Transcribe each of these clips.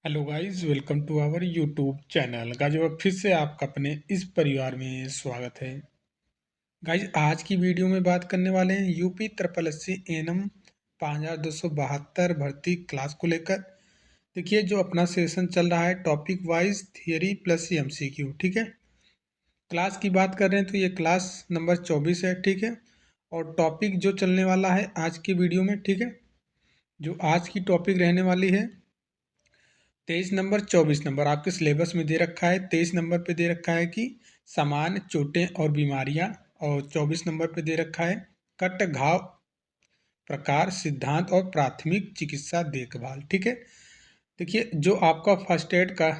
Hello guys, welcome to our YouTube channel. Guys और फिर से आपका अपने इस परिवार में स्वागत है। गाइस आज की वीडियो में बात करने वाले हैं यूपी ट्रिपल एससी एनएम 5272 भर्ती क्लास को लेकर। देखिए जो अपना सेशन चल रहा है topic wise theory plus MCQ, ठीक है। क्लास की बात कर रहे हैं तो ये क्लास नंबर 24 है, ठीक है। और टॉपिक जो चलने वाला है आज की वीडियो में, ठीक है, जो आज की टॉपिक रहने वाली है 23 नंबर 24 नंबर आपके सिलेबस में दे रखा है। 23 नंबर पे दे रखा है कि सामान्य चोटें और बीमारियां, और 24 नंबर पे दे रखा है कट घाव प्रकार सिद्धांत और प्राथमिक चिकित्सा देखभाल, ठीक है। देखिए जो आपका फर्स्ट एड का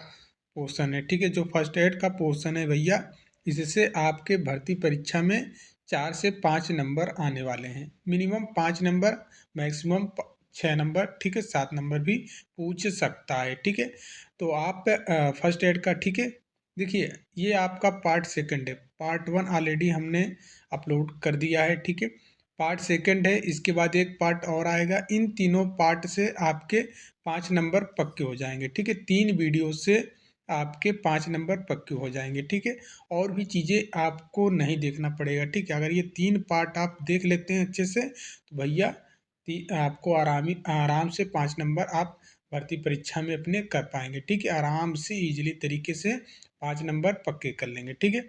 पोर्शन है, ठीक है, जो फर्स्ट एड का पोर्शन है भैया, इससे आपके भर्ती परीक्षा में 4 से 5 नंबर आने वाले हैं। मिनिमम 5 नंबर, मैक्सिमम 6 नंबर, ठीक है, 7 नंबर भी पूछ सकता है, ठीक है। तो आप फर्स्ट एड का, ठीक है, देखिए ये आपका पार्ट सेकंड है। पार्ट वन ऑलरेडी हमने अपलोड कर दिया है, ठीक है। पार्ट सेकंड है, इसके बाद एक पार्ट और आएगा। इन तीनों पार्ट से आपके 5 नंबर पक्के हो जाएंगे, ठीक है। 3 वीडियो से आपके 5 नंबर पक्के हो जाएंगे, ठीक है। और भी चीज़ें आपको नहीं देखना पड़ेगा, ठीक है। अगर ये 3 पार्ट आप देख लेते हैं अच्छे से तो भैया आपको आराम से 5 नंबर आप भर्ती परीक्षा में अपने कर पाएंगे, ठीक है। आराम से इजीली तरीके से 5 नंबर पक्के कर लेंगे, ठीक है।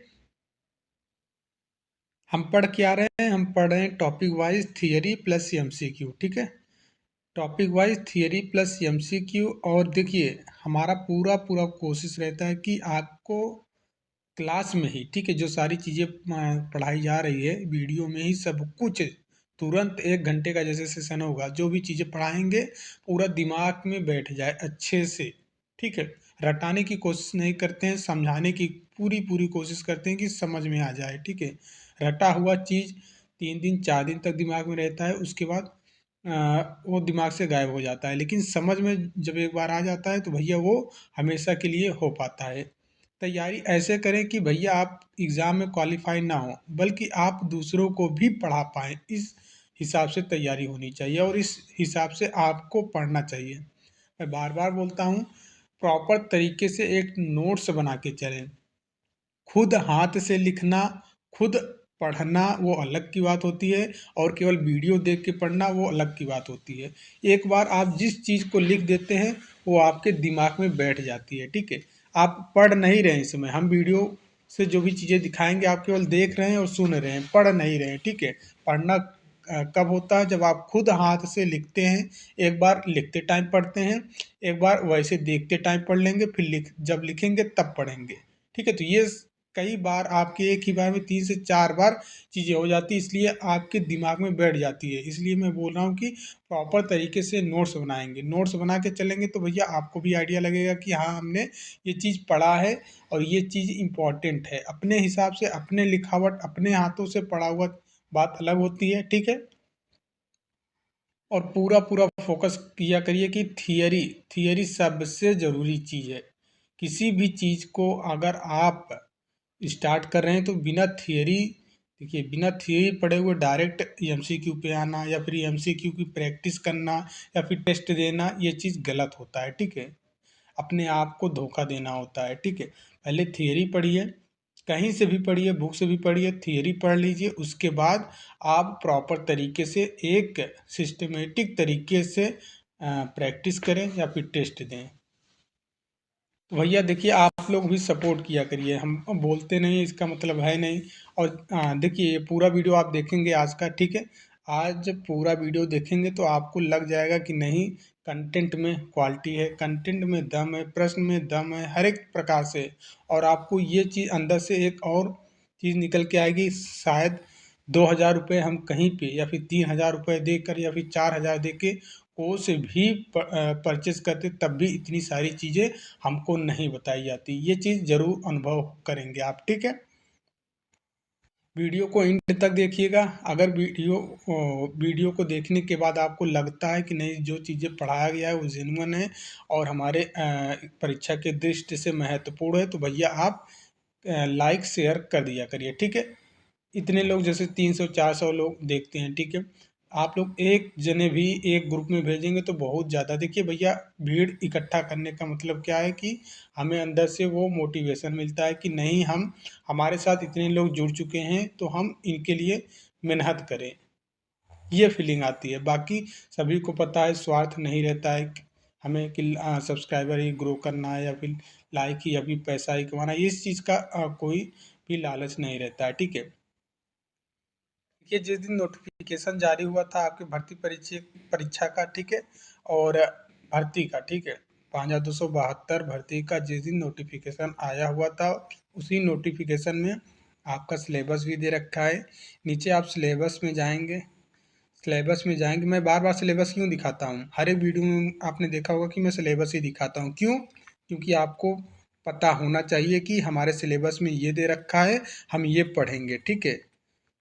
हम पढ़ क्या रहे हैं? हम पढ़ रहे हैं topic wise theory plus MCQ, ठीक है। Topic wise theory plus MCQ. और देखिए हमारा पूरा पूरा कोशिश रहता है कि आपको क्लास में ही, ठीक है, जो सारी चीज़ें पढ़ाई जा रही है वीडियो में ही सब कुछ तुरंत 1 घंटे का जैसे सेशन होगा, जो भी चीज़ें पढ़ाएंगे पूरा दिमाग में बैठ जाए अच्छे से, ठीक है। रटाने की कोशिश नहीं करते हैं, समझाने की पूरी पूरी कोशिश करते हैं कि समझ में आ जाए, ठीक है। रटा हुआ चीज़ 3 दिन 4 दिन तक दिमाग में रहता है, उसके बाद वो दिमाग से गायब हो जाता है। लेकिन समझ में जब एक बार आ जाता है तो भैया वो हमेशा के लिए हो पाता है। तैयारी ऐसे करें कि भैया आप एग्ज़ाम में क्वालिफाई ना हो, बल्कि आप दूसरों को भी पढ़ा पाएँ। इस हिसाब से तैयारी होनी चाहिए और इस हिसाब से आपको पढ़ना चाहिए। मैं बार बार बोलता हूँ, प्रॉपर तरीके से एक नोट्स बना के चलें। खुद हाथ से लिखना, खुद पढ़ना वो अलग की बात होती है, और केवल वीडियो देख के पढ़ना वो अलग की बात होती है। एक बार आप जिस चीज़ को लिख देते हैं वो आपके दिमाग में बैठ जाती है, ठीक है। आप पढ़ नहीं रहे हैं इस समय, हम वीडियो से जो भी चीज़ें दिखाएंगे आप केवल देख रहे हैं और सुन रहे हैं, पढ़ नहीं रहे हैं, ठीक है। पढ़ना कब होता है? जब आप खुद हाथ से लिखते हैं। एक बार लिखते टाइम पढ़ते हैं, एक बार वैसे देखते टाइम पढ़ लेंगे, फिर जब लिखेंगे तब पढ़ेंगे, ठीक है। तो ये कई बार आपके एक ही बार में 3 से 4 बार चीज़ें हो जाती है, इसलिए आपके दिमाग में बैठ जाती है। इसलिए मैं बोल रहा हूँ कि प्रॉपर तरीके से नोट्स बनाएंगे, नोट्स बना के चलेंगे तो भैया आपको भी आइडिया लगेगा कि हाँ हमने ये चीज़ पढ़ा है और ये चीज़ इम्पॉर्टेंट है। अपने हिसाब से अपने लिखावट अपने हाथों से पढ़ा हुआ बात अलग होती है, ठीक है। और पूरा पूरा फोकस किया करिए कि थियरी थियरी सबसे ज़रूरी चीज़ है। किसी भी चीज़ को अगर आप स्टार्ट कर रहे हैं तो बिना थियरी, देखिए बिना थियरी पढ़े हुए डायरेक्ट एमसीक्यू पे आना या फिर एमसीक्यू की प्रैक्टिस करना या फिर टेस्ट देना, ये चीज़ गलत होता है, ठीक है। अपने आप को धोखा देना होता है, ठीक है। पहले थियरी पढ़िए, कहीं से भी पढ़िए, बुक से भी पढ़िए, थियरी पढ़ लीजिए, उसके बाद आप प्रॉपर तरीके से एक सिस्टमेटिक तरीके से प्रैक्टिस करें या फिर टेस्ट दें। तो भैया देखिए आप लोग भी सपोर्ट किया करिए, हम बोलते नहीं इसका मतलब है नहीं। और देखिए ये पूरा वीडियो आप देखेंगे आज का, ठीक है। आज पूरा वीडियो देखेंगे तो आपको लग जाएगा कि नहीं, कंटेंट में क्वालिटी है, कंटेंट में दम है, प्रश्न में दम है, हर एक प्रकार से। और आपको ये चीज़ अंदर से एक और चीज़ निकल के आएगी, शायद 2,000 रुपये हम कहीं पे या फिर 3,000 रुपये देकर या फिर 4,000 दे के कोर्स भी परचेज करते तब भी इतनी सारी चीज़ें हमको नहीं बताई जाती। ये चीज़ ज़रूर अनुभव करेंगे आप, ठीक है। वीडियो को एंड तक देखिएगा। अगर वीडियो को देखने के बाद आपको लगता है कि नहीं जो चीज़ें पढ़ाया गया है वो जेन्युइन है और हमारे परीक्षा के दृष्टि से महत्वपूर्ण है, तो भैया आप लाइक शेयर कर दिया करिए, ठीक है। इतने लोग जैसे 300 400 लोग देखते हैं, ठीक है। आप लोग एक जने भी एक ग्रुप में भेजेंगे तो बहुत ज़्यादा, देखिए भैया भीड़ इकट्ठा करने का मतलब क्या है कि हमें अंदर से वो मोटिवेशन मिलता है कि नहीं, हम हमारे साथ इतने लोग जुड़ चुके हैं तो हम इनके लिए मेहनत करें, ये फीलिंग आती है। बाकी सभी को पता है स्वार्थ नहीं रहता है हमें कि सब्सक्राइबर ही ग्रो करना है या फिर लाइक ही या फिर पैसा ही कमाना है, इस चीज़ का कोई भी लालच नहीं रहता है, ठीक है। देखिए जिस दिन नोटिफिकेशन जारी हुआ था आपकी भर्ती परीक्षा परीक्षा का, ठीक है, और भर्ती का, ठीक है, 5272 भर्ती का जिस दिन नोटिफिकेशन आया हुआ था, उसी नोटिफिकेशन में आपका सिलेबस भी दे रखा है। नीचे आप सिलेबस में जाएंगे, सिलेबस में जाएंगे, मैं बार बार सिलेबस क्यों दिखाता हूँ, हर एक वीडियो में आपने देखा होगा कि मैं सिलेबस ही दिखाता हूँ, क्यों? क्योंकि आपको पता होना चाहिए कि हमारे सिलेबस में ये दे रखा है, हम ये पढ़ेंगे, ठीक है।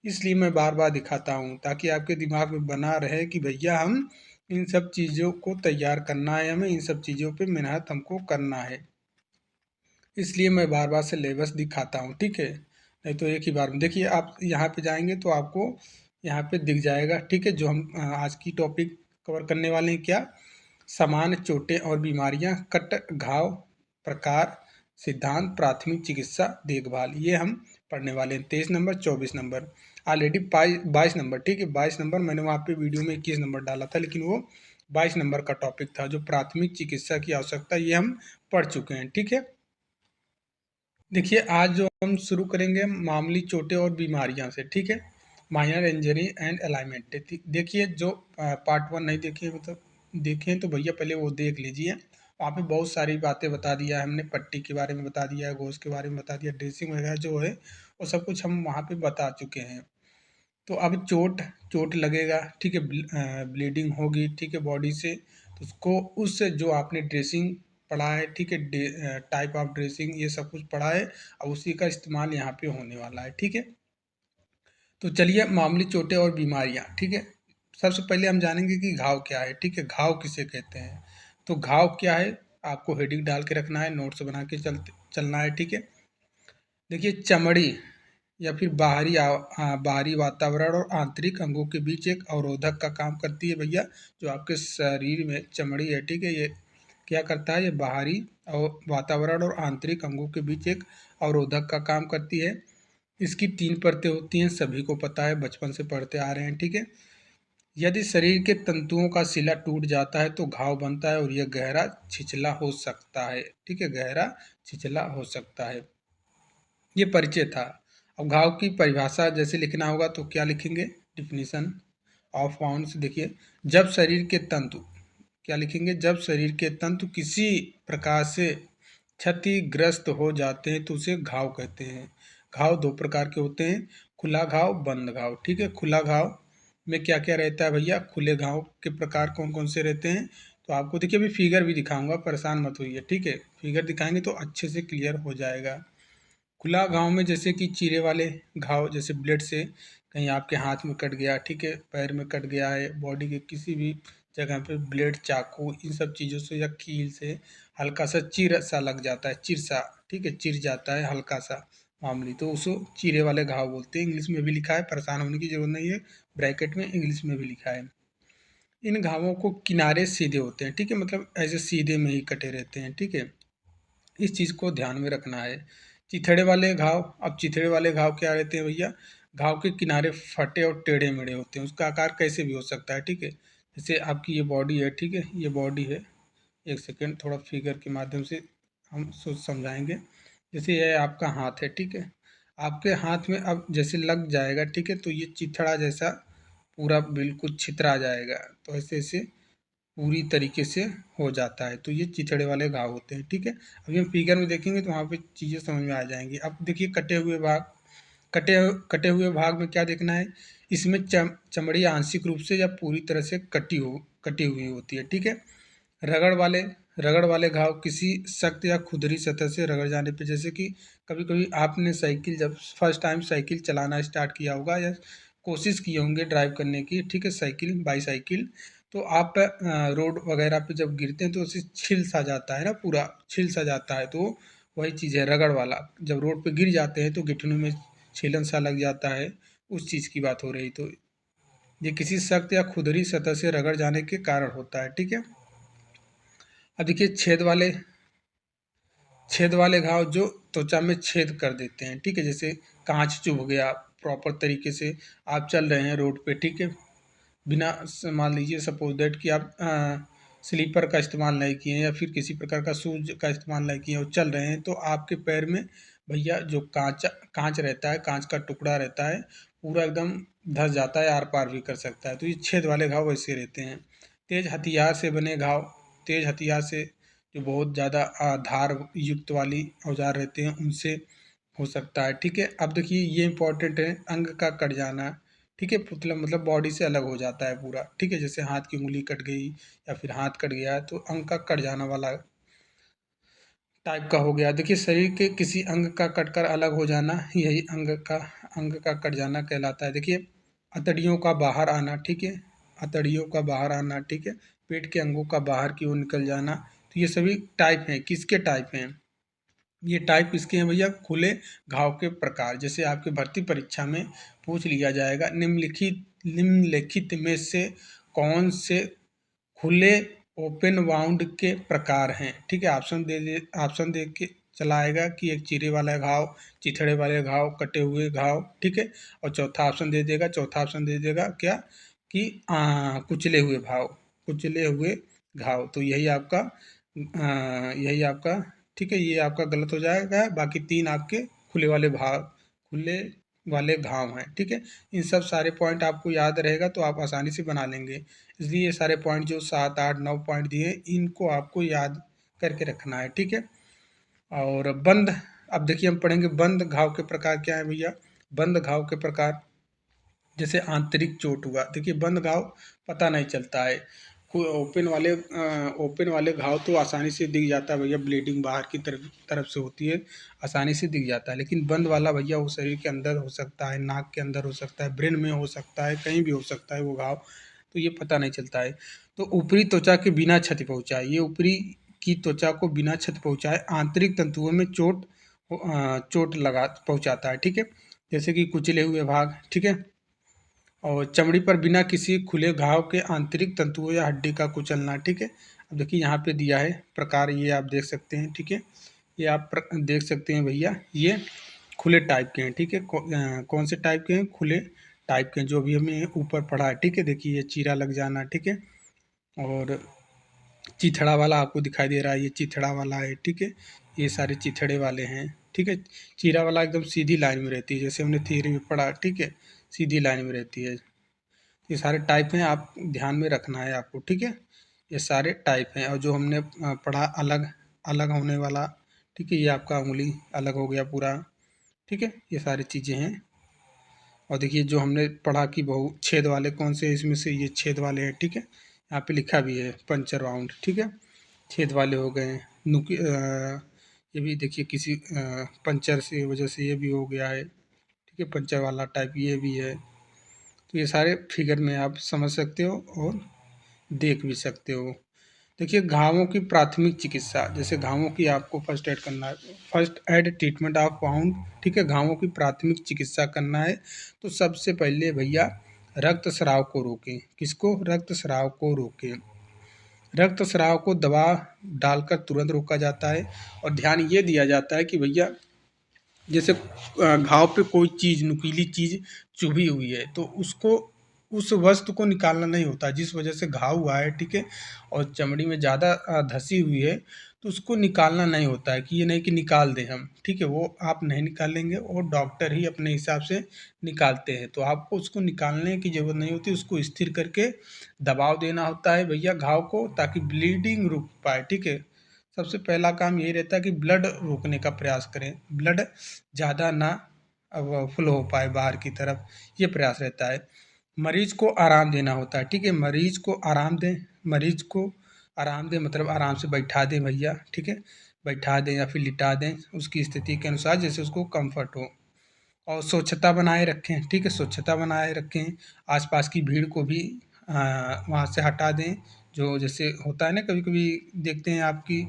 इसलिए मैं बार बार दिखाता हूँ ताकि आपके दिमाग में बना रहे कि भैया हम इन सब चीज़ों को तैयार करना है, हमें इन सब चीज़ों पे मेहनत हमको करना है, इसलिए मैं बार बार सिलेबस दिखाता हूँ, ठीक है। नहीं तो एक ही बार में देखिए, आप यहाँ पे जाएंगे तो आपको यहाँ पे दिख जाएगा, ठीक है, जो हम आज की टॉपिक कवर करने वाले हैं, क्या? सामान्य चोटें और बीमारियां, कट घाव, प्रकार, सिद्धांत, प्राथमिक चिकित्सा देखभाल, ये हम पढ़ने वाले हैं। 23 नंबर, 24 नंबर, ऑलरेडी 22 नंबर, ठीक है, 22 नंबर मैंने वहाँ पे वीडियो में 21 नंबर डाला था, लेकिन वो 22 नंबर का टॉपिक था जो प्राथमिक चिकित्सा की आवश्यकता, ये हम पढ़ चुके हैं, ठीक है। देखिए आज जो हम शुरू करेंगे मामूली चोटें और बीमारियां से, ठीक है, माइनर इंजरी एंड अलाइनमेंट। देखिए जो पार्ट 1 नहीं देखे मतलब देखें तो भैया पहले वो देख लीजिए, वहाँ पे बहुत सारी बातें बता दिया है हमने, पट्टी के बारे में बता दिया है, गोश्त के बारे में बता दिया, ड्रेसिंग वगैरह जो है वो सब कुछ हम वहाँ पे बता चुके हैं। तो अब चोट चोट लगेगा, ठीक है, ब्लीडिंग होगी, ठीक है, बॉडी से, तो उसको उस जो आपने ड्रेसिंग पढ़ा है, ठीक है, टाइप ऑफ ड्रेसिंग ये सब कुछ पढ़ा है, और उसी का इस्तेमाल यहाँ पे होने वाला है, ठीक है। तो चलिए मामूली चोटें और बीमारियाँ, ठीक है, सबसे पहले हम जानेंगे कि घाव क्या है, ठीक है, घाव किसे कहते हैं। तो घाव क्या है, आपको हेडिंग डाल के रखना है, नोट्स बना के चलना है, ठीक है। देखिए चमड़ी या फिर बाहरी वातावरण और आंतरिक अंगों के बीच एक अवरोधक का काम करती है भैया। जो आपके शरीर में चमड़ी है, ठीक है, ये क्या करता है, ये बाहरी और वातावरण और आंतरिक अंगों के बीच एक अवरोधक का काम करती है। इसकी 3 परतें होती हैं, सभी को पता है, बचपन से पढ़ते आ रहे हैं, ठीक है। यदि शरीर के तंतुओं का सिला टूट जाता है तो घाव बनता है और यह गहरा छिछला हो सकता है, ठीक है, गहरा छिछला हो सकता है। ये परिचय था। अब घाव की परिभाषा जैसे लिखना होगा तो क्या लिखेंगे, डिफिनीशन ऑफ वाउंड्स। देखिए जब शरीर के तंतु, क्या लिखेंगे, जब शरीर के तंतु किसी प्रकार से क्षतिग्रस्त हो जाते हैं तो उसे घाव कहते हैं। घाव 2 प्रकार के होते हैं, खुला घाव, बंद घाव, ठीक है। खुला घाव में क्या क्या रहता है भैया, खुले घाव के प्रकार कौन कौन से रहते हैं, तो आपको देखिए अभी फिगर भी दिखाऊंगा, परेशान मत होइए, ठीक है, फिगर दिखाएंगे तो अच्छे से क्लियर हो जाएगा। खुला घाव में जैसे कि चीरे वाले घाव, जैसे ब्लेड से कहीं आपके हाथ में कट गया, ठीक है, पैर में कट गया है, बॉडी के किसी भी जगह पे ब्लेड, चाकू, इन सब चीज़ों से या कील से हल्का सा चीर सा लग जाता है, चिर सा, ठीक है, चिर जाता है हल्का सा मामूली, तो उसको चीरे वाले घाव बोलते हैं। इंग्लिश में भी लिखा है, परेशान होने की जरूरत नहीं है, ब्रैकेट में इंग्लिश में भी लिखा है। इन घावों को किनारे सीधे होते हैं, ठीक है, मतलब ऐसे सीधे में ही कटे रहते हैं, ठीक है, इस चीज़ को ध्यान में रखना है। चिथड़े वाले घाव, अब चिथड़े वाले घाव क्या रहते हैं भैया, घाव के किनारे फटे और टेढ़े मेढ़े होते हैं, उसका आकार कैसे भी हो सकता है, ठीक है। जैसे आपकी ये बॉडी है, ठीक है, ये बॉडी है, एक सेकेंड थोड़ा फिगर के माध्यम से हम सोच समझाएंगे। जैसे ये आपका हाथ है, ठीक है, आपके हाथ में अब जैसे लग जाएगा, ठीक है, तो ये चिथड़ा जैसा पूरा बिल्कुल छितरा जाएगा, तो ऐसे ऐसे पूरी तरीके से हो जाता है, तो ये चिथड़े वाले घाव होते हैं, ठीक है। अभी हम फिगर में देखेंगे तो वहाँ पे चीज़ें समझ में आ जाएंगी। अब देखिए कटे हुए भाग, कटे कटे हुए भाग में क्या देखना है, इसमें चमड़ी आंशिक रूप से या पूरी तरह से कटी हुई होती है, ठीक है। रगड़ वाले रगड़ वाले घाव किसी सख्त या खुरदरी सतह से रगड़ जाने पे, जैसे कि कभी कभी आपने साइकिल जब फर्स्ट टाइम साइकिल चलाना स्टार्ट किया होगा या कोशिश किए होंगे ड्राइव करने की, ठीक है, साइकिल बाईसाइकिल, तो आप रोड वगैरह पे जब गिरते हैं तो उसे छिल सा जाता है ना, पूरा छिल सा जाता है, तो वही चीज़ है रगड़ वाला, जब रोड पे गिर जाते हैं तो गिठनों में छीलन सा लग जाता है, उस चीज़ की बात हो रही। तो ये किसी सख्त या खुरदरी सतह से रगड़ जाने के कारण होता है, ठीक है। अब देखिए छेद वाले घाव जो त्वचा में छेद कर देते हैं, ठीक है, जैसे कांच चुभ गया प्रॉपर तरीके से, आप चल रहे हैं रोड पे, ठीक है, बिना मान लीजिए सपोज दैट कि आप स्लीपर का इस्तेमाल नहीं किए या फिर किसी प्रकार का शूज का इस्तेमाल नहीं किए और चल रहे हैं, तो आपके पैर में भैया जो कांच कांच रहता है, कांच का टुकड़ा रहता है, पूरा एकदम धंस जाता है, आर पार भी कर सकता है। तो ये छेद वाले घाव वैसे रहते हैं। तेज हथियार से बने घाव, तेज हथियार से जो बहुत ज़्यादा धार युक्त वाली औजार रहते हैं उनसे हो सकता है, ठीक है। अब देखिए ये इंपॉर्टेंट है, अंग का कट जाना, ठीक है, पुतला मतलब बॉडी से अलग हो जाता है पूरा, ठीक है, जैसे हाथ की उंगली कट गई या फिर हाथ कट गया तो अंग का कट जाना वाला टाइप का हो गया। देखिए शरीर के किसी अंग का कटकर अलग हो जाना, यही अंग का कट जाना कहलाता है। देखिए अतड़ियों का बाहर आना, ठीक है, अतड़ियों का बाहर आना, ठीक है, पेट के अंगों का बाहर की ओर निकल जाना, तो ये सभी टाइप हैं। किसके टाइप हैं? ये टाइप इसके हैं भैया, खुले घाव के प्रकार। जैसे आपके भर्ती परीक्षा में पूछ लिया जाएगा, निम्नलिखित में से कौन से खुले ओपन वाउंड के प्रकार हैं, ठीक है। ऑप्शन दे के चलाएगा कि एक चीरे वाला घाव, चिथड़े वाले घाव, कटे हुए घाव, ठीक है, और चौथा ऑप्शन दे देगा क्या कि कुचले हुए घाव, कुचले हुए घाव। तो यही आपका ठीक है, ये आपका गलत हो जाएगा। बाकी तीन आपके खुले वाले घाव हैं, ठीक है। इन सब सारे पॉइंट आपको याद रहेगा तो आप आसानी से बना लेंगे। इसलिए ये सारे पॉइंट जो 7, 8, 9 पॉइंट दिए इनको आपको याद करके रखना है, ठीक है। और बंद, अब देखिए हम पढ़ेंगे बंद घाव के प्रकार क्या है भैया। बंद घाव के प्रकार, जैसे आंतरिक चोट हुआ, देखिए बंद घाव पता नहीं चलता है। ओपन वाले घाव तो आसानी से दिख जाता है भैया, ब्लीडिंग बाहर की तरफ से होती है, आसानी से दिख जाता है। लेकिन बंद वाला भैया वो शरीर के अंदर हो सकता है, नाक के अंदर हो सकता है, ब्रेन में हो सकता है, कहीं भी हो सकता है वो घाव, तो ये पता नहीं चलता है। तो ऊपरी त्वचा के बिना क्षति पहुँचाए, ये ऊपरी की त्वचा को बिना क्षति पहुँचाए आंतरिक तंतुओं में चोट लगा पहुँचाता है, ठीक है, जैसे कि कुचले हुए भाग, ठीक है। और चमड़ी पर बिना किसी खुले घाव के आंतरिक तंतुओं या हड्डी का कुचलना, ठीक है। अब देखिए यहाँ पे दिया है प्रकार, ये आप देख सकते हैं, ठीक है, ये आप देख सकते हैं भैया, ये खुले टाइप के हैं, ठीक है। कौन से टाइप के हैं? खुले टाइप के हैं, जो भी हमें ऊपर पढ़ा है, ठीक है। देखिए ये चीरा लग जाना, ठीक है, और चिथड़ा वाला आपको दिखाई दे रहा है, ये चिथड़ा वाला है, ठीक है, ये सारे चिथड़े वाले हैं, ठीक है। चीरा वाला एकदम सीधी लाइन में रहती है, जैसे हमने थियरी में पढ़ा, ठीक है, सीधी लाइन में रहती है। ये सारे टाइप हैं, आप ध्यान में रखना है आपको, ठीक है। ये सारे टाइप हैं, और जो हमने पढ़ा अलग अलग होने वाला, ठीक है, ये आपका उंगली अलग हो गया पूरा, ठीक है, ये सारी चीज़ें हैं। और देखिए जो हमने पढ़ा कि बहु छेद वाले कौन से, इसमें से ये छेद वाले हैं, ठीक है, यहाँ पे लिखा भी है पंचर राउंड, ठीक है, छेद वाले हो गए। ये भी देखिए किसी पंचर से वजह से ये भी हो गया है, ठीक है, पंचर वाला टाइप ये भी है। तो ये सारे फिगर में आप समझ सकते हो और देख भी सकते हो। देखिए घावों की प्राथमिक चिकित्सा, जैसे घावों की आपको फर्स्ट एड करना है, first aid treatment of wound, ठीक है, घावों की प्राथमिक चिकित्सा करना है तो सबसे पहले भैया रक्तस्राव को रोकें। किसको? रक्तस्राव को रोकें। रक्तस्राव को दवा डालकर तुरंत रोका जाता है, और ध्यान ये दिया जाता है कि भैया जैसे घाव पे कोई चीज़, नुकीली चीज़ चुभी हुई है तो उसको, उस वस्तु को निकालना नहीं होता जिस वजह से घाव हुआ है, ठीक है, और चमड़ी में ज़्यादा धसी हुई है तो उसको निकालना नहीं होता है कि ये नहीं कि निकाल दें हम, ठीक है, वो आप नहीं निकालेंगे और डॉक्टर ही अपने हिसाब से निकालते हैं। तो आपको उसको निकालने की ज़रूरत नहीं होती, उसको स्थिर करके दबाव देना होता है भैया घाव को, ताकि ब्लीडिंग रुक पाए, ठीक है। सबसे पहला काम यही रहता है कि ब्लड रोकने का प्रयास करें, ब्लड ज़्यादा ना अब फ्लो हो पाए बाहर की तरफ, ये प्रयास रहता है। मरीज को आराम देना होता है, ठीक है, मरीज को आराम दें, मरीज को आराम दें मतलब आराम से बैठा दें भैया, ठीक है, बैठा दें या फिर लिटा दें उसकी स्थिति के अनुसार जैसे उसको कंफर्ट हो। और स्वच्छता बनाए रखें, ठीक है, स्वच्छता बनाए रखें, आसपास की भीड़ को भी वहाँ से हटा दें। जो जैसे होता है ना, कभी कभी देखते हैं आपकी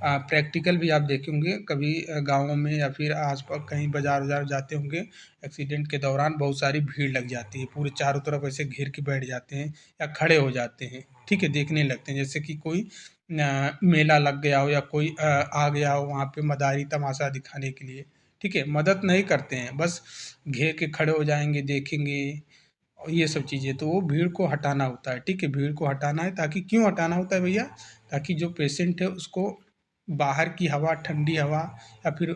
प्रैक्टिकल भी आप देखेंगे कभी गाँवों में या फिर आस-पास कहीं बाज़ार-वज़ार जाते होंगे, एक्सीडेंट के दौरान बहुत सारी भीड़ लग जाती है, पूरे चारों तरफ ऐसे घेर के बैठ जाते हैं या खड़े हो जाते हैं, ठीक है? देखने लगते हैं जैसे कि कोई मेला लग गया हो या कोई आ गया हो वहाँ पे मदारी तमाशा दिखाने के लिए, ठीक है? मदद नहीं करते हैं, बस घेर के खड़े हो जाएँगे, देखेंगे और ये सब चीज़ें। तो वो भीड़ को हटाना होता है, ठीक है? भीड़ को हटाना है ताकि क्यों हटाना होता है भैया? ताकि जो पेशेंट है उसको बाहर की हवा, ठंडी हवा या फिर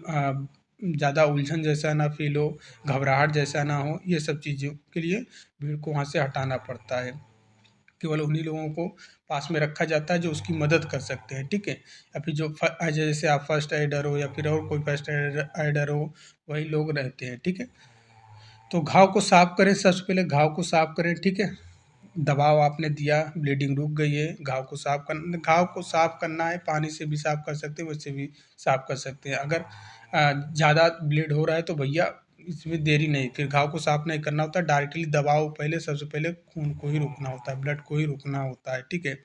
ज़्यादा उलझन जैसा ना फ़ील हो, घबराहट जैसा ना हो, ये सब चीज़ों के लिए भीड़ को वहाँ से हटाना पड़ता है। केवल उन्हीं लोगों को पास में रखा जाता है जो उसकी मदद कर सकते हैं, ठीक है? या फिर जो जैसे आप फर्स्ट एडर हो या फिर और कोई फर्स्ट एडर हो, वही लोग रहते हैं, ठीक है? तो घाव को साफ करें, सबसे पहले घाव को साफ करें, ठीक है? दबाव आपने दिया, ब्लीडिंग रुक गई है, घाव को साफ करना है, पानी से भी साफ कर सकते हैं, वैसे भी साफ कर सकते हैं। अगर ज़्यादा ब्लीड हो रहा है तो भैया इसमें देरी नहीं, फिर घाव को साफ नहीं करना होता, डायरेक्टली दबाव पहले सबसे पहले खून को ही रोकना होता है, ब्लड को ही रोकना होता है, ठीक है?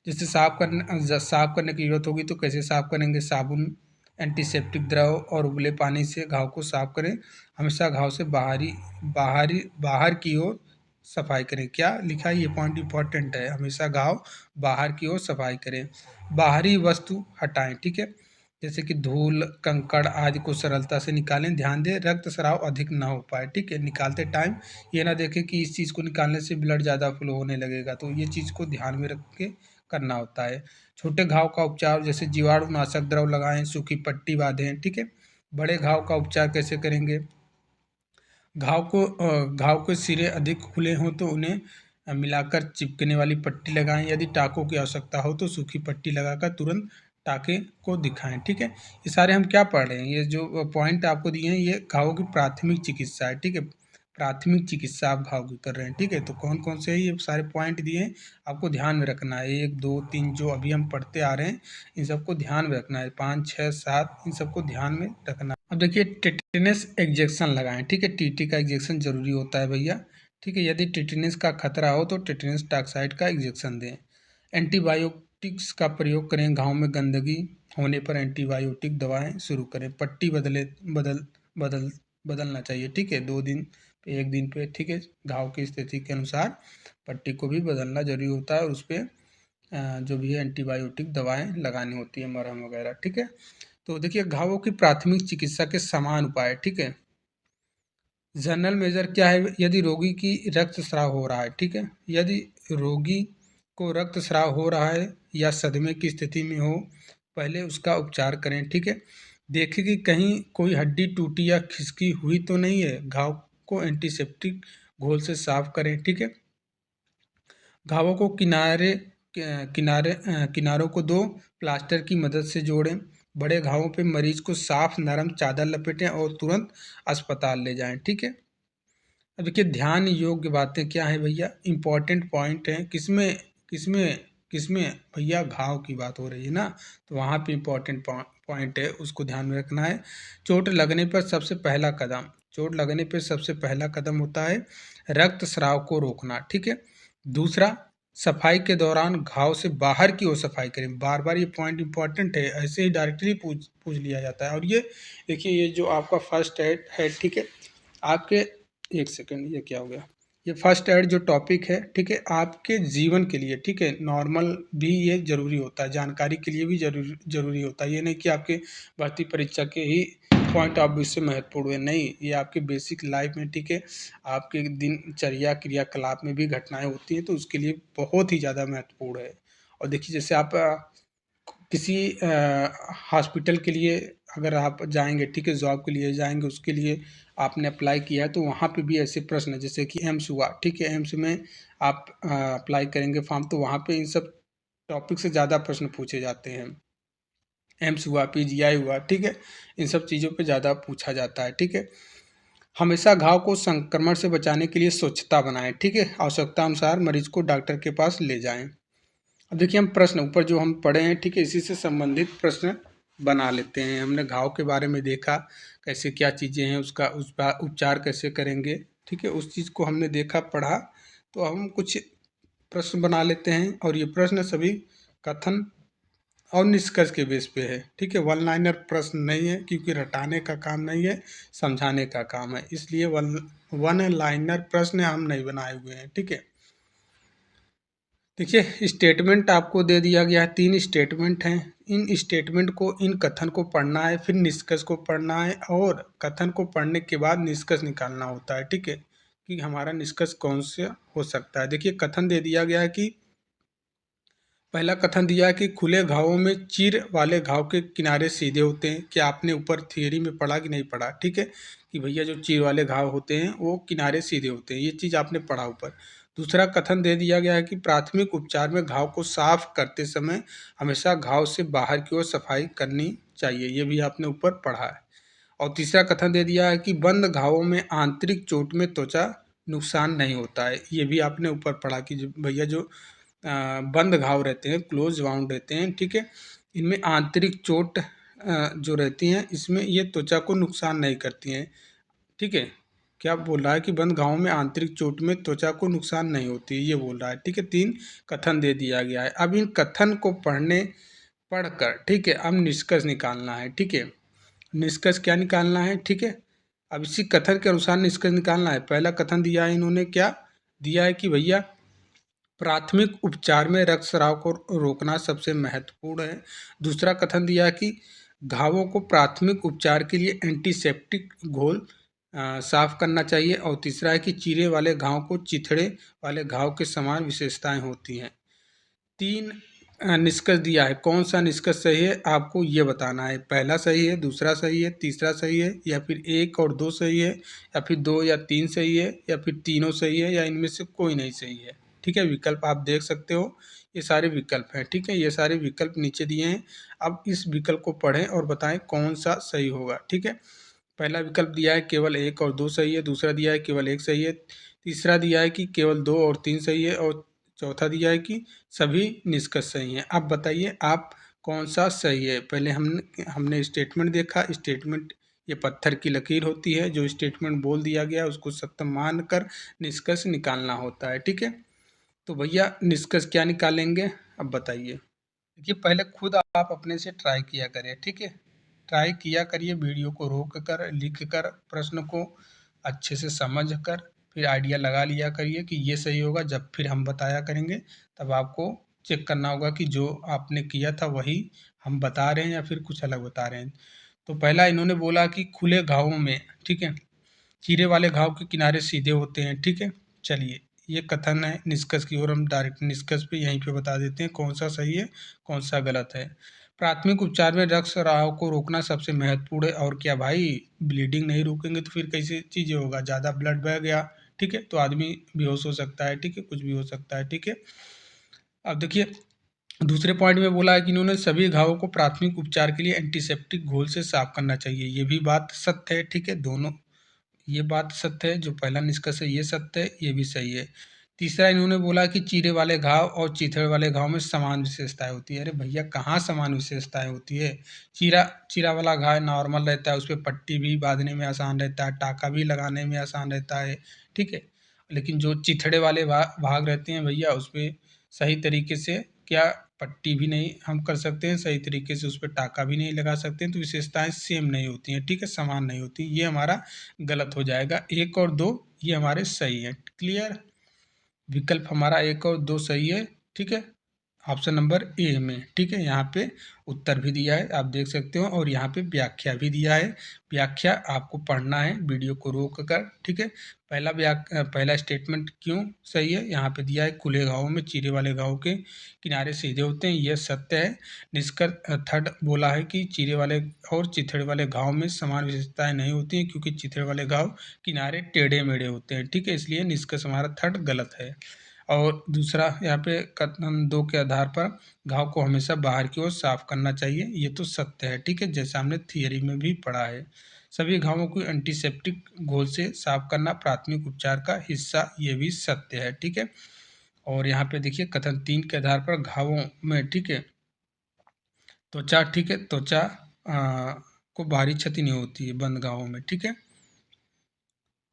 जिससे साफ करने की ज़रूरत होगी तो कैसे साफ करेंगे? साबुन, एंटीसेप्टिक द्रव और उबले पानी से घाव को साफ करें। हमेशा घाव से बाहर की ओर सफाई करें। क्या लिखा है? ये पॉइंट इम्पोर्टेंट है। हमेशा घाव बाहर की ओर सफाई करें। बाहरी वस्तु हटाएं, ठीक है? जैसे कि धूल, कंकड़ आदि को सरलता से निकालें। ध्यान दें रक्तस्राव अधिक ना हो पाए, ठीक है? निकालते टाइम ये ना देखें कि इस चीज़ को निकालने से ब्लड ज़्यादा फ्लो होने लगेगा, तो ये चीज़ को ध्यान में रख के करना होता है। छोटे घाव का उपचार जैसे जीवाणुनाशक द्रव लगाएं, सूखी पट्टी बांधें, ठीक है? बड़े घाव का उपचार कैसे करेंगे? घाव के सिरे अधिक खुले हों तो उन्हें मिलाकर चिपकने वाली पट्टी लगाएं। यदि टाँकों की आवश्यकता हो तो सूखी पट्टी लगाकर तुरंत टाँके को दिखाएं, ठीक है? ये सारे हम क्या पढ़ रहे हैं? ये जो पॉइंट आपको दिए हैं ये घावों की प्राथमिक चिकित्सा है, ठीक है? प्राथमिक चिकित्सा आप घाव की कर रहे हैं, ठीक है? तो कौन-कौन से हैं ये सारे पॉइंट दिए हैं, आपको ध्यान में रखना है। 1, 2, 3 जो अभी हम पढ़ते आ रहे हैं, इन सबको ध्यान में रखना है। 5, 6, 7 इन सबको ध्यान में रखना है। अब देखिए टेटेनस इंजेक्शन लगाएं, ठीक है? टीटी का इंजेक्शन जरूरी होता है भैया, ठीक है? यदि टेटेनस का खतरा हो तो टेटेनस टॉक्साइड का इंजेक्शन दें। एंटीबायोटिक्स का प्रयोग करें, घाव में गंदगी होने पर एंटीबायोटिक दवाएं शुरू करें। पट्टी बदल बदलना चाहिए, ठीक है? 2 दिन पे 1 दिन पे, ठीक है? घाव की स्थिति के अनुसार पट्टी को भी बदलना जरूरी होता है और उस पे जो भी है एंटीबायोटिक दवाएं लगानी होती है, मरहम वगैरह, ठीक है? तो देखिए घावों की प्राथमिक चिकित्सा के समान उपाय, ठीक है? जनरल मेजर क्या है? यदि रोगी की रक्तस्राव हो रहा है, ठीक है? यदि रोगी को रक्तस्राव हो रहा है या सदमे की स्थिति में हो, पहले उसका उपचार करें, ठीक है? देखें कि कहीं कोई हड्डी टूटी या खिसकी हुई तो नहीं है। घाव को एंटीसेप्टिक घोल से साफ करें, ठीक है? घावों को किनारों को 2 प्लास्टर की मदद से जोड़ें। बड़े घावों पे मरीज को साफ नरम चादर लपेटें और तुरंत अस्पताल ले जाएं, ठीक है? अब देखिए ध्यान योग्य बातें क्या है भैया? इंपॉर्टेंट पॉइंट है किसमें किसमें किसमें भैया? घाव की बात हो रही है ना, तो वहाँ पे इंपॉर्टेंट पॉइंट है, उसको ध्यान में रखना है। चोट लगने पर सबसे पहला कदम होता है रक्तस्राव को रोकना, ठीक है? दूसरा, सफाई के दौरान घाव से बाहर की ओर सफाई करें। बार बार ये पॉइंट इंपॉर्टेंट है, ऐसे ही डायरेक्टली पूछ पूछ लिया जाता है। और ये देखिए ये जो आपका फर्स्ट एड है, ठीक है? आपके एक सेकंड, ये क्या हो गया? ये फर्स्ट एड जो टॉपिक है, ठीक है? आपके जीवन के लिए, ठीक है? नॉर्मल भी ये जरूरी होता है, जानकारी के लिए भी जरूरी होता है। ये नहीं कि आपके भर्ती परीक्षा के ही पॉइंट ऑफ व्यू से महत्वपूर्ण है, नहीं, ये आपके बेसिक लाइफ में, ठीक है? आपके दिनचर्या क्रियाकलाप में भी घटनाएं होती हैं तो उसके लिए बहुत ही ज़्यादा महत्वपूर्ण है। और देखिए जैसे आप किसी हॉस्पिटल के लिए अगर आप जाएंगे, ठीक है? जॉब के लिए जाएंगे, उसके लिए आपने अप्लाई किया है तो वहाँ पे भी ऐसे प्रश्न है, जैसे कि एम्स हुआ, ठीक है? एम्स में आप अप्लाई करेंगे फॉर्म तो वहाँ पे इन सब टॉपिक से ज़्यादा प्रश्न पूछे जाते हैं। एम्स हुआ, पीजीआई हुआ, ठीक है? इन सब चीज़ों पे ज़्यादा पूछा जाता है, ठीक है? हमेशा घाव को संक्रमण से बचाने के लिए स्वच्छता बनाएं, ठीक है? आवश्यकता अनुसार मरीज को डॉक्टर के पास ले जाएं। अब देखिए हम प्रश्न ऊपर जो हम पढ़े हैं, ठीक है? इसी से संबंधित प्रश्न बना लेते हैं। हमने घाव के बारे में देखा, कैसे क्या चीज़ें हैं, उसका उपचार कैसे करेंगे, ठीक है? उस चीज़ को हमने देखा, पढ़ा, तो हम कुछ प्रश्न बना लेते हैं और ये प्रश्न सभी कथन और निष्कर्ष के बेस पे है, ठीक है। वन लाइनर प्रश्न नहीं है, क्योंकि रटाने का काम नहीं है, समझाने का काम है, इसलिए वन लाइनर प्रश्न हम नहीं बनाए हुए हैं, ठीक है। देखिए स्टेटमेंट आपको दे दिया गया है, 3 स्टेटमेंट हैं। इन स्टेटमेंट को, इन कथन को पढ़ना है, फिर निष्कर्ष को पढ़ना है, और कथन को पढ़ने के बाद निष्कर्ष निकालना होता है, ठीक है, कि हमारा निष्कर्ष कौन सा हो सकता है। देखिए कथन दे दिया गया है कि पहला कथन दिया है कि खुले घावों में चीर वाले घाव के किनारे सीधे होते हैं। क्या आपने ऊपर थियरी में पढ़ा कि नहीं पढ़ा, ठीक है, कि भैया जो चीर वाले घाव होते हैं वो किनारे सीधे होते हैं, ये चीज़ आपने पढ़ा ऊपर। दूसरा कथन दे दिया गया है कि प्राथमिक उपचार में घाव को साफ करते समय हमेशा घाव से बाहर की ओर सफाई करनी चाहिए, ये भी आपने ऊपर पढ़ा है। और तीसरा कथन दे दिया है कि बंद घावों में आंतरिक चोट में त्वचा नुकसान नहीं होता है, ये भी आपने ऊपर पढ़ा कि भैया जो बंद घाव रहते हैं, क्लोज वाउंड रहते हैं, ठीक है, इनमें आंतरिक चोट जो रहती हैं इसमें ये त्वचा को नुकसान नहीं करती हैं, ठीक है। क्या बोल रहा है कि बंद घावों में आंतरिक चोट में त्वचा को नुकसान नहीं होती है, ये बोल रहा है, ठीक है। 3 कथन दे दिया गया है। अब इन कथन को पढ़कर, ठीक है, अब निष्कर्ष निकालना है, ठीक है। निष्कर्ष क्या निकालना है, ठीक है। अब इसी कथन के अनुसार निष्कर्ष निकालना है। पहला कथन दिया है इन्होंने, क्या दिया है कि भैया प्राथमिक उपचार में रक्तस्राव को रोकना सबसे महत्वपूर्ण है। दूसरा कथन दिया है कि घावों को प्राथमिक उपचार के लिए एंटीसेप्टिक घोल साफ करना चाहिए। और तीसरा है कि चीरे वाले घाव को चिथड़े वाले घाव के समान विशेषताएं होती हैं। 3 निष्कर्ष दिया है, कौन सा निष्कर्ष सही है आपको ये बताना है। पहला सही है, दूसरा सही है, तीसरा सही है, या फिर 1 और 2 सही है, या फिर 2 या 3 सही है, या फिर तीनों सही है, या इनमें से कोई नहीं सही है, ठीक है। विकल्प आप देख सकते हो, ये सारे विकल्प हैं, ठीक है, ये सारे विकल्प नीचे दिए हैं। अब इस विकल्प को पढ़ें और बताएं कौन सा सही होगा, ठीक है। पहला विकल्प दिया है केवल 1 और 2 सही है, दूसरा दिया है केवल 1 सही है, तीसरा दिया है कि केवल 2 और 3 सही है, और चौथा दिया है कि सभी निष्कर्ष सही हैं। अब बताइए आप कौन सा सही है। पहले हमने स्टेटमेंट देखा। स्टेटमेंट ये पत्थर की लकीर होती है, जो स्टेटमेंट बोल दिया गया उसको सत्य मानकर निष्कर्ष निकालना होता है, ठीक है। तो भैया निष्कर्ष क्या निकालेंगे, अब बताइए। देखिए पहले खुद आप अपने से ट्राई किया करिए, ठीक है, ट्राई किया करिए, वीडियो को रोक कर लिख कर प्रश्न को अच्छे से समझ कर फिर आइडिया लगा लिया करिए कि ये सही होगा। जब फिर हम बताया करेंगे तब आपको चेक करना होगा कि जो आपने किया था वही हम बता रहे हैं या फिर कुछ अलग बता रहे हैं। तो पहला इन्होंने बोला कि खुले घावों में, ठीक है, चीरे वाले घाव के किनारे सीधे होते हैं, ठीक है। चलिए ये कथन है, निष्कर्ष की ओर हम डायरेक्ट निष्कर्ष पे यहीं पे बता देते हैं कौन सा सही है कौन सा गलत है। प्राथमिक उपचार में रक्तस्राव को रोकना सबसे महत्वपूर्ण है। और क्या भाई, ब्लीडिंग नहीं रोकेंगे तो फिर कैसे चीज़ें होगा, ज़्यादा ब्लड बह गया, ठीक है, तो आदमी बेहोश हो सकता है, ठीक है, कुछ भी हो सकता है, ठीक है। अब देखिए दूसरे पॉइंट में बोला है कि इन्होंने सभी घावों को प्राथमिक उपचार के लिए एंटीसेप्टिक घोल से साफ करना चाहिए, ये भी बात सत्य है, ठीक है, दोनों ये बात सत्य है। जो पहला निष्कर्ष है ये सत्य है, ये भी सही है। तीसरा इन्होंने बोला कि चीरे वाले घाव और चीथड़े वाले घाव में समान विशेषताएं होती है। अरे भैया कहाँ समान विशेषताएं होती है। चीरा चीरा वाला घाव नॉर्मल रहता है, उस पर पट्टी भी बांधने में आसान रहता है, टाका भी लगाने में आसान रहता है, ठीक है। लेकिन जो चिथड़े वाले भाग रहते हैं भैया, उस पर सही तरीके से क्या पट्टी भी नहीं हम कर सकते हैं, सही तरीके से उस पर टाका भी नहीं लगा सकते हैं, तो विशेषताएं सेम नहीं होती हैं, ठीक है, समान नहीं होती। ये हमारा गलत हो जाएगा। 1 और 2 ये हमारे सही है, क्लियर। विकल्प हमारा 1 और 2 सही है, ठीक है, ऑप्शन नंबर ए में, ठीक है। यहाँ पे उत्तर भी दिया है आप देख सकते हो, और यहाँ पे व्याख्या भी दिया है। व्याख्या आपको पढ़ना है वीडियो को रोक कर, ठीक है। पहला स्टेटमेंट क्यों सही है, यहाँ पे दिया है खुले घावों में चीरे वाले घाव के किनारे सीधे होते हैं, यह सत्य है। निष्कर्ष थर्ड बोला है कि चीरे वाले और चिथड़े वाले घाव में समान विशेषताएं नहीं होती हैं, क्योंकि चिथड़े वाले घाव किनारे टेढ़े मेढ़े होते हैं, ठीक है, इसलिए निष्कर्ष हमारा थर्ड गलत है। और दूसरा यहाँ पे कथन 2 के आधार पर घाव को हमेशा बाहर की ओर साफ करना चाहिए, ये तो सत्य है, ठीक है, जैसा हमने थियरी में भी पढ़ा है। सभी घावों को एंटीसेप्टिक घोल से साफ करना प्राथमिक उपचार का हिस्सा, ये भी सत्य है, ठीक है। और यहाँ पे देखिए कथन 3 के आधार पर घावों में, ठीक है, त्वचा, ठीक है, त्वचा को भारी क्षति नहीं होती है बंद घावों में, ठीक है,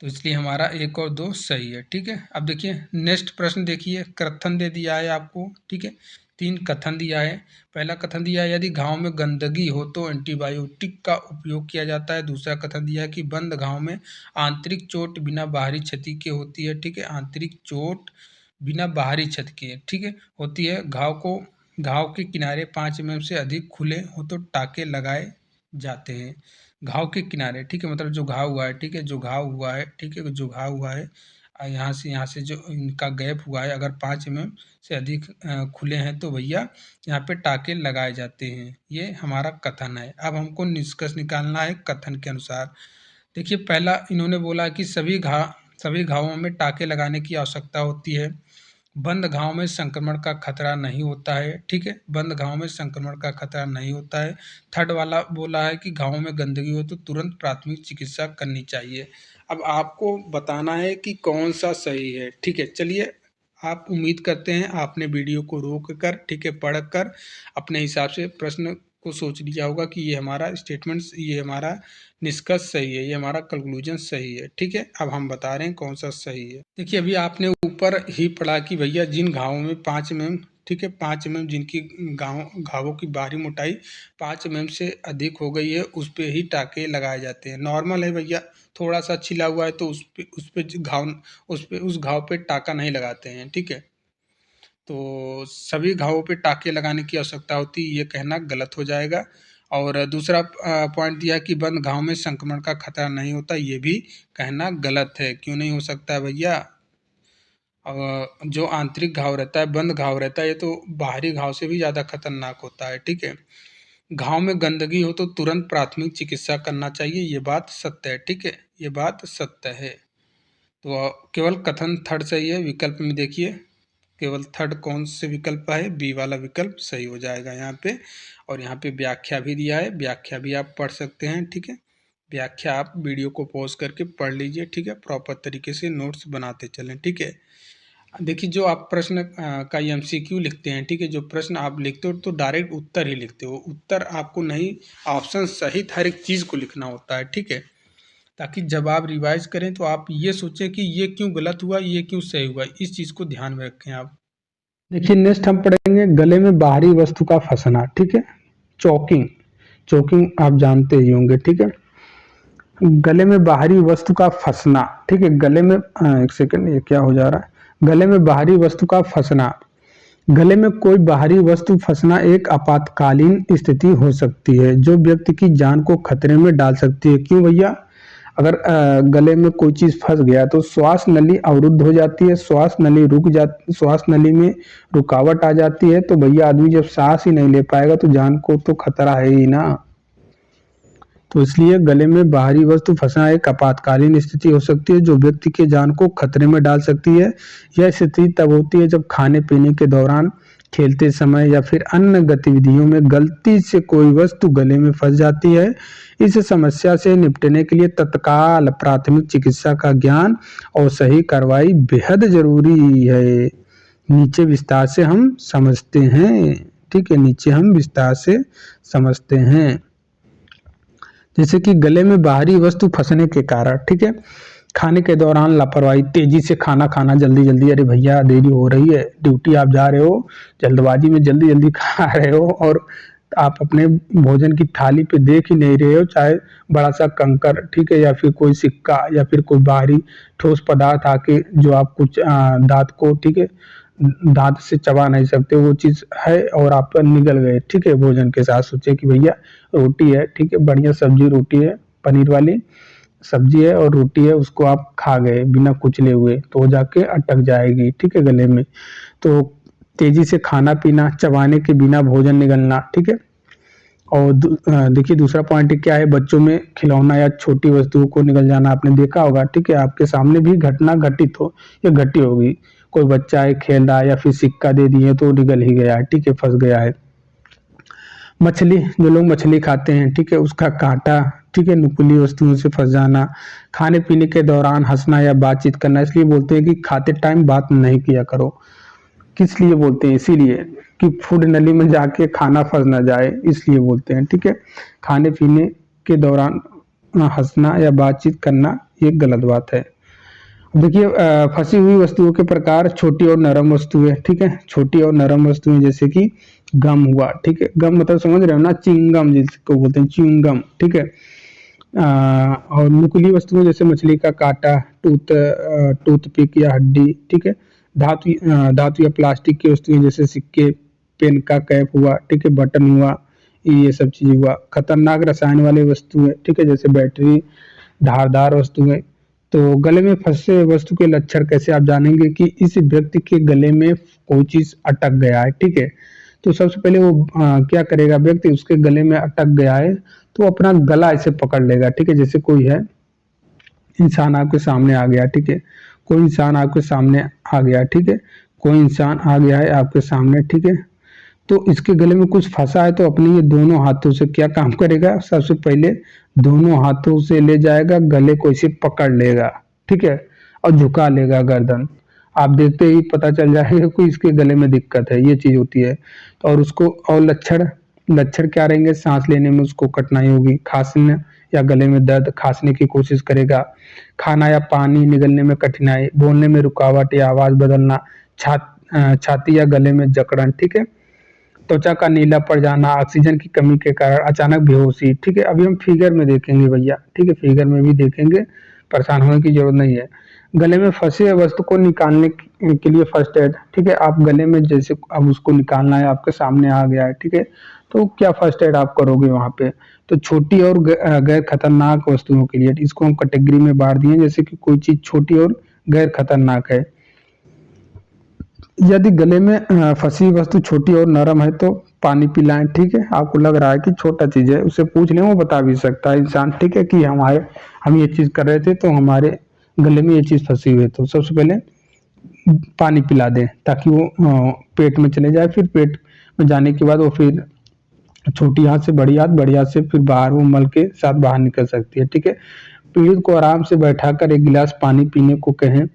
तो इसलिए हमारा 1 और 2 सही है, ठीक है। अब देखिए नेक्स्ट प्रश्न देखिए, कथन दे दिया है आपको, ठीक है, 3 कथन दिया है। पहला कथन दिया है यदि घाव में गंदगी हो तो एंटीबायोटिक का उपयोग किया जाता है। दूसरा कथन दिया है कि बंद घाव में आंतरिक चोट बिना बाहरी क्षति के होती है, ठीक है, आंतरिक चोट बिना बाहरी क्षति के, ठीक है, होती है। घाव के किनारे 5 mm से अधिक खुले हो तो टाके लगाए जाते हैं। घाव के किनारे, ठीक है, मतलब जो घाव हुआ है, ठीक है, जो घाव हुआ है, ठीक है, जो घाव हुआ है यहाँ से जो इनका गैप हुआ है, अगर 5 mm से अधिक खुले हैं तो भैया यहाँ पे टाके लगाए जाते हैं। ये हमारा कथन है। अब हमको निष्कर्ष निकालना है कथन के अनुसार। देखिए, पहला इन्होंने बोला कि सभी घावों में टाके लगाने की आवश्यकता होती है। बंद घाव में संक्रमण का खतरा नहीं होता है, ठीक है, बंद घाव में संक्रमण का खतरा नहीं होता है। थर्ड वाला बोला है कि घाव में गंदगी हो तो तुरंत प्राथमिक चिकित्सा करनी चाहिए। अब आपको बताना है कि कौन सा सही है, ठीक है। चलिए, आप उम्मीद करते हैं आपने वीडियो को रोक कर, ठीक है, पढ़ कर अपने हिसाब से प्रश्न को सोच लिया होगा कि ये हमारा स्टेटमेंट्स, ये हमारा निष्कर्ष सही है, ये हमारा कंक्लूजन सही है, ठीक है। अब हम बता रहे हैं कौन सा सही है। देखिए, अभी आपने ऊपर ही पढ़ा कि भैया जिन घावों में 5 mm, ठीक है, 5 mm जिनकी घावों की बाहरी मोटाई 5 mm से अधिक हो गई है उस पे ही टाके लगाए जाते हैं। नॉर्मल है भैया, थोड़ा सा छिला हुआ है तो उस घाव पे टाका नहीं लगाते हैं, ठीक है। तो सभी घावों पे टाके लगाने की आवश्यकता होती है, ये कहना गलत हो जाएगा। और दूसरा पॉइंट दिया कि बंद घाव में संक्रमण का खतरा नहीं होता, ये भी कहना गलत है। क्यों नहीं हो सकता है भैया? जो आंतरिक घाव रहता है, बंद घाव रहता है, ये तो बाहरी घाव से भी ज़्यादा खतरनाक होता है, ठीक है। घाव में गंदगी हो तो तुरंत प्राथमिक चिकित्सा करना चाहिए, ये बात सत्य है, ठीक है, ये बात सत्य है। तो केवल कथन थर्ड सही है। विकल्प में देखिए, केवल थर्ड कौन से विकल्प है? बी वाला विकल्प सही हो जाएगा यहाँ पे। और यहाँ पे व्याख्या भी दिया है, व्याख्या भी आप पढ़ सकते हैं, ठीक है। व्याख्या आप वीडियो को पॉज करके पढ़ लीजिए, ठीक है, प्रॉपर तरीके से नोट्स बनाते चलें, ठीक है। देखिए, जो आप प्रश्न का एमसीक्यू लिखते हैं, ठीक है, जो प्रश्न आप लिखते हो तो डायरेक्ट उत्तर ही लिखते हो, उत्तर आपको नहीं, ऑप्शन सहित हर एक चीज़ को लिखना होता है, ठीक है, ताकि जब आप रिवाइज करें तो आप ये सोचें कि ये क्यों गलत हुआ, ये क्यों सही हुआ, इस चीज़ को ध्यान में रखें आप। देखिए, नेक्स्ट हम पढ़ेंगे गले में बाहरी वस्तु का फंसना, ठीक है, चोकिंग। चोकिंग आप जानते ही होंगे, ठीक है। गले में बाहरी वस्तु का फंसना, ठीक है, गले में एक सेकंड, ये क्या हो जा रहा है? गले में बाहरी वस्तु का फंसना। गले में कोई बाहरी वस्तु फंसना एक आपातकालीन स्थिति हो सकती है जो व्यक्ति की जान को खतरे में डाल सकती है। क्यों भैया? अगर गले में कोई चीज फंस गया तो श्वास नली अवरुद्ध हो जाती है, श्वास नली में रुकावट आ जाती है, तो भैया आदमी जब सांस ही नहीं ले पाएगा तो जान को तो खतरा है ही ना। तो इसलिए गले में बाहरी वस्तु फंसना एक आपातकालीन स्थिति हो सकती है जो व्यक्ति के जान को खतरे में डाल सकती है। यह स्थिति तब होती है जब खाने पीने के दौरान, खेलते समय या फिर अन्य गतिविधियों में गलती से कोई वस्तु गले में फंस जाती है। इस समस्या से निपटने के लिए तत्काल प्राथमिक चिकित्सा का ज्ञान और सही कार्रवाई बेहद जरूरी है। नीचे विस्तार से हम समझते हैं, ठीक है, नीचे हम विस्तार से समझते हैं। जैसे कि गले में बाहरी वस्तु फंसने के कारण, ठीक है, खाने के दौरान लापरवाही, तेजी से खाना खाना, जल्दी जल्दी, अरे भैया देरी हो रही है, ड्यूटी आप जा रहे हो, जल्दबाजी में जल्दी जल्दी खा रहे हो और आप अपने भोजन की थाली पे देख ही नहीं रहे हो, चाहे बड़ा सा कंकर, ठीक है, या फिर कोई सिक्का या फिर कोई बाहरी ठोस पदार्थ आके जो आप कुछ दांत को, ठीक है, दांत से चबा नहीं सकते, वो चीज है और आप निगल गए, ठीक है, भोजन के साथ। सोचे कि भैया रोटी है, ठीक है, बढ़िया सब्जी रोटी है, पनीर वाली सब्जी है और रोटी है, उसको आप खा गए बिना कुचले हुए, तो वो जाके अटक जाएगी, ठीक है, गले में। तो तेजी से खाना पीना, चबाने के बिना भोजन निगलना, ठीक है। और देखिए, दूसरा पॉइंट क्या है? बच्चों में खिलौना या छोटी वस्तुओं को निगल जाना आपने देखा होगा, ठीक है, आपके सामने भी घटना घटित हो या घटी होगी। कोई बच्चा है खेल रहा है या फिर सिक्का दे दिए तो निगल ही गया है, ठीक है, फंस गया है। मछली, जो लोग मछली खाते हैं, ठीक है, उसका कांटा, ठीक है, नुकीली वस्तुओं से फंस जाना। खाने पीने के दौरान हंसना या बातचीत करना, इसलिए बोलते हैं कि खाते टाइम बात नहीं किया करो। किस लिए बोलते हैं? इसीलिए कि फूड नली में जाके खाना फंस ना जाए, इसलिए बोलते हैं, ठीक है। खाने पीने के दौरान हंसना या बातचीत करना ये गलत बात है। देखिए फंसी हुई वस्तुओं के प्रकार छोटी और नरम वस्तुएं, ठीक है। छोटी और नरम वस्तुएं जैसे कि गम हुआ, ठीक है। गम मतलब समझ रहे हो ना, चिंगम जिसको बोलते हैं, च्युइंगम, ठीक है। और नुकीली वस्तुएं जैसे मछली का कांटा, टूथपिक या हड्डी, ठीक है। धातु या प्लास्टिक की वस्तुएं जैसे सिक्के, पेन का कैप हुआ, ठीक है, बटन हुआ, ये सब चीज हुआ। खतरनाक रसायन वाले वस्तुएं, ठीक है, जैसे बैटरी, धारदार वस्तुएं। तो गले में फंसे वस्तु के लक्षण कैसे आप जानेंगे कि इस व्यक्ति के गले में कोई चीज अटक गया है, ठीक है। तो सबसे पहले वो क्या करेगा, व्यक्ति उसके गले में अटक गया है तो अपना गला ऐसे पकड़ लेगा, ठीक है। जैसे कोई है इंसान आपके सामने आ गया, ठीक है। कोई इंसान आपके सामने आ गया, ठीक है। कोई इंसान आ गया है आपके सामने, ठीक है। तो इसके गले में कुछ फंसा है तो अपने ये दोनों हाथों से क्या काम करेगा, सबसे पहले दोनों हाथों से ले जाएगा, गले को इसे पकड़ लेगा, ठीक है, और झुका लेगा गर्दन। आप देखते ही पता चल जाएगा कि इसके गले में दिक्कत है, ये चीज होती है। तो और उसको और लक्षण लक्षण क्या रहेंगे, सांस लेने में उसको कठिनाई होगी, खांसने या गले में दर्द, खांसने की कोशिश करेगा, खाना या पानी निगलने में कठिनाई, बोलने में रुकावट या आवाज बदलना, छाती या गले में जकड़न, ठीक है। त्वचा का नीला पड़ जाना, ऑक्सीजन की कमी के कारण अचानक बेहोशी, ठीक है। अभी हम फिगर में देखेंगे भैया, ठीक है, फिगर में भी देखेंगे, परेशान होने की जरूरत नहीं है। गले में फंसी हुई वस्तु को निकालने के लिए फर्स्ट एड, ठीक है। आप गले में जैसे अब उसको निकालना है, आपके सामने आ गया है, ठीक है, तो क्या फर्स्ट एड आप करोगे वहां पे। तो छोटी और गैर खतरनाक वस्तुओं के लिए इसको हम कैटेगरी में बांट दिए, जैसे कि कोई चीज छोटी और गैर खतरनाक है। यदि गले में फंसी वस्तु छोटी और नरम है तो पानी पिलाएं, ठीक है। आपको लग रहा है कि छोटा चीज है, उससे पूछ लें, वो बता भी सकता है इंसान, ठीक है, कि हम ये चीज कर रहे थे तो हमारे गले में ये चीज फंसी हुई है। तो सबसे पहले पानी पिला दें ताकि वो पेट में चले जाए, फिर पेट में जाने के बाद वो फिर छोटी हाथ से बड़ी हाथ से फिर बाहर वो मल के साथ बाहर निकल सकती है, ठीक है। पीड़ित को आराम से बैठाकर एक गिलास पानी पीने को कहें।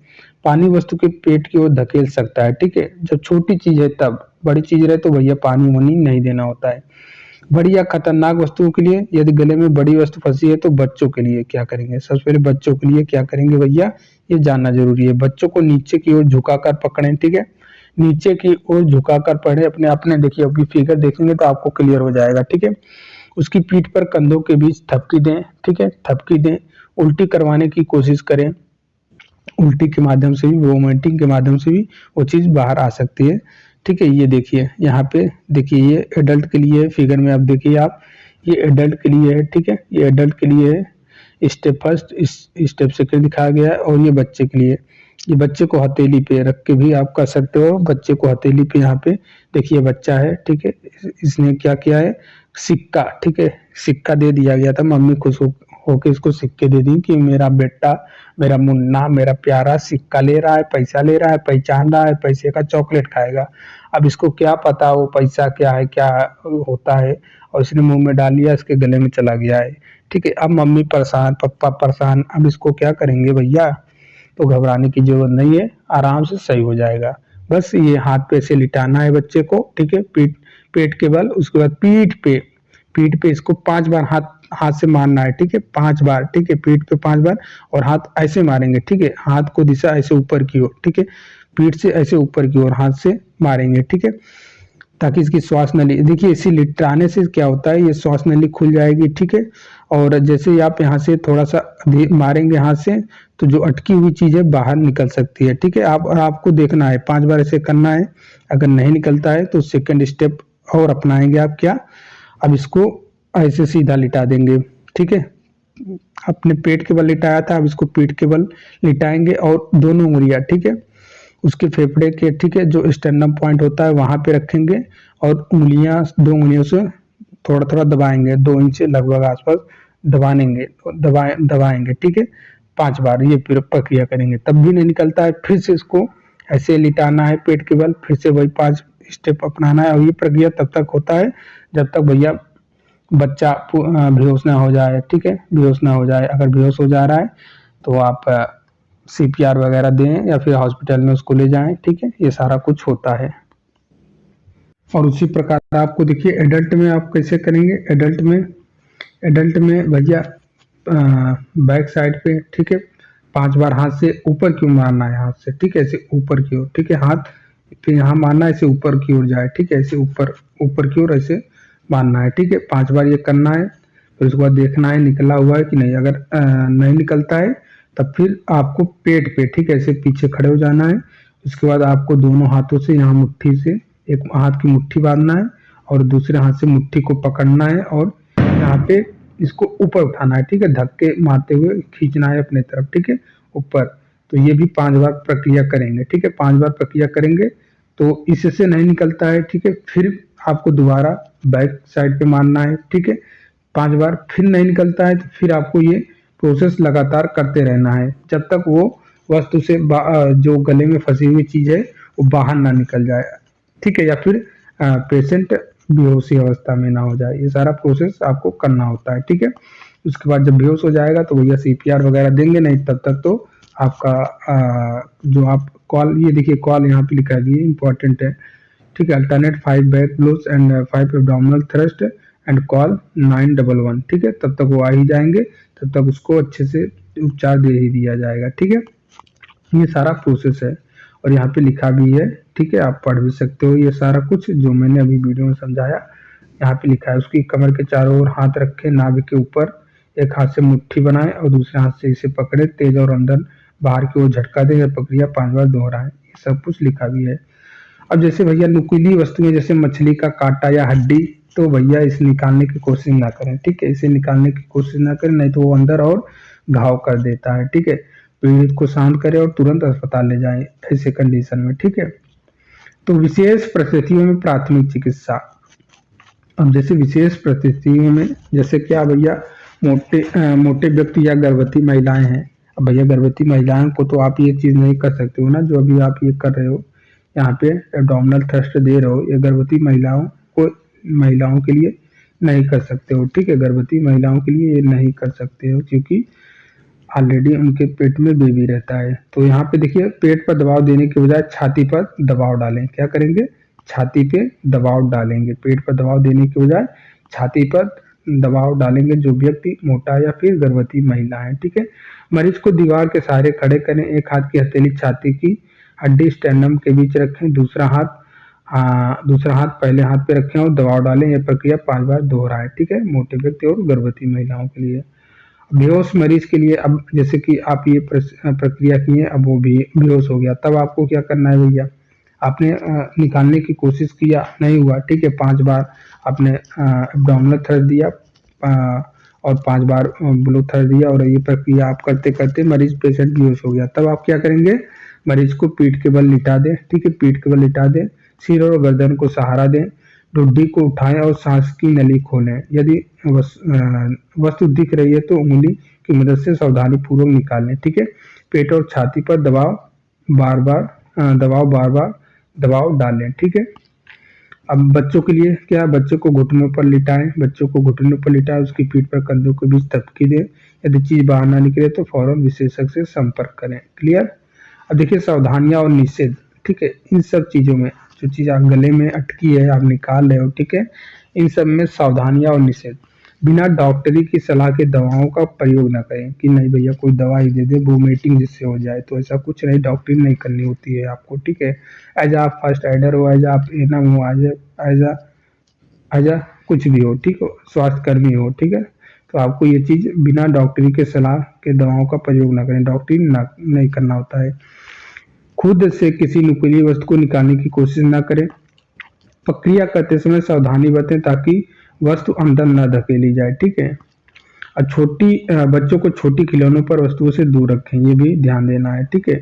पानी वस्तु के पेट की ओर धकेल सकता है, ठीक है। जब छोटी चीज है तब, बड़ी चीज रहे तो भैया पानी वानी नहीं देना होता है। बड़ी या खतरनाक वस्तुओं के लिए यदि गले में बड़ी वस्तु फंसी है तो बच्चों के लिए क्या करेंगे, सबसे पहले बच्चों के लिए क्या करेंगे भैया, ये जानना जरूरी है। बच्चों को नीचे की ओर झुकाकर पकड़ें, ठीक है। नीचे की ओर झुकाकर पढ़े, अपने अपने देखिए, अभी फिगर देखेंगे तो आपको क्लियर हो जाएगा, ठीक है। उसकी पीठ पर कंधों के बीच थपकी दें, ठीक है, थपकी दें। उल्टी करवाने की कोशिश करें, उल्टी के माध्यम से भी, वोमिटिंग के माध्यम से भी वो चीज बाहर आ सकती है, ठीक है। ये देखिए यहाँ पे, देखिए ये एडल्ट के लिए है, फिगर में आप देखिए आप, ये एडल्ट के लिए है, ठीक है, ये एडल्ट के लिए है। स्टेप फर्स्ट, इस स्टेप सेकंड दिखाया गया है, और ये बच्चे के लिए, ये बच्चे को हथेली पे रख के भी आप कर सकते हो, बच्चे को हथेली पे, यहाँ पे देखिए बच्चा है, ठीक है। इसने क्या किया है, सिक्का, ठीक है, सिक्का दे दिया गया था, मम्मी खुश होके इसको सिक्के दे दी कि मेरा बेटा, मेरा मुन्ना, मेरा प्यारा सिक्का ले रहा है, पैसा ले रहा है, पहचान रहा है, पैसे का चॉकलेट खाएगा। अब इसको क्या पता वो पैसा क्या है, क्या होता है, और इसने मुंह में डाल लिया, इसके गले में चला गया है, ठीक है। अब मम्मी परेशान, पापा परेशान, अब इसको क्या करेंगे भैया, तो घबराने की जरूरत नहीं है, आराम से सही हो जाएगा। बस ये हाथ पे से लिटाना है बच्चे को, ठीक है, पेट के बल, उसके बाद पीठ पे इसको 5 बार हाथ हाथ से मारना है, ठीक है, 5 बार, ठीक है, पीठ पे 5 बार, और हाथ ऐसे मारेंगे, ठीक है, हाथ को दिशा ऐसे ऊपर की ओर, ठीक है, पीठ से ऐसे ऊपर की ओर हाथ से मारेंगे, ठीक है, ताकि इसकी श्वास नली, देखिए इसी लिटाने से क्या होता है, ये श्वास नली खुल जाएगी, ठीक है। और जैसे ही आप यहाँ से थोड़ा सा मारेंगे हाथ से, तो जो अटकी हुई चीज है बाहर निकल सकती है, ठीक है। आपको देखना है, 5 बार ऐसे करना है, अगर नहीं निकलता है तो सेकंड स्टेप और अपनाएंगे आप, क्या, अब इसको ऐसे सीधा लिटा देंगे, ठीक है। अपने पेट के बल लिटाया था, अब इसको पीठ के बल लिटाएंगे, और दोनों उंगलियां, ठीक है, उसके फेफड़े के, ठीक है, जो स्टर्नम पॉइंट होता है वहां पे रखेंगे, और उंगलियां, 2 उंगलियों से थोड़ा थोड़ा दबाएंगे, 2 इंच लगभग आसपास दबाएंगे, दबाएंगे, ठीक है, 5 बार ये प्रक्रिया करेंगे, तब भी नहीं निकलता है, फिर से इसको ऐसे लिटाना है पेट के बल, फिर से वही 5 स्टेप अपनाना है, और ये प्रक्रिया तब तक होता है जब तक भैया बच्चा बेहोश ना हो जाए, ठीक है, बेहोश ना हो जाए। अगर बेहोश हो जा रहा है तो आप सीपीआर वगैरह दें या फिर हॉस्पिटल में उसको ले जाएं, ठीक है, ये सारा कुछ होता है। और उसी प्रकार आपको देखिए एडल्ट में आप कैसे करेंगे, एडल्ट में भैया बैक साइड पे, ठीक है, 5 बार हाथ से ऊपर की ओर मारना है, हाथ से, ठीक है, ऐसे ऊपर की ओर, ठीक है, हाथ फिर यहाँ मारना है, ऐसे ऊपर की ओर जाए, ठीक है, ऐसे ऊपर ऊपर की ओर ऐसे मारना है, ठीक है, 5 बार ये करना है। फिर उसके बाद देखना है निकला हुआ है कि नहीं, अगर नहीं निकलता है तब फिर आपको पेट पे, ठीक है, ऐसे पीछे खड़े हो जाना है। उसके बाद आपको दोनों हाथों से यहाँ मुट्ठी से एक हाथ की मुट्ठी बांधना है और दूसरे हाथ से मुट्ठी को पकड़ना है और यहाँ पे इसको ऊपर उठाना है, ठीक है, धक्के मारते हुए खींचना है अपने तरफ, ठीक है, ऊपर। तो ये भी 5 बार प्रक्रिया करेंगे, ठीक है, 5 बार प्रक्रिया करेंगे। तो इससे नहीं निकलता है, ठीक है, फिर आपको दोबारा बैक साइड पे मारना है, ठीक है, 5 बार, फिर नहीं निकलता है तो फिर आपको ये प्रोसेस लगातार करते रहना है जब तक वो वस्तु से जो गले में फंसी हुई चीज है वो बाहर ना निकल जाए, ठीक है, या फिर पेशेंट बेहोशी अवस्था में ना हो जाए। ये सारा प्रोसेस आपको करना होता है, ठीक है। उसके बाद जब बेहोश हो जाएगा तो भैया सीपीआर वगैरह देंगे, नहीं तब तक तो आपका जो आप कॉल, ये देखिए कॉल यहाँ पे लिखा है, ये इंपॉर्टेंट है, ठीक है, alternate 5 back blows and 5 abdominal thrust and call 911, ठीक है, तब तक वो आ ही जाएंगे, तब तक उसको अच्छे से उपचार दे ही दिया जाएगा, ठीक है। ये सारा प्रोसेस है और यहाँ पे लिखा भी है, ठीक है, आप पढ़ भी सकते हो ये सारा कुछ जो मैंने अभी वीडियो में समझाया। यहाँ पे लिखा है उसकी कमर के चारों ओर हाथ रखे, नाभि के ऊपर एक हाथ से मुट्ठी बनाए और दूसरे हाथ से इसे पकड़े, तेज और अंदर बाहर की ओर झटका दें, यह प्रक्रिया 5 बार दोहराएं। ये सब कुछ लिखा भी है। अब जैसे भैया नुकीली वस्तुएं जैसे मछली का कांटा या हड्डी, तो भैया इसे निकालने की कोशिश ना करें, ठीक है, इसे निकालने की कोशिश ना करें, नहीं तो वो अंदर और घाव कर देता है, ठीक है। पीड़ित को शांत करें और तुरंत अस्पताल ले जाएं ऐसे कंडीशन में, ठीक है। तो विशेष परिस्थितियों में प्राथमिक चिकित्सा। अब जैसे विशेष परिस्थितियों में जैसे क्या भैया, मोटे व्यक्ति या गर्भवती महिलाएं हैं। अब भैया गर्भवती महिलाओं को तो आप ये चीज नहीं कर सकते हो ना, जो अभी आप ये कर रहे हो, यहाँ पे एब्डोमिनल थ्रस्ट दे रहे हो, ये गर्भवती महिलाओं के लिए नहीं कर सकते हो, ठीक है, गर्भवती महिलाओं के लिए ये नहीं कर सकते हो क्योंकि ऑलरेडी उनके पेट में बेबी रहता है। तो यहाँ पे देखिए पेट पर दबाव देने के बजाय छाती पर दबाव डालें। क्या करेंगे, छाती पे दबाव डालेंगे, पेट पर दबाव देने के बजाय छाती पर दबाव डालेंगे जो व्यक्ति मोटा या फिर गर्भवती महिला है, ठीक है। मरीज को दीवार के सहारे खड़े करें, एक हाथ की हथेली छाती की हड्डी स्टेर्नम के बीच रखें, दूसरा हाथ पहले हाथ पे रखें और दबाव डालें। यह प्रक्रिया 5 बार दोहराएं, ठीक है, मोटे व्यक्ति और गर्भवती महिलाओं के लिए। बेहोश मरीज के लिए, अब जैसे कि आप ये प्रक्रिया किए, अब वो भी बेहोश हो गया, तब आपको क्या करना है भैया, आपने निकालने की कोशिश किया, नहीं हुआ, ठीक है, 5 बार आपने एब्डोमिनल थ्रस्ट दिया और 5 बार ब्लो थ्रस्ट दिया और ये प्रक्रिया आप करते करते मरीज पेशेंट बेहोश हो गया, तब आप क्या करेंगे, मरीज को पीठ के बल लिटा दें, ठीक है, पीठ के बल लिटा दें, सिर और गर्दन को सहारा दें, ठुड्डी को उठाएं और सांस की नली खोलें। यदि वस्तु दिख रही है तो उंगली की मदद से सावधानी पूर्वक निकालें, ठीक है। पेट और छाती पर बार बार दबाव डालें, ठीक है। अब बच्चों के लिए क्या, बच्चों को घुटनों पर लिटाएं, बच्चों को घुटनों पर लिटाएं, उसकी पीठ पर कंधों के बीच थपकी दें। यदि चीज बाहर ना निकले तो फौरन विशेषज्ञ से संपर्क करें। क्लियर। अब देखिए सावधानियां और निषेध, ठीक है, इन सब चीजों में जो चीज आप गले में अटकी है आप निकाल रहे हो, ठीक है, इन सब में सावधानियां और निषेध। बिना डॉक्टरी की सलाह के दवाओं का प्रयोग ना करें कि नहीं भैया कोई दवाई दे दे वोमिटिंग जिससे हो जाए, तो ऐसा कुछ नहीं, डॉक्टरी नहीं करनी होती है आपको, ठीक है। एज आप फर्स्ट एडर हो, एज आप एनम हो, एज आ कुछ भी हो, ठीक हो, स्वास्थ्य कर्मी हो, ठीक है, तो आपको ये चीज बिना डॉक्टरी के सलाह के दवाओं का प्रयोग ना करें, डॉक्टरी नहीं करना होता है। खुद से किसी नुकीली वस्तु को निकालने की कोशिश ना करें। प्रक्रिया करते समय सावधानी बरतें ताकि वस्तु अंदर न धकेली जाए, ठीक है। और बच्चों को छोटी खिलौनों पर वस्तुओं से दूर रखें, ये भी ध्यान देना है, ठीक है।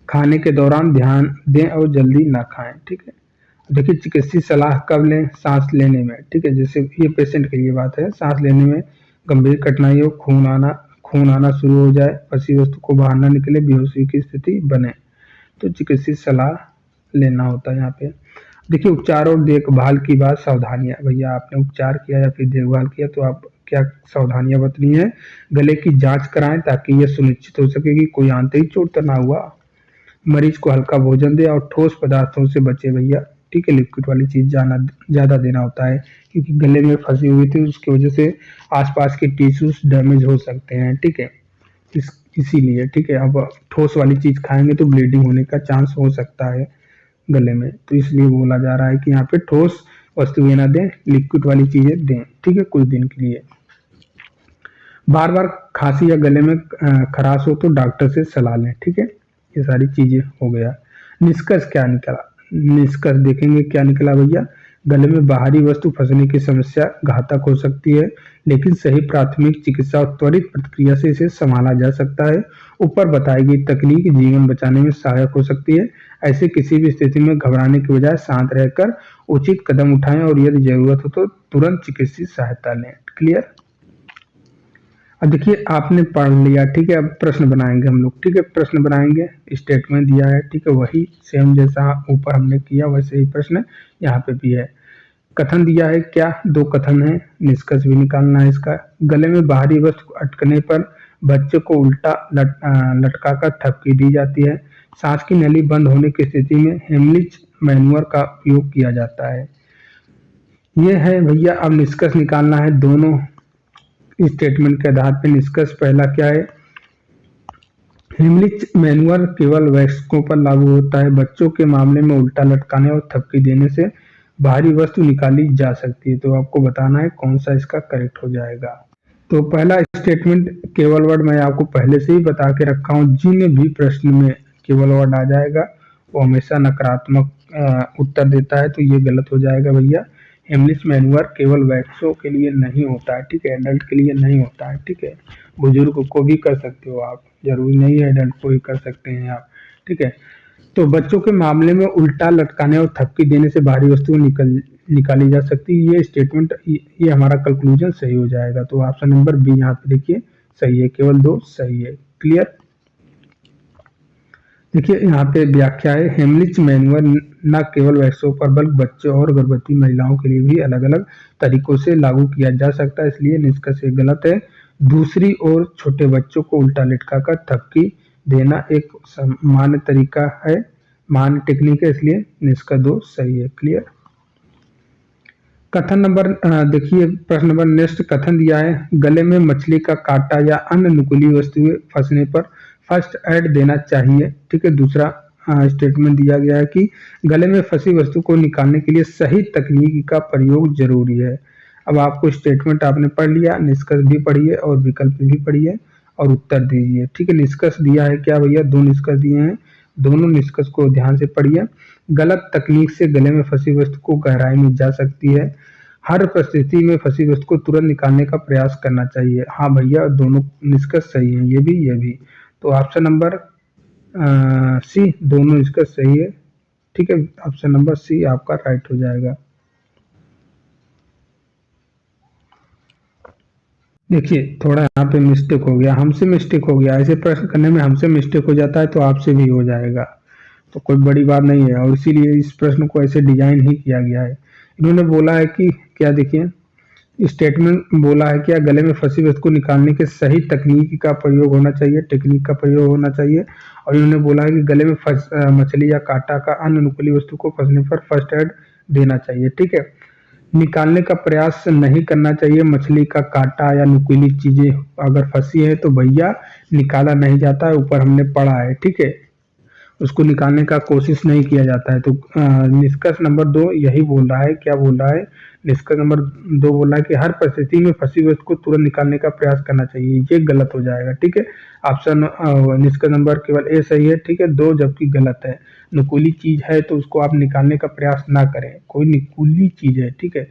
खाने के दौरान ध्यान दें और जल्दी ना खाएं, ठीक है। देखिए चिकित्सीय सलाह कब लें, सांस लेने में, ठीक है, जैसे ये पेशेंट के लिए बात है, सांस लेने में गंभीर कठिनाई हो, खून आना शुरू हो जाए, फंसी वस्तु को बाहर ना निकले, बेहोशी की स्थिति बने, तो चिकित्सीय सलाह लेना होता है यहाँ पे। देखिए उपचार और देखभाल की बात, सावधानियां, भैया आपने उपचार किया या फिर देखभाल किया तो आप क्या सावधानियां बरतनी है, गले की जांच कराएं ताकि यह सुनिश्चित हो सके कि कोई आंतरिक चोट तो ना हुआ। मरीज को हल्का भोजन दे और ठोस पदार्थों से बचे भैया, ठीक है, लिक्विड वाली चीज ज्यादा देना होता है क्योंकि गले में फंसी हुई थी, उसकी वजह से आसपास के टिश्यूज डैमेज हो सकते हैं, ठीक है। इसीलिए ठीक है। अब ठोस वाली चीज खाएंगे तो ब्लीडिंग होने का चांस हो सकता है गले में, तो इसलिए बोला जा रहा है कि यहाँ पे ठोस वस्तुएं ना दें, लिक्विड वाली चीजें दें, ठीक है, कुछ दिन के लिए। बार बार खांसी या गले में खराश हो तो डॉक्टर से सलाह लें, ठीक है। ये सारी चीजें हो गया। निष्कर्ष क्या निकला, निष्कर्ष देखेंगे क्या निकला भैया। गले में बाहरी वस्तु फंसने की समस्या घातक हो सकती है, लेकिन सही प्राथमिक चिकित्सा और त्वरित प्रतिक्रिया से इसे संभाला जा सकता है। ऊपर बताई गई तकनीक जीवन बचाने में सहायक हो सकती है। ऐसे किसी भी स्थिति में घबराने के बजाय शांत रहकर उचित कदम उठाएं और यदि जरूरत हो तो तुरंत चिकित्सीय सहायता लें। क्लियर। अब देखिए आपने पढ़ लिया, ठीक है। अब प्रश्न बनाएंगे हम लोग, ठीक है। प्रश्न बनाएंगे, स्टेटमेंट दिया है, ठीक है, वही सेम जैसा ऊपर हमने किया वैसे ही प्रश्न यहाँ पे भी है। कथन दिया है, क्या दो कथन है, निष्कर्ष भी निकालना है इसका। गले में बाहरी वस्तु अटकने पर बच्चे को उल्टा लटका कर थपकी दी जाती है। सांस की नली बंद होने की स्थिति में हेमलिच मैनुअर का उपयोग किया जाता है। ये है भैया। अब निष्कर्ष निकालना है दोनों स्टेटमेंट के आधार पर। निष्कर्ष पहला क्या है, हेमलिच मैनुअर केवल वयस्कों पर लागू होता है। बच्चों के मामले में उल्टा लटकाने और थपकी देने से बाहरी वस्तु निकाली जा सकती है। तो आपको बताना है कौन सा इसका करेक्ट हो जाएगा। तो पहला स्टेटमेंट केवल वर्ड मैं आपको पहले से ही बता के रखा हूँ, जिन भी प्रश्न में केवल वर्ड आ जाएगा वो हमेशा नकारात्मक उत्तर देता है, तो ये गलत हो जाएगा भैया। हेमलिच मैनुअर केवल वयस्कों के लिए नहीं होता है, ठीक है, एडल्ट के लिए नहीं होता है, ठीक है। बुजुर्ग को भी कर सकते हो आप, जरूरी नहीं है एडल्ट को ही कर सकते हैं आप, ठीक है। तो बच्चों के मामले में उल्टा लटकाने और थपकी देने से बाहरी वस्तुएं निकाली जा सकती है। ये स्टेटमेंट, ये हमारा कंक्लूजन सही हो जाएगा। तो ऑप्शन नंबर बी यहाँ पे देखिए सही है, केवल दो सही है। क्लियर। देखिए यहाँ पे व्याख्या है, हेमलिच मैनुअर न केवल वयस्कों पर बल्कि बच्चों और गर्भवती महिलाओं के लिए भी अलग अलग तरीकों से लागू किया जा सकता है, इसलिए निष्कर्ष गलत है। दूसरी ओर छोटे बच्चों को उल्टा लटकाकर थपकी देना एक सामान्य तरीका है, मान्य टेक्निक है, इसलिए निष्कर्ष दो सही है। क्लियर। कथन नंबर देखिए प्रश्न नंबर नेक्स्ट कथन दिया है, गले में मछली का कांटा या अन्य नुकीली वस्तुएं फंसने पर फर्स्ट एड देना चाहिए, ठीक है। दूसरा स्टेटमेंट दिया गया है कि गले में फंसी वस्तु को निकालने के लिए सही तकनीक का प्रयोग जरूरी है। अब आपको स्टेटमेंट आपने पढ़ लिया, निष्कर्ष भी पढ़िए और विकल्प भी पढ़िए और उत्तर दीजिए, ठीक है। निष्कर्ष दिया है क्या भैया, दो निष्कर्ष दिए हैं, दोनों निष्कर्ष को ध्यान से पढ़िए। गलत तकनीक से गले में फंसी वस्तु को गहराई में जा सकती है। हर परिस्थिति में फंसी वस्तु को तुरंत निकालने का प्रयास करना चाहिए। हाँ भैया, दोनों निष्कर्ष सही है, ये भी। तो ऑप्शन नंबर सी, दोनों निष्कर्ष सही है, ठीक है। ऑप्शन नंबर सी आपका राइट हो जाएगा। देखिए थोड़ा यहाँ पे मिस्टेक हो गया, हमसे मिस्टेक हो गया। ऐसे प्रश्न करने में हमसे मिस्टेक हो जाता है तो आपसे भी हो जाएगा, तो कोई बड़ी बात नहीं है। और इसीलिए इस प्रश्न को ऐसे डिजाइन ही किया गया है। इन्होंने बोला है कि क्या, देखिए स्टेटमेंट बोला है क्या, गले में फंसी वस्तु को निकालने के सही तकनीक का प्रयोग होना चाहिए, टेक्निक का प्रयोग होना चाहिए। और इन्होंने बोला है कि गले में मछली या कांटा का अन्य नुकीली वस्तु को फंसने पर फर्स्ट एड देना चाहिए, ठीक है। निकालने का प्रयास नहीं करना चाहिए। मछली का कांटा या नुकीली चीजें अगर फंसी है तो भैया निकाला नहीं जाता है, ऊपर हमने पढ़ा है, ठीक है। उसको निकालने का कोशिश नहीं किया जाता है। तो निष्कर्ष नंबर दो यही बोल रहा है, क्या बोल रहा है, निष्कर्ष नंबर दो बोल रहा है कि हर परिस्थिति में फंसी वस्तु को तुरंत निकालने का प्रयास करना चाहिए, ये गलत हो जाएगा, ठीक है। ऑप्शन निष्कर्ष नंबर केवल ए सही है, ठीक है, दो जबकि गलत है। नुकीली चीज है तो उसको आप निकालने का प्रयास ना करें, कोई नुकीली चीज है, ठीक है।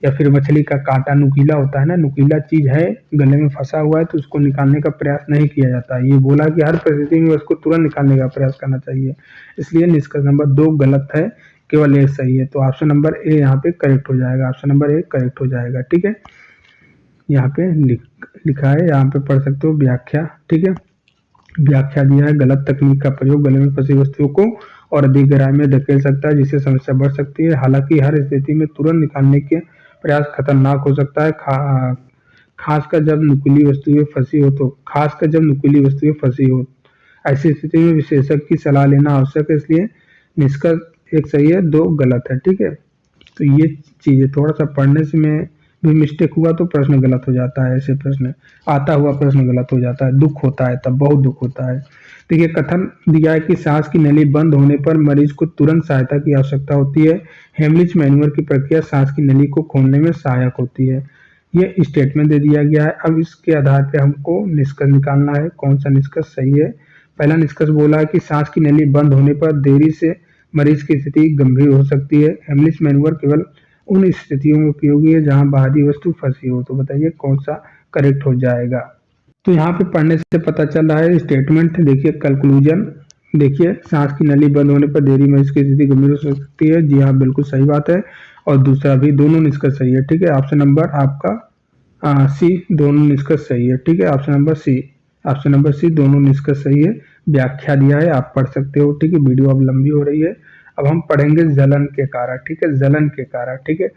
या फिर मछली का कांटा नुकीला होता है ना, नुकीला चीज है, गले में फंसा हुआ है तो उसको निकालने का प्रयास नहीं किया जाता है। ये बोला कि हर परिस्थिति में उसको तुरंत निकालने का प्रयास करना चाहिए, इसलिए निष्कर्ष नंबर दो गलत है, केवल ए सही है। तो ऑप्शन नंबर ए यहाँ पे करेक्ट हो जाएगा, ऑप्शन नंबर ए करेक्ट हो जाएगा, ठीक है। यहाँ पे लिखा है, यहाँ पे पढ़ सकते हो व्याख्या, ठीक है। व्याख्या दिया है, गलत तकनीक का प्रयोग गले में फंसी वस्तुओं को और अधिक गहराई में धकेल सकता है, जिससे समस्या बढ़ सकती है। हालांकि हर स्थिति में तुरंत निकालने के प्रयास खतरनाक हो सकता है, खासकर जब नुकीली वस्तुएं फंसी हो, तो खासकर जब नुकीली वस्तुएं फंसी हो, ऐसी स्थिति में विशेषज्ञ की सलाह लेना आवश्यक है। इसलिए निष्कर्ष एक सही है, दो गलत है, ठीक है। तो ये चीजें थोड़ा सा पढ़ने से में भी मिस्टेक हुआ तो प्रश्न गलत हो जाता है। ऐसे प्रश्न आता हुआ प्रश्न गलत हो जाता है, दुख होता है, तब बहुत दुख होता है। देखिए कथन दिया है कि सांस की नली बंद होने पर मरीज को तुरंत सहायता की आवश्यकता होती है। हेमलिच मैन्युअर की प्रक्रिया सांस की नली को खोलने में सहायक होती है। ये स्टेटमेंट दे दिया गया है। अब इसके आधार पे हमको निष्कर्ष निकालना है, कौन सा निष्कर्ष सही है। पहला निष्कर्ष बोला है कि सांस की नली बंद होने पर देरी से मरीज की स्थिति गंभीर हो सकती है। हेमलिच मैन्युअर केवल उन स्थितियों में उपयोगी है जहां बाहरी वस्तु फंसी हो। तो बताइए कौन सा करेक्ट हो जाएगा। तो यहाँ पे पढ़ने से पता चल रहा है स्टेटमेंट। देखिए कंक्लूजन, देखिए सांस की नली बंद होने पर देरी में इसकी स्थिति गंभीर हो सकती है। जी हाँ, बिल्कुल सही बात है। और दूसरा भी, दोनों निष्कर्ष सही है। ठीक है, ऑप्शन नंबर आपका सी, दोनों निष्कर्ष सही है। ठीक है, option number C, option number C, दोनों निष्कर्ष सही है। व्याख्या दिया है, आप पढ़ सकते हो। ठीक है, वीडियो अब लंबी हो रही है। अब हम पढ़ेंगे जलन के कारण। ठीक है, जलन के कारण। ठीक है,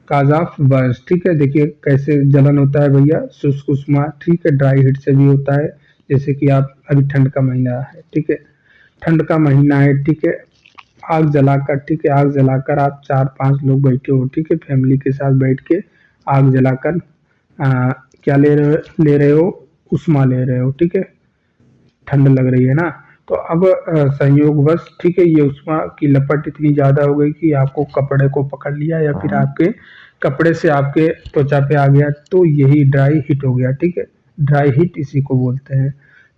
काज ऑफ बर्स्ट। ठीक है, देखिए कैसे जलन होता है भैया, शुष्क उष्मा। ठीक है, ड्राई हीट से भी होता है। जैसे कि आप अभी ठंड का महीना है, ठीक है, ठंड का महीना है, ठीक है, आग जलाकर, ठीक है, आग जलाकर आप 4-5 लोग बैठे हो, ठीक है, फैमिली के साथ बैठ के आग जलाकर क्या ले रहे हो, उष्मा ले रहे हो। ठीक है, ठंड लग रही है ना। तो अब संयोगवश, ठीक है, ये उष्मा की लपट इतनी ज्यादा हो गई कि आपको कपड़े को पकड़ लिया या फिर आपके कपड़े से आपके त्वचा पे आ गया, तो यही ड्राई हीट हो गया। ठीक है, ड्राई हीट इसी को बोलते हैं।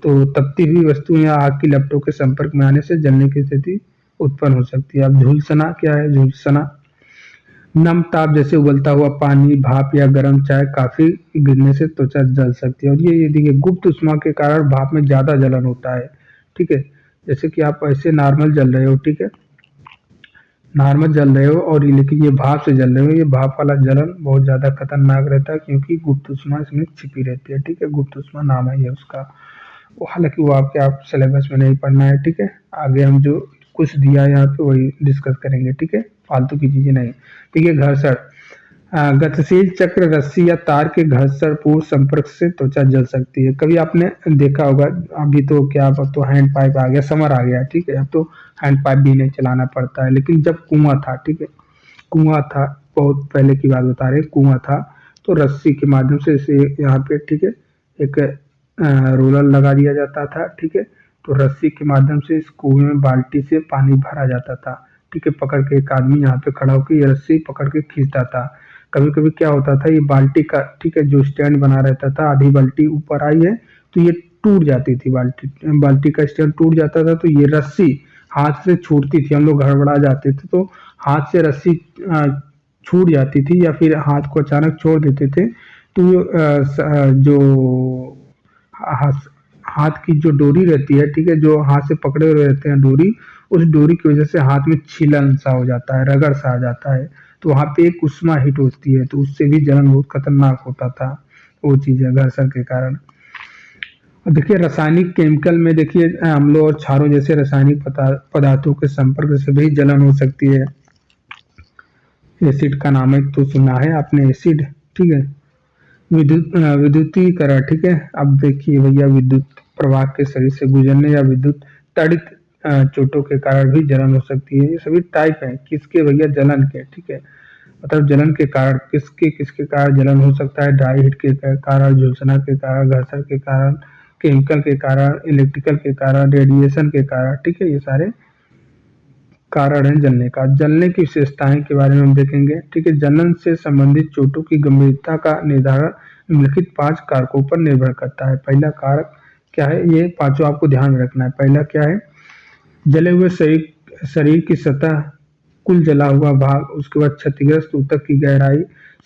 तो तपती हुई वस्तु या आग की लपटों के संपर्क में आने से जलने की स्थिति उत्पन्न हो सकती है। अब झुलसना क्या है? झुलसना नम ताप जैसे उबलता हुआ पानी, भाप या गर्म चाय, काफी गिरने से त्वचा जल सकती है। और ये देखिए गुप्त उष्मा के कारण भाप में ज्यादा जलन होता है। ठीक है, जैसे कि आप ऐसे नॉर्मल जल रहे हो, ठीक है, नॉर्मल जल रहे हो और लेकिन ये भाप से जल रहे हो, ये भाप वाला जलन बहुत ज्यादा खतरनाक रहता है क्योंकि गुप्त उष्मा इसमें छिपी रहती है। ठीक है, गुप्त उष्मा नाम है ये उसका। हालांकि वो आपके आप सिलेबस में नहीं पढ़ना है। ठीक है, आगे हम जो कुछ दिया है यहाँ पे वही डिस्कस करेंगे। ठीक है, फालतू की चीजें नहीं। ठीक है, घर्षण, गतिशील चक्र, रस्सी या तार के घर्षण पूर्ण संपर्क से त्वचा जल सकती है। कभी आपने देखा होगा, अभी तो क्या, अब तो हैंड पाइप आ गया, समर आ गया। ठीक है, अब तो हैंड पाइप भी नहीं चलाना पड़ता है, लेकिन जब कुआं था, ठीक है, कुआं था, बहुत पहले की बात बता रहे हैं, कुआं था, तो रस्सी के माध्यम से इसे यहाँ पे, ठीक है, एक रोलर लगा दिया जाता था। ठीक है, तो रस्सी के माध्यम से इस कुएं में बाल्टी से पानी भरा जाता था। ठीक है, पकड़ के एक आदमी यहाँ पे खड़ा होकर ये रस्सी पकड़ के खींचता था। कभी कभी क्या होता था, ये बाल्टी का, ठीक है, जो स्टैंड बना रहता था, आधी बाल्टी ऊपर आई है तो ये टूट जाती थी, बाल्टी बाल्टी का स्टैंड टूट जाता था, तो ये रस्सी हाथ से छूटती थी। हम लोग हड़बड़ा जाते थे तो हाथ से रस्सी छूट जाती थी या फिर हाथ को अचानक छोड़ देते थे, तो जो हाथ हाथ की जो डोरी रहती है, ठीक है, जो हाथ से पकड़े हुए रहते हैं डोरी, उस डोरी की वजह से हाथ में छीलन सा हो जाता है, रगड़ सा आ जाता है, तो वहां पे एक उष्मा हिट होती है, तो उससे भी जलन बहुत खतरनाक होता था। वो चीज है घर्षण के कारण। और देखिए रासायनिक केमिकल में, देखिए अम्लों और क्षारों जैसे रासायनिक पदार्थों के संपर्क से भी जलन हो सकती है। एसिड का नाम है तो सुना है आपने, एसिड। ठीक है, विद्युतीकरण। ठीक है, अब देखिए भैया, विद्युत प्रवाह के शरीर से गुजरने या विद्युत तड़ित चोटों के कारण भी जलन हो सकती है। ये सभी टाइप है किसके भैया? जलन के। ठीक है, मतलब जलन के कारण किसके किसके कारण जलन हो सकता है? ड्राई हीट के कारण, झुलसना के कारण, घर्षण के कारण, केमिकल के कारण, इलेक्ट्रिकल के कारण, रेडिएशन के कारण। ठीक है, ये सारे कारण है जलने का। जलने की विशेषताएं के बारे में हम देखेंगे। ठीक है, जलन से संबंधित चोटों की गंभीरता का निर्धारण निम्नलिखित 5 कारकों पर निर्भर करता है। पहला कारक क्या है? ये पांचों आपको ध्यान में रखना है। पहला क्या है? जले हुए शरीर की सतह, कुल जला हुआ भाग, उसके बाद क्षतिग्रस्त ऊतक की गहराई,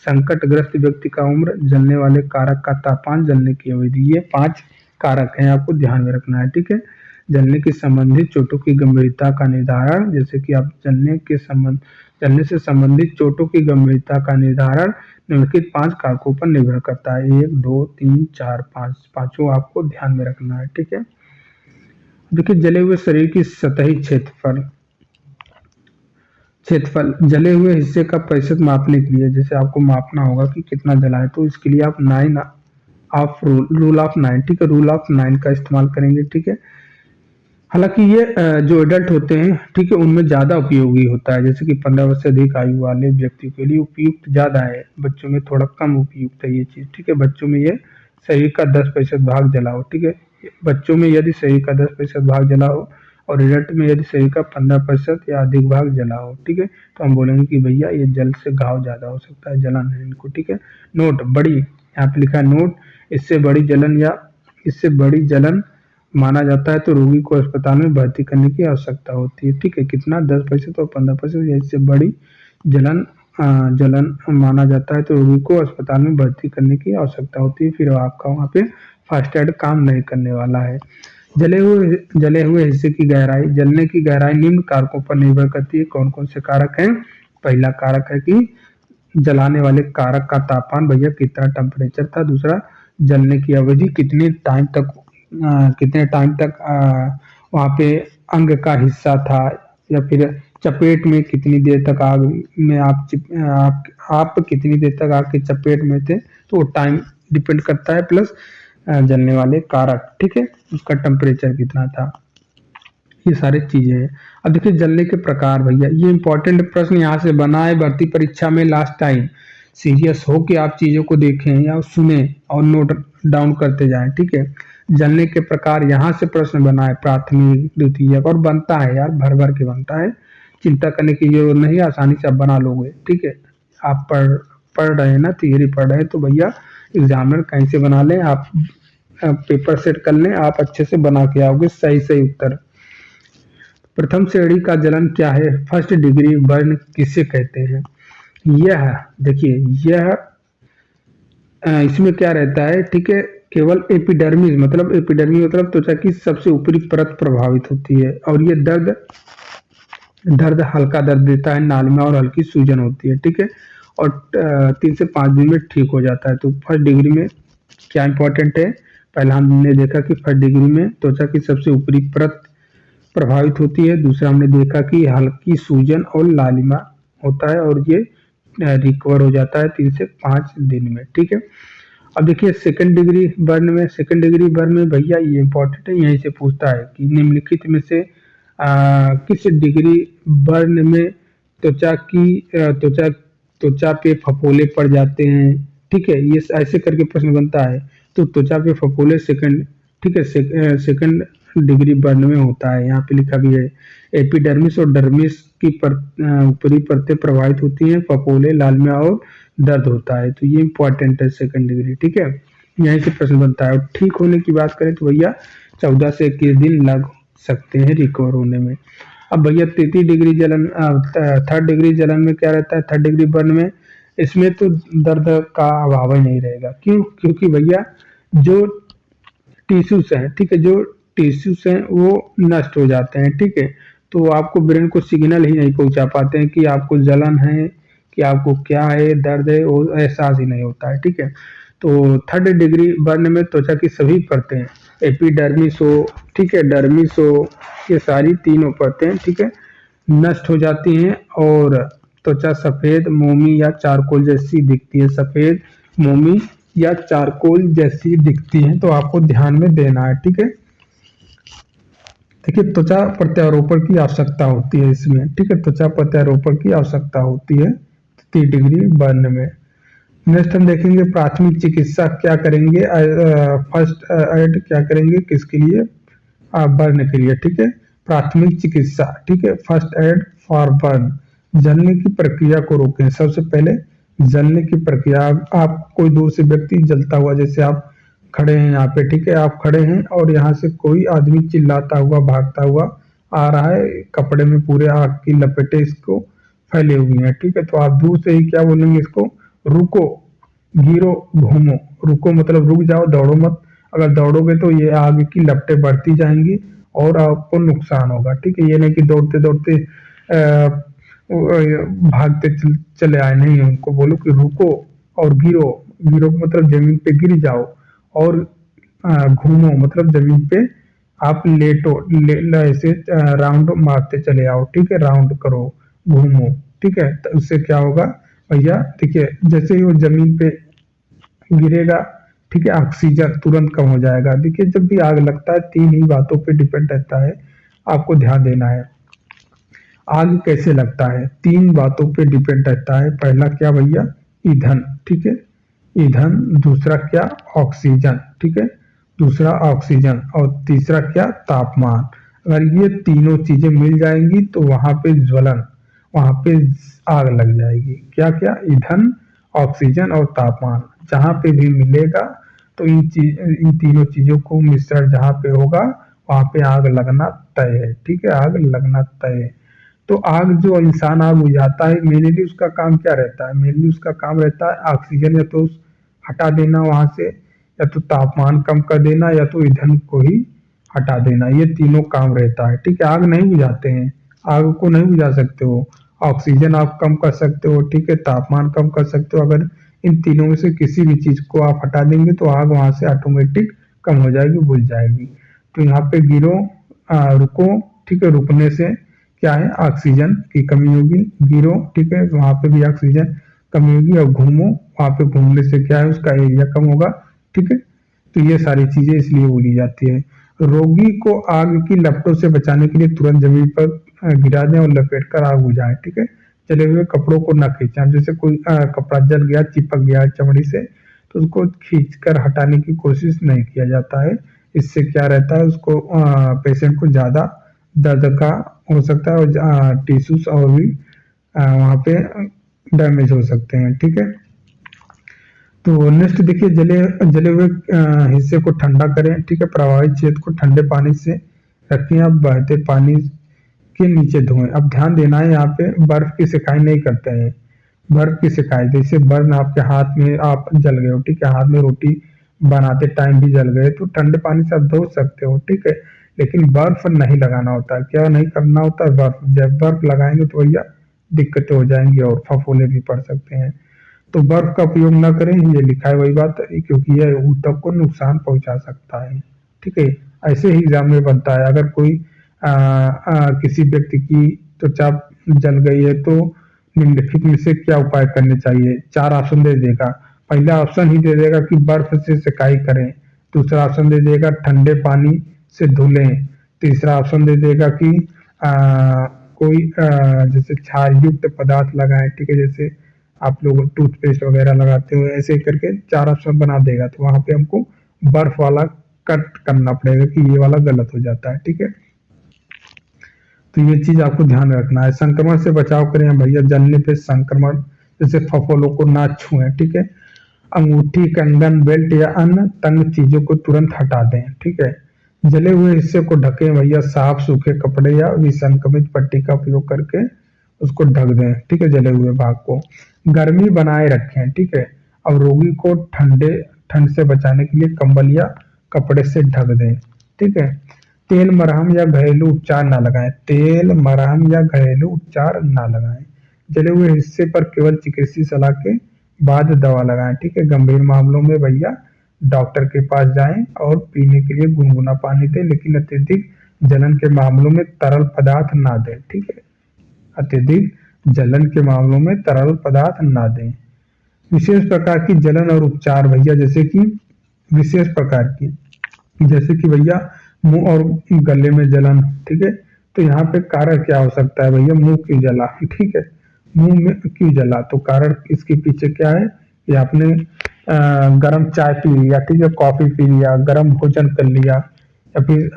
संकटग्रस्त व्यक्ति का उम्र, जलने वाले कारक का तापमान, जलने की अवधि। ये 5 कारक हैं, आपको ध्यान में रखना है। ठीक है, जलने की संबंधित चोटों की गंभीरता का निर्धारण, जैसे कि आप जलने से संबंधित चोटों की गंभीरता का निर्धारण निम्नलिखित 5 कारकों पर निर्भर करता है। 1, 2, 3, 4, 5, पांचों आपको ध्यान में रखना है। ठीक है, देखिए जले हुए शरीर की सतही क्षेत्रफल जले हुए हिस्से का प्रतिशत मापने के लिए, जैसे आपको मापना होगा कि कितना जला है, तो इसके लिए आप 9 ऑफ रूल ऑफ 9, ठीक है, रूल ऑफ 9 का इस्तेमाल करेंगे। ठीक है, हालांकि ये जो एडल्ट होते हैं ठीक है उनमें ज़्यादा उपयोगी होता है, जैसे कि 15 वर्ष से अधिक आयु वाले व्यक्तियों के लिए उपयुक्त ज़्यादा है, बच्चों में थोड़ा कम उपयुक्त है ये चीज़। ठीक है, बच्चों में ये शरीर का 10% भाग जला हो। ठीक है, बच्चों में यदि शरीर का 10% भाग जला हो और एडल्ट में यदि शरीर का 15% या अधिक भाग जला हो, ठीक है, तो हम बोलेंगे कि भैया ये जल से घाव ज़्यादा हो सकता है, जलन है इनको। ठीक है, नोट बड़ी, यहाँ पे लिखा है नोट, इससे बड़ी जलन या इससे बड़ी जलन माना जाता है तो रोगी को अस्पताल में भर्ती करने की आवश्यकता होती है। ठीक है, कितना 10% और 15% या इससे बड़ी जलन जलन माना जाता है तो रोगी को अस्पताल में भर्ती करने की आवश्यकता होती है। फिर आपका वहाँ पे फर्स्ट एड काम नहीं करने वाला है। जले हुए हिस्से की गहराई, जलने की गहराई निम्न कारकों पर निर्भर करती है। कौन कौन से कारक हैं? पहला कारक है कि जलाने वाले कारक का तापमान, भैया कितना टेम्परेचर था। दूसरा, जलने की अवधि, कितने टाइम तक वहाँ पे अंग का हिस्सा था, या फिर चपेट में कितनी देर तक आग में आप कितनी देर तक आग के चपेट में थे, तो वो टाइम डिपेंड करता है, प्लस जलने वाले कारक। ठीक है, उसका टेम्परेचर कितना था, ये सारी चीजें हैं। अब देखिए जलने के प्रकार, भैया ये इंपॉर्टेंट प्रश्न यहाँ से बना है भर्ती परीक्षा में लास्ट टाइम। सीरियस हो कि आप चीजों को देखें या सुने और नोट डाउन करते जाएं। ठीक है, जलने के प्रकार यहाँ से प्रश्न बना है, प्राथमिक, द्वितीयक, और बनता है यार, भर भर के बनता है, चिंता करने की जरूरत नहीं, आसानी से आप बना लोगे। ठीक है, आप पढ़ रहे हैं ना, थियरी पढ़ रहे हैं, तो भैया एग्जामिनर कहीं से बना लें, आप पेपर सेट कर लें, आप अच्छे से बना के आओगे सही सही उत्तर। प्रथम श्रेणी का जलन क्या है? फर्स्ट डिग्री बर्न किसे कहते हैं? यह देखिए, यह इसमें क्या रहता है, ठीक है, केवल एपिडर्मिस मतलब त्वचा की सबसे ऊपरी परत प्रभावित होती है, और ये दर्द दर्द हल्का दर्द देता है, नाली में और हल्की सूजन होती है। ठीक है, और 3 से 5 दिन में ठीक हो जाता है। तो फर्स्ट डिग्री में क्या इंपॉर्टेंट है? पहला हमने देखा कि फर्स्ट डिग्री में त्वचा की सबसे ऊपरी परत प्रभावित होती है। दूसरा हमने देखा कि हल्की सूजन और लालिमा होता है, और ये रिकवर हो जाता है 3 से 5 दिन में। ठीक है, अब देखिए सेकंड डिग्री बर्न में भैया ये इंपॉर्टेंट है, यहीं से पूछता है कि निम्नलिखित में से किस डिग्री बर्न में त्वचा पे फफोले पड़ जाते हैं। ठीक है, ये ऐसे करके प्रश्न बनता है, तो त्वचा पे फफोले सेकंड, ठीक है, सेकंड डिग्री बर्न में होता है। यहाँ पे लिखा भी है, एपिडर्मिस और डर्मिस की ऊपरी परतें प्रभावित होती हैं, फफोले, लालिमा और दर्द होता है। तो ये इंपॉर्टेंट है सेकंड डिग्री। ठीक है, यहीं से प्रश्न बनता है। और ठीक होने की बात करें तो भैया 14 से 21 दिन लग सकते हैं रिकवर होने में। अब भैया तृतीय डिग्री जलन, थर्ड डिग्री जलन में क्या रहता है? थर्ड डिग्री बर्न में इसमें तो दर्द का अभाव ही नहीं रहेगा। क्यों? क्योंकि भैया जो टिश्यूज हैं, ठीक है, जो टिश्यूज हैं वो नष्ट हो जाते हैं। ठीक है, तो आपको ब्रेन को सिग्नल ही नहीं पहुंचा पाते हैं कि आपको जलन है, कि आपको क्या है, दर्द है, वो एहसास ही नहीं होता है। ठीक है, तो थर्ड डिग्री बर्न में त्वचा की सभी परतें, एपिडर्मिस हो, ठीक है, डर्मिस हो, ये सारी तीनों परतें, ठीक है, नष्ट हो जाती हैं, और त्वचा सफेद, मोमी या चारकोल जैसी दिखती है। सफेद, मोमी या चारकोल जैसी दिखती है, तो आपको ध्यान में देना है। ठीक है, देखिए त्वचा प्रत्यारोपण की आवश्यकता होती है इसमें। ठीक है, त्वचा प्रत्यारोपण की आवश्यकता होती है 3 डिग्री बर्न में। नेक्स्ट हम देखेंगे प्राथमिक चिकित्सा क्या करेंगे, फर्स्ट एड क्या करेंगे, किसके लिए? बर्न के लिए। ठीक है, प्राथमिक चिकित्सा, ठीक है, फर्स्ट एड फॉर बर्न। जलने की प्रक्रिया को रोकें। सबसे पहले जलने की प्रक्रिया, आप कोई दूर से व्यक्ति जलता हुआ, जैसे आप खड़े हैं यहाँ पे, ठीक है, आप खड़े हैं और यहाँ से कोई आदमी चिल्लाता हुआ भागता हुआ आ रहा है, कपड़े में पूरे आग की लपेटे इसको फैले हुए हैं। ठीक है, तो आप दूर से ही क्या बोलेंगे इसको? रुको, गिरो, घूमो। रुको मतलब रुक जाओ, दौड़ो मत। अगर दौड़ोगे तो ये आग की लपटें बढ़ती जाएंगी और आपको नुकसान होगा। ठीक है, ये नहीं कि दौड़ते दौड़ते भागते चले आए, नहीं, उनको बोलो कि रुको और गिरो। गिरो मतलब जमीन पे गिर जाओ, और घूमो मतलब जमीन पे आप लेटो, ऐसे राउंड मारते चले आओ। ठीक है, राउंड करो, घूमो। ठीक है, तो उससे क्या होगा भैया? देखिए जैसे ही वो जमीन पे गिरेगा, ठीक है, ऑक्सीजन तुरंत कम हो जाएगा। देखिए जब भी आग लगता है 3 ही बातों पे डिपेंड रहता है, आपको ध्यान देना है। आग कैसे लगता है, 3 बातों पे डिपेंड रहता है। पहला क्या भैया, ईंधन, ठीक है, ईंधन। दूसरा क्या, ऑक्सीजन, ठीक है, दूसरा ऑक्सीजन। और तीसरा क्या, तापमान। अगर ये तीनों चीजें मिल जाएंगी तो वहां पे ज्वलन, वहां पे आग लग जाएगी। क्या क्या, ईंधन, ऑक्सीजन और तापमान। जहां पे भी मिलेगा तो इन तीनों चीजों को मिश्रण जहां पे होगा वहां पे आग लगना तय है, ठीक है, आग लगना तय है। तो आग, जो इंसान आग बुझाता है, मेनली उसका काम क्या रहता है, मेनली उसका काम रहता है ऑक्सीजन या तो हटा देना वहां से, या तो तापमान कम कर देना, या तो ईंधन को ही हटा देना। ये तीनों काम रहता है, ठीक है। आग नहीं बुझाते हैं, आग को नहीं बुझा सकते हो। ऑक्सीजन आप कम कर सकते हो, ठीक है, तापमान कम कर सकते हो। अगर इन तीनों में से किसी भी चीज को आप हटा देंगे तो आग वहां से ऑटोमेटिक कम हो जाएगी, बुझ जाएगी। तो यहाँ पे गिरो, रुको, ठीक है, रुकने से क्या है, ऑक्सीजन की कमी होगी। गिरो, ठीक है, वहां पे भी ऑक्सीजन कमी होगी। और घूमो, वहां पे घूमने से क्या है, उसका एरिया कम होगा, ठीक है। तो ये सारी चीजें इसलिए बोली जाती है। रोगी को आग की लपटों से बचाने के लिए तुरंत जमीन पर गिरा दें और लपेट कर आग बुझाएं, ठीक है। जले हुए कपड़ों को न खींचें। अब जैसे कोई कपड़ा जल गया, चिपक गया चमड़ी से, तो उसको खींचकर हटाने की कोशिश नहीं किया जाता है। इससे क्या रहता है, उसको पेशेंट को ज्यादा दर्द का हो सकता है, और टिश्यूज और भी वहाँ पे डैमेज हो सकते हैं, ठीक है। तो नेक्स्ट देखिए, जले जले हुए हिस्से को ठंडा करें, ठीक है। प्रभावित क्षेत्र को ठंडे पानी से रखें, अब बहते पानी के नीचे धोएं। अब ध्यान देना है, यहाँ पे बर्फ की सिकाई नहीं करते हैं। बर्फ की सिकाई, जैसे बर्न आपके हाथ में आप जल गए हो, ठीक है, हाथ में रोटी बनाते टाइम भी जल गए, तो ठंडे पानी से आप धो सकते हो, ठीक है। लेकिन बर्फ नहीं लगाना होता है। क्या नहीं करना होता है, बर्फ। जब बर्फ लगाएंगे तो भैया दिक्कतें हो जाएंगी और फफोले भी पड़ सकते हैं। तो बर्फ का उपयोग ना करें, ये लिखा है वही बात है, क्योंकि यह ऊतक को नुकसान पहुंचा सकता है, ठीक है। ऐसे ही एग्जाम में बनता है, अगर कोई किसी व्यक्ति की त्वचा जल गई है तो निम्नलिखित में से क्या उपाय करने चाहिए। 4 ऑप्शन दे देगा। पहला ऑप्शन ही दे देगा कि बर्फ से सिकाई करें। दूसरा ऑप्शन दे देगा ठंडे पानी से धुलें। तीसरा ऑप्शन दे देगा कि कोई जैसे क्षार युक्त पदार्थ लगाएं, ठीक है, जैसे आप लोग टूथपेस्ट वगैरह लगाते हो, ऐसे करके 4 ऑप्शन बना देगा। तो वहां पे हमको बर्फ वाला कट करना पड़ेगा कि ये वाला गलत हो जाता है, ठीक है। तो ये चीज आपको ध्यान रखना है। संक्रमण से बचाव करें भैया, जलने पे संक्रमण, जैसे फफोलों को ना छुएं, ठीक है। अंगूठी, कंगन, बेल्ट या अन्य तंग चीजों को तुरंत हटा दें, ठीक है। जले हुए हिस्से को ढकें भैया, साफ सूखे कपड़े या विसंक्रमित पट्टी का उपयोग करके उसको ढक दें, ठीक है, जले हुए भाग को। गर्मी बनाए रखें, ठीक है। अब रोगी को ठंड से बचाने के लिए कंबल या कपड़े से ढक दें, ठीक है। तेल, मरहम या घरेलू उपचार ना लगाएं। तेल, मरहम या घरेलू उपचार ना लगाएं। जले हुए हिस्से पर केवल चिकित्सीय सलाह के बाद दवा लगाएं, ठीक है। गंभीर मामलों में भैया डॉक्टर के पास जाएं और पीने के लिए गुनगुना पानी दें, लेकिन अत्यधिक जलन के मामलों में तरल पदार्थ ना दें, ठीक है। अत्यधिक जलन के मामलों में तरल पदार्थ ना दें। विशेष प्रकार की जलन और उपचार भैया, जैसे कि विशेष प्रकार की, जैसे कि भैया मुंह और गले में जलन, ठीक है। तो यहाँ पे कारण क्या हो सकता है भैया, मुंह क्यों जला, ठीक है, मुंह में क्यों जला। तो कारण इसके पीछे क्या है कि आपने गर्म चाय पी लिया, ठीक है, कॉफी पी लिया, गर्म भोजन कर लिया, या फिर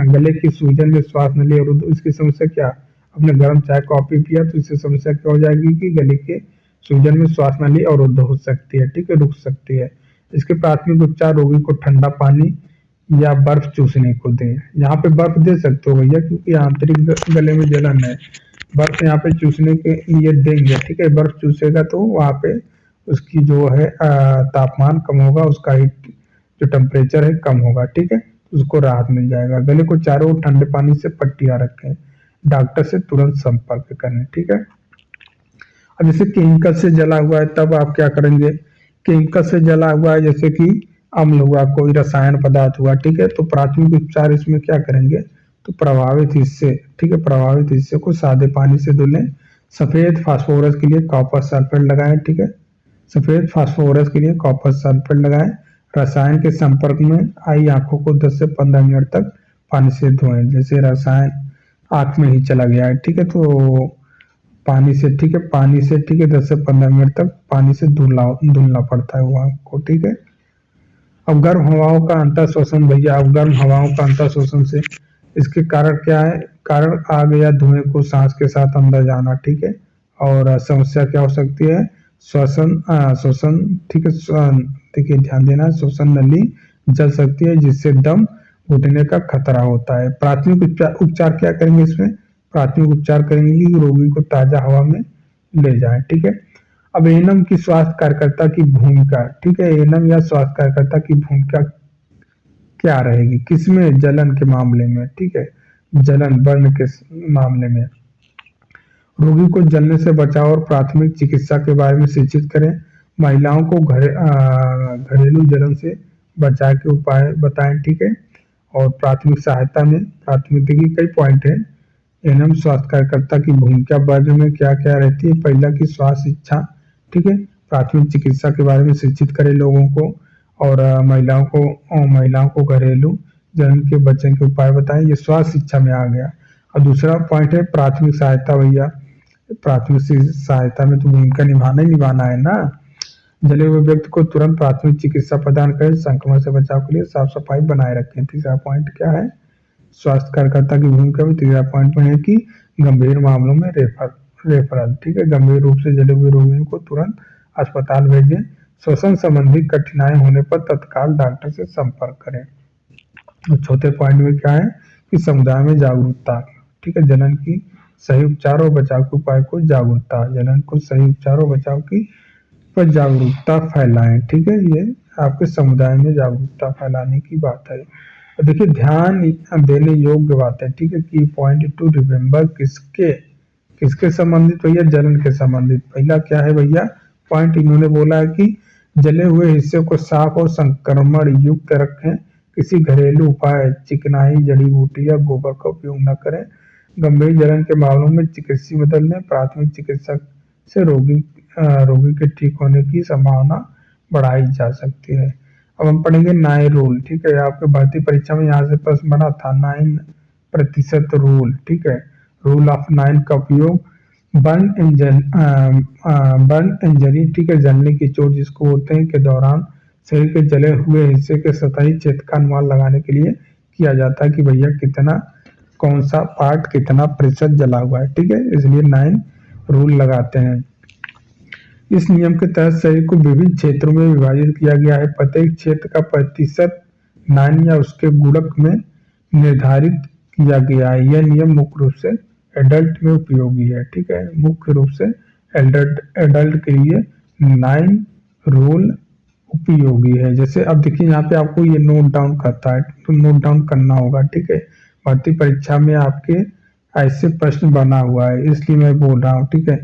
गले की सूजन में श्वास नली और इसकी समस्या क्या, आपने गर्म चाय कॉफी पिया तो इससे समस्या क्या हो जाएगी कि गले के सूजन में श्वास नली अवरुद्ध हो सकती है, ठीक है, रुक सकती है। इसके प्राथमिक उपचार, रोगी को ठंडा पानी या बर्फ चूसने को दें। यहाँ पे बर्फ दे सकते हो भैया, क्योंकि आंतरिक गले में जलन है। बर्फ यहाँ पे चूसने के लिए देंगे, ठीक है। बर्फ चूसेगा तो वहाँ पे उसकी जो है तापमान कम होगा, उसका हीट जो टेम्परेचर है कम होगा, ठीक है, उसको राहत मिल जाएगा। गले को चारों ओर ठंडे पानी से पट्टियां रखें। डॉक्टर से तुरंत संपर्क करें, ठीक है। अब जैसे केमिकल से जला हुआ है तब आप क्या करेंगे। केमिकल से जला हुआ है जैसे कि अम्ल हुआ, कोई रसायन पदार्थ हुआ, ठीक है, तो प्राथमिक उपचार इसमें क्या करेंगे, तो प्रभावित हिस्से, ठीक है, प्रभावित हिस्से को सादे पानी से धुलें। सफेद फास्फोरस के लिए कॉपर सल्फेट लगाएं, ठीक है, सफेद फास्फोरस के लिए कॉपर सल्फेट लगाएं। रसायन के संपर्क में आई आंखों को 10 से 15 मिनट तक पानी से धोएं। जैसे रसायन आँख में ही चला गया है, ठीक है, तो पानी से, ठीक है, पानी से, ठीक है, 10 से 15 मिनट तक पानी से धुलना धुलना पड़ता है वो आँख को, ठीक है। अब गर्म हवाओं का अंतर शोषण भैया, अब गर्म हवाओं का अंतर शोषण से इसके कारण क्या है? कारण आग या धुएं को सांस के साथ अंदर जाना, ठीक है। और समस्या क्या हो सकती है? शोषण, ठीक है, देखिए ध्यान देना, श्वसन नली जल सकती है जिससे दम घुटने का खतरा होता है। प्राथमिक उपचार क्या करेंगे इसमें? प्राथमिक उपचार करेंगे कि रोगी को ताजा हवा में ले जाएं, ठीक है। अब एएनएम की स्वास्थ्य कार्यकर्ता की भूमिका, ठीक है, एएनएम या स्वास्थ्य कार्यकर्ता की भूमिका क्या रहेगी? किसमें? जलन के मामले में, ठीक है, जलन बर्न के मामले में। रोगी को जलने से बचाव और प्राथमिक चिकित्सा के बारे में शिक्षित करें। महिलाओं को घरेलू जलन से बचाव के उपाय बताएं, ठीक है। और प्राथमिक सहायता में, प्राथमिक देखिए कई पॉइंट है। एएनएम स्वास्थ्य कार्यकर्ता की भूमिका वर्ग में क्या क्या रहती है? पहला की स्वास्थ्य शिक्षा, ठीक है, प्राथमिक चिकित्सा के बारे में शिक्षित करें लोगों को। और महिलाओं को घरेलू जलन के बचने के उपाय बताएं, ये स्वास्थ्य शिक्षा में आ गया। और दूसरा पॉइंट है प्राथमिक सहायता भैया, प्राथमिक सहायता में तो भूमिका निभाना ही निभाना है ना। जले हुए व्यक्ति को तुरंत प्राथमिक चिकित्सा प्रदान करें, संक्रमण से बचाव के लिए साफ सफाई बनाए रखें। तीसरा पॉइंट क्या है? स्वास्थ्य कार्यकर्ता की भूमिका में तीसरा पॉइंट में है कि गंभीर मामलों में रेफरल, ठीक है, गंभीर रूप से जले हुए रोगियों को तुरंत अस्पताल भेजें। श्वसन संबंधी कठिनाई होने पर तत्काल डॉक्टर से संपर्क करें। और चौथे पॉइंट में क्या है कि समुदाय में जागरूकता, ठीक है, जलन की सही उपचार और बचाव के उपाय को जागरूकता, जलन को सही उपचार और बचाव की पर जागरूकता फैलाएं, ठीक है, ये आपके समुदाय में जागरूकता फैलाने की बात है। और देखिए ध्यान देने योग्य बात है, ठीक है, की पॉइंट टू रिमेम्बर किसके किसके संबंधित भैया? जलन के संबंधित। पहला क्या है भैया? पॉइंट इन्होंने बोला है कि जले हुए हिस्से को साफ और संक्रमण युक्त रखें। किसी घरेलू उपाय, चिकनाई, जड़ी बूटी या गोबर का उपयोग न करें। गंभीर जलन के मामलों में चिकित्सीय मदद लें। प्राथमिक चिकित्सक से रोगी के ठीक होने की संभावना बढ़ाई जा सकती है। अब हम पढ़ेंगे 9 रूल, ठीक है, आपके भर्ती परीक्षा में यहाँ से प्रश्न बना था 9% रूल, ठीक है। रूल ऑफ 9 का उपयोग बर्न इंजरी, ठीक है, जलने की चोट जिसको बोलते हैं, के दौरान शरीर के जले हुए हिस्से के सतही क्षेत्र का अनुमान लगाने के लिए किया जाता है कि भैया कितना, कौन सा पार्ट कितना प्रतिशत जला हुआ है, ठीक है, इसलिए 9 रूल लगाते हैं। इस नियम के तहत शरीर को विभिन्न क्षेत्रों में विभाजित किया गया है। प्रत्येक क्षेत्र का प्रतिशत 9 या उसके गुणक में निर्धारित किया गया है। यह नियम मुख्य रूप से एडल्ट में उपयोगी है, ठीक है, मुख्य रूप से एडल्ट के लिए 9 रूल उपयोगी है। जैसे अब देखिए यहाँ पे आपको ये नोट डाउन करता है, तो नोट डाउन करना होगा, ठीक है। भर्ती परीक्षा में आपके ऐसे प्रश्न बना हुआ है, इसलिए मैं बोल रहा हूँ, ठीक है।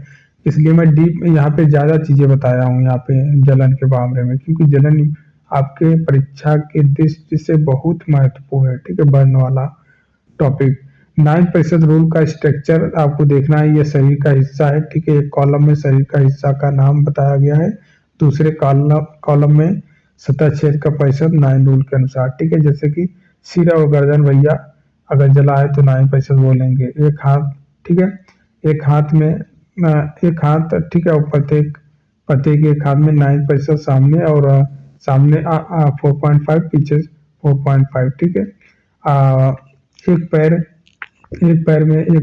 इसलिए मैं डीप यहाँ पे ज्यादा चीजें बताया हूँ यहाँ पे जलन के मामले में, क्योंकि जलन आपके परीक्षा के दृष्टि से बहुत महत्वपूर्ण है, ठीक है, बर्न वाला टॉपिक। 9% रूल का स्ट्रक्चर आपको देखना है, ये शरीर का हिस्सा है, ठीक है। एक कॉलम में शरीर का हिस्सा का नाम बताया गया है, दूसरे कॉलम में सतह क्षेत्र का प्रतिशत 9 रूल के अनुसार, ठीक है। जैसे कि सिर और गर्दन भैया अगर जला है तो 9% बोलेंगे। एक हाथ, ठीक है, एक हाथ में एक हाथ, ठीक है, और प्रत्येक प्रत्येक एक हाथ में 9% सामने, और सामने 4.5, पीछे 4.5, ठीक है। एक पैर एक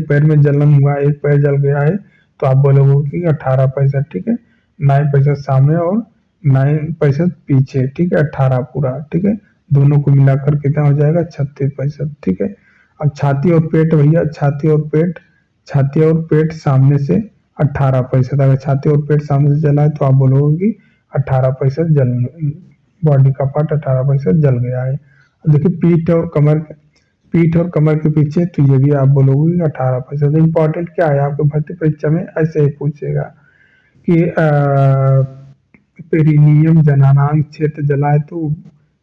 पैर में जलन हुआ, एक पैर जल गया है, तो आप बोलोगे कि 18%, ठीक है, 9% सामने और 9% पीछे, ठीक है, 18 पूरा, ठीक है, दोनों को मिलाकर कितना हो जाएगा? 36%, ठीक है। अब छाती और पेट भैया, छाती और पेट सामने से 18%, अगर छाती और पेट सामने से जला है तो आप बोलोगे कि 18% जल, बॉडी का पार्ट 18% जल गया है। अब देखिए पीठ और कमर के पीछे, तो ये भी आप बोलोगे कि 18%। इंपॉर्टेंट क्या है आपके भर्ती परीक्षा में ऐसे ही पूछेगा कि पेरिनियम जननांग क्षेत्र जला है तो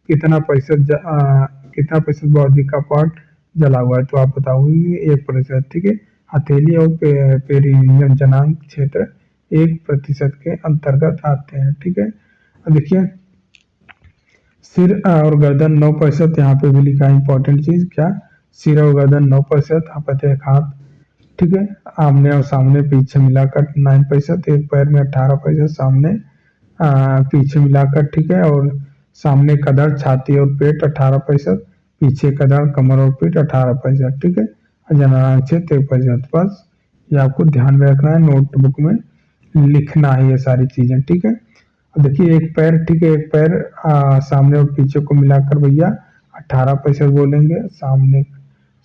कितना प्रतिशत बॉडी का पार्ट जला हुआ है, तो आप बताओगे 1%, ठीक है। हथेली और पेरिनियम जनांग क्षेत्र 1% के अंतर्गत आते हैं, ठीक है। अब देखिए सिर और गर्दन 9%, यहाँ पे भी लिखा है इंपॉर्टेंट चीज क्या? सिर और गर्दन 9%, आप कहते हैं एक हाथ, ठीक है, आमने और सामने पीछे मिलाकर 9%, एक पैर में 18%, सामने पीछे मिलाकर, ठीक है, और सामने कदर, छाती और पेट 18%, पीछे कदर, कमर और पीठ 18%, ठीक है, और जननांग क्षेत्र 1%। बस ये आपको ध्यान में रखना है, नोटबुक में लिखना है ये सारी चीजें, ठीक है। अब देखिए एक पैर, ठीक है, एक पैर सामने और पीछे को मिलाकर भैया 18% बोलेंगे, सामने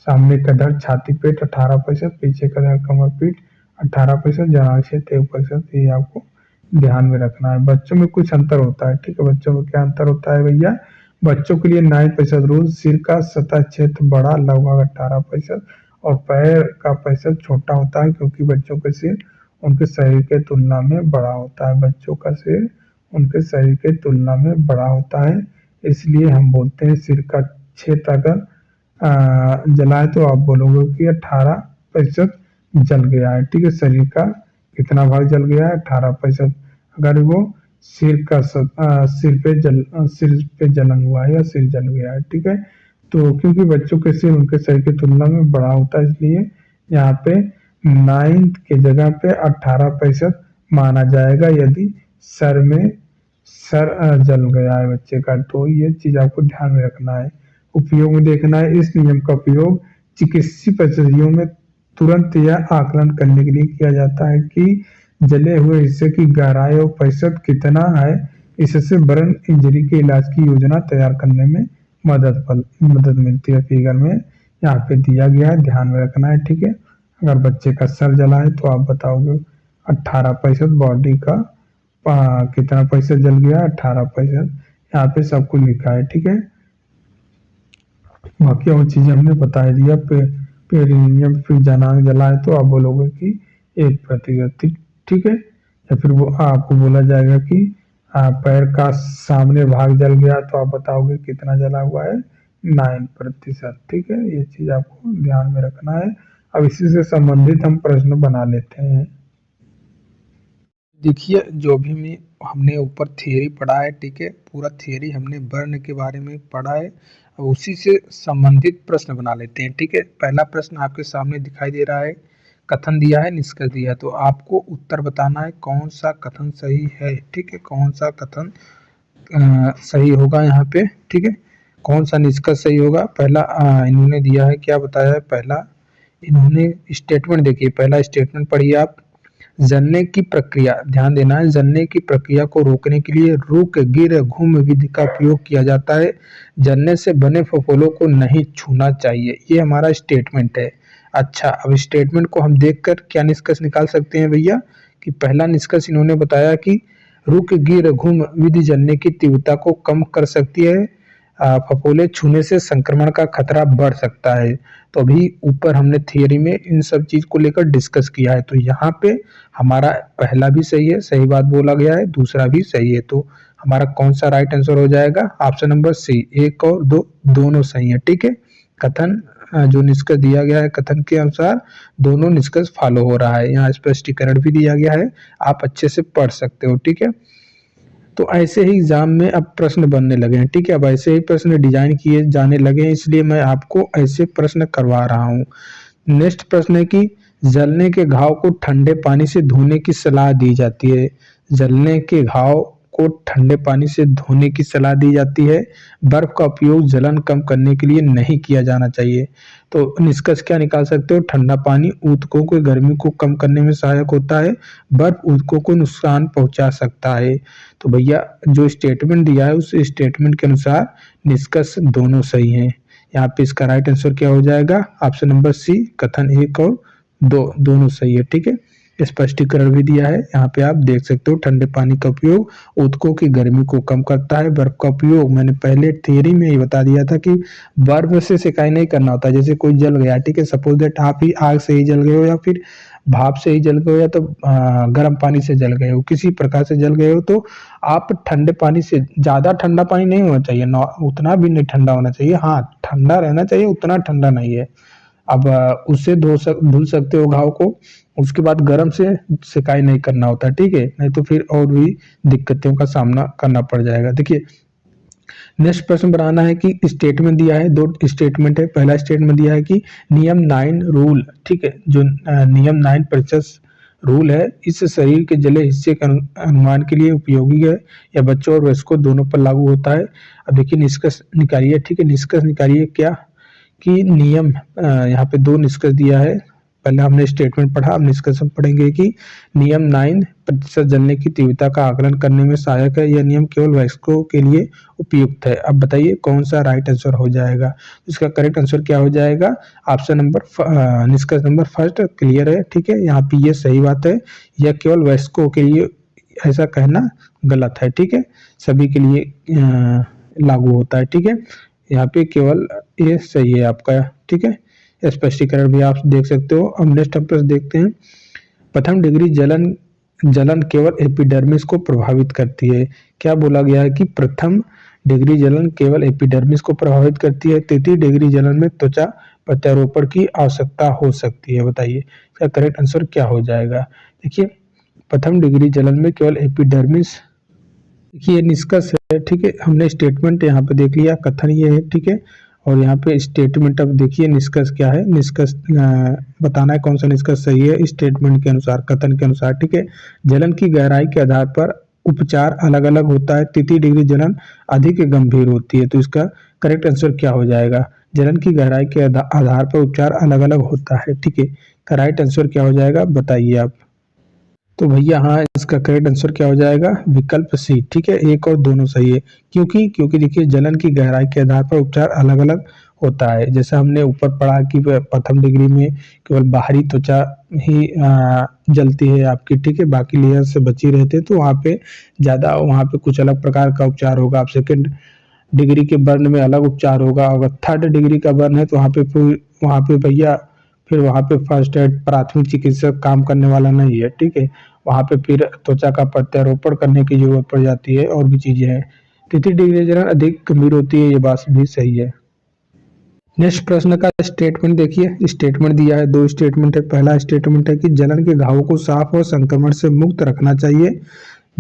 सामने कधर, छाती, पेट 18%, पीछे कधर, कमर, पीठ 18%, जनांग क्षेत्र 1%। ये आपको ध्यान में रखना है। बच्चों में कुछ अंतर होता है, ठीक है, बच्चों में क्या अंतर होता है भैया, बच्चों के लिए 9% रूल, सिर का सतह क्षेत्र बड़ा लगभग 18% और पैर का प्रतिशत छोटा होता है, क्योंकि बच्चों का सिर उनके शरीर के तुलना में बड़ा होता है, बच्चों का सिर उनके शरीर के तुलना में बड़ा होता है, इसलिए हम बोलते हैं सिर का क्षेत्र अगर जलाए तो आप बोलोगे कि 18% जल गया है, ठीक है, शरीर का कितना भाग जल गया है, 18%। अगर वो सिर पे जलन हुआ है या सिर जल गया है, ठीक है। तो क्योंकि बच्चों के सिर उनके शरीर की तुलना में बड़ा होता है, इसलिए यहाँ पे 9 के जगह पे 18% माना जाएगा यदि सर जल गया है बच्चे का। तो ये चीज आपको ध्यान में रखना है, उपयोग में देखना है। इस नियम का उपयोग चिकित्सीय परिस्थितियों में तुरंत यह आकलन करने के लिए किया जाता है कि जले हुए हिस्से की गहराई और प्रतिशत कितना है, इससे बर्न इंजरी के इलाज की योजना तैयार करने में मदद मिलती है। फिगर में यहाँ पे दिया गया है, ध्यान में रखना है, ठीक है। अगर बच्चे का सर जला है तो आप बताओगे 18%, बॉडी का कितना प्रतिशत जल गया, 18%, यहाँ पे सब कुछ लिखा है, ठीक है। बाकी और चीजें हमने बता दिया। पेरिनियम फिर जनांग जला है तो आप बोलोगे कि 1%, ठीक है। या फिर वो आपको बोला जाएगा कि पैर का सामने भाग जल गया तो आप बताओगे कितना जला हुआ है, 9%, ठीक है। ये चीज आपको ध्यान में रखना है। अब इसी से संबंधित हम प्रश्न बना लेते हैं। देखिए जो भी हमने ऊपर थियरी पढ़ा है, ठीक है, पूरा थियरी हमने बर्न के बारे में पढ़ा है। अब उसी से संबंधित प्रश्न बना लेते हैं, ठीक है। पहला प्रश्न आपके सामने दिखाई दे रहा है, कथन दिया है, निष्कर्ष दिया है, तो आपको उत्तर बताना है कौन सा कथन सही है, ठीक है, कौन सा कथन सही होगा यहाँ पे, ठीक है, कौन सा निष्कर्ष सही होगा। पहला इन्होंने दिया है, क्या बताया है, पहला इन्होंने स्टेटमेंट, देखिए पहला स्टेटमेंट पढ़िए आप, जलने की प्रक्रिया, ध्यान देना है, जलने की प्रक्रिया को रोकने के लिए रुक गिर घूम विधि का प्रयोग किया जाता है, जलने से बने फफोलों को नहीं छूना चाहिए, ये हमारा स्टेटमेंट है। अच्छा, अब स्टेटमेंट को हम देखकर क्या निष्कर्ष निकाल सकते हैं भैया, कि पहला निष्कर्ष इन्होंने बताया कि रुक गिर घूम विधि जलने की तीव्रता को कम कर सकती है, फफोले छूने से संक्रमण का खतरा बढ़ सकता है। तो अभी ऊपर हमने थियरी में इन सब चीज को लेकर डिस्कस किया है, तो यहाँ पे हमारा पहला भी सही है, सही बात बोला गया है, दूसरा भी सही है, तो हमारा कौन सा राइट आंसर हो जाएगा, ऑप्शन नंबर सी, 1 और 2 दोनों सही है, ठीक है। कथन जो निष्कर्ष दिया गया है, कथन के अनुसार दोनों निष्कर्ष फॉलो हो रहा है, यहाँ स्पष्टीकरण भी दिया गया है, आप अच्छे से पढ़ सकते हो, ठीक है। तो ऐसे ही एग्जाम में अब प्रश्न बनने लगे हैं, ठीक है, अब ऐसे ही प्रश्न डिजाइन किए जाने लगे हैं, इसलिए मैं आपको ऐसे प्रश्न करवा रहा हूँ। नेक्स्ट प्रश्न है कि जलने के घाव को ठंडे पानी से धोने की सलाह दी जाती है, जलने के घाव को ठंडे पानी से धोने की सलाह दी जाती है, बर्फ का उपयोग जलन कम करने के लिए नहीं किया जाना चाहिए। तो निष्कर्ष क्या निकाल सकते हो, ठंडा पानी ऊतकों की गर्मी को कम करने में सहायक होता है, बर्फ ऊतकों को नुकसान पहुंचा सकता है। तो भैया जो स्टेटमेंट दिया है उस स्टेटमेंट के अनुसार निष्कर्ष दोनों सही हैं, यहाँ पे इसका राइट आंसर क्या हो जाएगा, ऑप्शन नंबर सी, कथन 1 और 2 दोनों सही है, ठीक है। स्पष्टीकरण भी दिया है, यहाँ पे आप देख सकते हो, ठंडे पानी का उपयोग ऊतकों की गर्मी को कम करता है, बर्फ का उपयोग मैंने पहले थियरी में ही बता दिया था कि बर्फ से सिकाई नहीं करना होता, जैसे कोई जल गया, ठीक है, सपोज दैट आप ही आग से ही जल गए हो या फिर भाप से ही जल गए हो या तो गर्म पानी से जल गए हो, किसी प्रकार से जल गए हो, तो आप ठंडे पानी से, ज्यादा ठंडा पानी नहीं होना चाहिए, उतना भी नहीं ठंडा होना चाहिए, हाँ ठंडा रहना चाहिए, उतना ठंडा नहीं है। अब उससे धुल सकते हो घाव को, उसके बाद गर्म से सिकाई नहीं करना होता, ठीक है, नहीं तो फिर और भी दिक्कतों का सामना करना पड़ जाएगा। देखिए नेक्स्ट प्रश्न बनाना है कि स्टेटमेंट दिया है, दो स्टेटमेंट है। पहला स्टेटमेंट दिया है कि नियम 9 रूल, ठीक है, जो नियम 9 प्रतिशत रूल है, इस शरीर के जले हिस्से के अनुमान के लिए उपयोगी है या बच्चों और वयस्कों दोनों पर लागू होता है। अब देखिए निष्कर्ष निकालिए, ठीक है, निष्कर्ष निकालिए क्या कि नियम यहाँ पे दो निष्कर्ष दिया है। पहले हमने स्टेटमेंट पढ़ा, अब निष्कर्ष हम पढ़ेंगे कि नियम 9% जलने की तीव्रता का आकलन करने में सहायक है। यह नियम केवल वयस्कों के लिए उपयुक्त है। अब बताइए कौन सा राइट आंसर हो जाएगा। इसका करेक्ट आंसर क्या हो जाएगा? ऑप्शन नंबर निष्कर्ष नंबर फर्स्ट क्लियर है, ठीक है, यहाँ पे ये सही बात है। यह केवल वयस्कों के लिए ऐसा कहना गलत है, ठीक है, सभी के लिए लागू होता है, ठीक है, यहाँ पे केवल ये सही है आपका, ठीक है। स्पष्टीकरण भी आप देख सकते हो। अब नेक्स्ट हम प्रश्न देखते हैं। प्रथम डिग्री जलन जलन केवल एपिडर्मिस को प्रभावित करती है। क्या बोला गया है कि प्रथम डिग्री जलन केवल एपिडर्मिस को प्रभावित करती है। तृतीय डिग्री जलन में त्वचा प्रत्यारोपण की आवश्यकता हो सकती है। बताइए इसका करेक्ट आंसर क्या हो जाएगा। देखिए प्रथम डिग्री जलन में केवल एपिडर्मिस, देखिए ये निष्कर्ष है, ठीक है, हमने स्टेटमेंट यहाँ पे देख लिया, कथन ये है, ठीक है, और यहाँ पे स्टेटमेंट। अब देखिए निष्कर्ष क्या है, निष्कर्ष बताना है कौन सा निष्कर्ष सही है स्टेटमेंट के अनुसार, कथन के अनुसार, ठीक है। जलन की गहराई के आधार पर उपचार अलग अलग होता है। तृतीय डिग्री जलन अधिक गंभीर होती है। तो इसका करेक्ट आंसर क्या हो जाएगा? जलन की गहराई के आधार पर उपचार अलग अलग होता है, ठीक है, का राइट आंसर क्या हो जाएगा बताइए आप। तो भैया हाँ, इसका करेक्ट आंसर क्या हो जाएगा? विकल्प सी, ठीक है, एक और दोनों सही है। क्योंकि देखिए जलन की गहराई के आधार पर उपचार अलग अलग होता है। जैसा हमने ऊपर पढ़ा कि प्रथम डिग्री में केवल बाहरी त्वचा ही जलती है आपकी, ठीक है, बाकी लेयर से बची रहती है, तो वहाँ पे कुछ अलग प्रकार का उपचार होगा। आप सेकेंड डिग्री के बर्न में अलग उपचार होगा। अगर थर्ड डिग्री का बर्न है तो वहाँ पे भैया फिर वहाँ पे फर्स्ट एड प्राथमिक चिकित्सक काम करने वाला नहीं है, ठीक है, वहाँ पे फिर त्वचा का प्रत्यारोपण करने की जरूरत पड़ जाती है और भी चीजें हैं। तृतीय डिग्री जलन अधिक गंभीर होती है, ये बात भी सही है। नेक्स्ट प्रश्न का स्टेटमेंट देखिए, स्टेटमेंट दिया है, दो स्टेटमेंट है। पहला स्टेटमेंट है कि जलन के घावों को साफ और संक्रमण से मुक्त रखना चाहिए।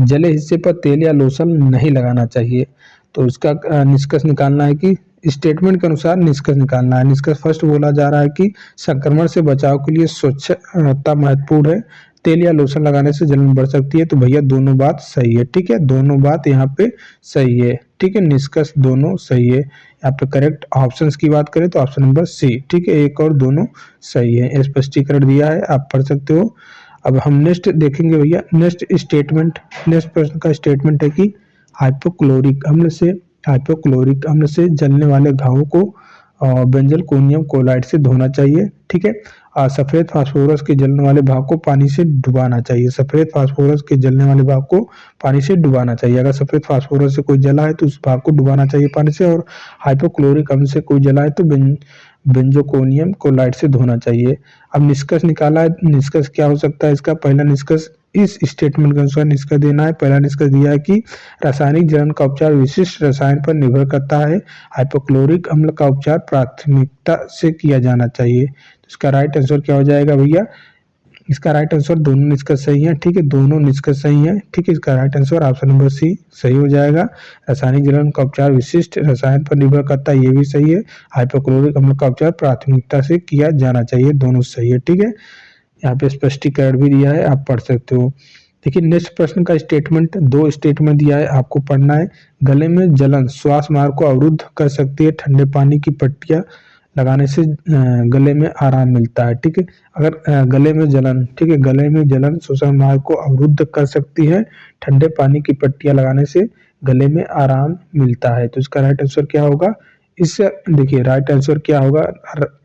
जले हिस्से पर तेल या लोशन नहीं लगाना चाहिए। तो इसका निष्कर्ष निकालना है कि स्टेटमेंट के अनुसार निष्कर्ष निकालना है। निष्कर्ष फर्स्ट बोला जा रहा है कि संक्रमण से बचाव के लिए स्वच्छता महत्वपूर्ण है। तेल या लोशन लगाने से जलन बढ़ सकती है। तो भैया दोनों बात सही है, ठीक है, दोनों बात यहाँ पे सही है, ठीक है, निष्कर्ष दोनों सही है। यहाँ पे करेक्ट ऑप्शंस की बात करें तो ऑप्शन नंबर सी, ठीक है, एक और दोनों सही है। स्पष्टीकरण दिया है, आप पढ़ सकते हो। अब हम नेक्स्ट देखेंगे भैया, नेक्स्ट प्रश्न का स्टेटमेंट है कि हाइपोक्लोरिक अम्ल से जलने वाले घावों को बेंजल कोनियम क्लोराइड से धोना चाहिए, ठीक है। सफेद फास्फोरस के जलने वाले भाग को पानी से डुबाना चाहिए। सफेद फास्फोरस के जलने वाले भाग को पानी से डुबाना चाहिए। अगर सफेद फास्फोरस से कोई जला है तो उस भाग को डुबाना चाहिए पानी से, और हाइपोक्लोरिक अम्ल से कोई जला है तो बेंजोकोनियम क्लोराइड से धोना चाहिए। अब निष्कर्ष निकाला है, निष्कर्ष क्या हो सकता है इसका? पहला निष्कर्ष इस स्टेटमेंट के अनुसार निष्कर्ष देना है। पहला निष्कर्ष दिया है कि रासायनिक जलन का उपचार विशिष्ट रसायन पर निर्भर करता है। हाइपोक्लोरिक अम्ल का उपचार प्राथमिकता से किया जाना चाहिए। तो इसका राइट आंसर क्या हो जाएगा भैया? इसका राइट आंसर दोनों निष्कर्ष सही है, ठीक है, दोनों निष्कर्ष सही है, ठीक है, इसका right answer option number C सही हो जाएगा। रासायनिक जलन का उपचार विशिष्ट रसायन पर निर्भर करता है, ये भी सही है। हाइपोक्लोरिक अम्ल का उपचार प्राथमिकता से किया जाना चाहिए, दोनों सही है, ठीक है। यहाँ पे स्पष्टीकरण भी दिया है, आप पढ़ सकते हो। देखिए नेक्स्ट प्रश्न का स्टेटमेंट, दो स्टेटमेंट दिया है, आपको पढ़ना है। गले में जलन श्वास मार्ग को अवरुद्ध कर सकती है। ठंडे पानी की पट्टियां लगाने से गले में आराम मिलता है, ठीक है। अगर गले में जलन, ठीक है, गले में जलन श्वसन मार्ग को अवरुद्ध कर सकती है। ठंडे पानी की पट्टियां लगाने से गले में आराम मिलता है। तो इसका राइट आंसर क्या होगा? देखिए राइट आंसर क्या होगा?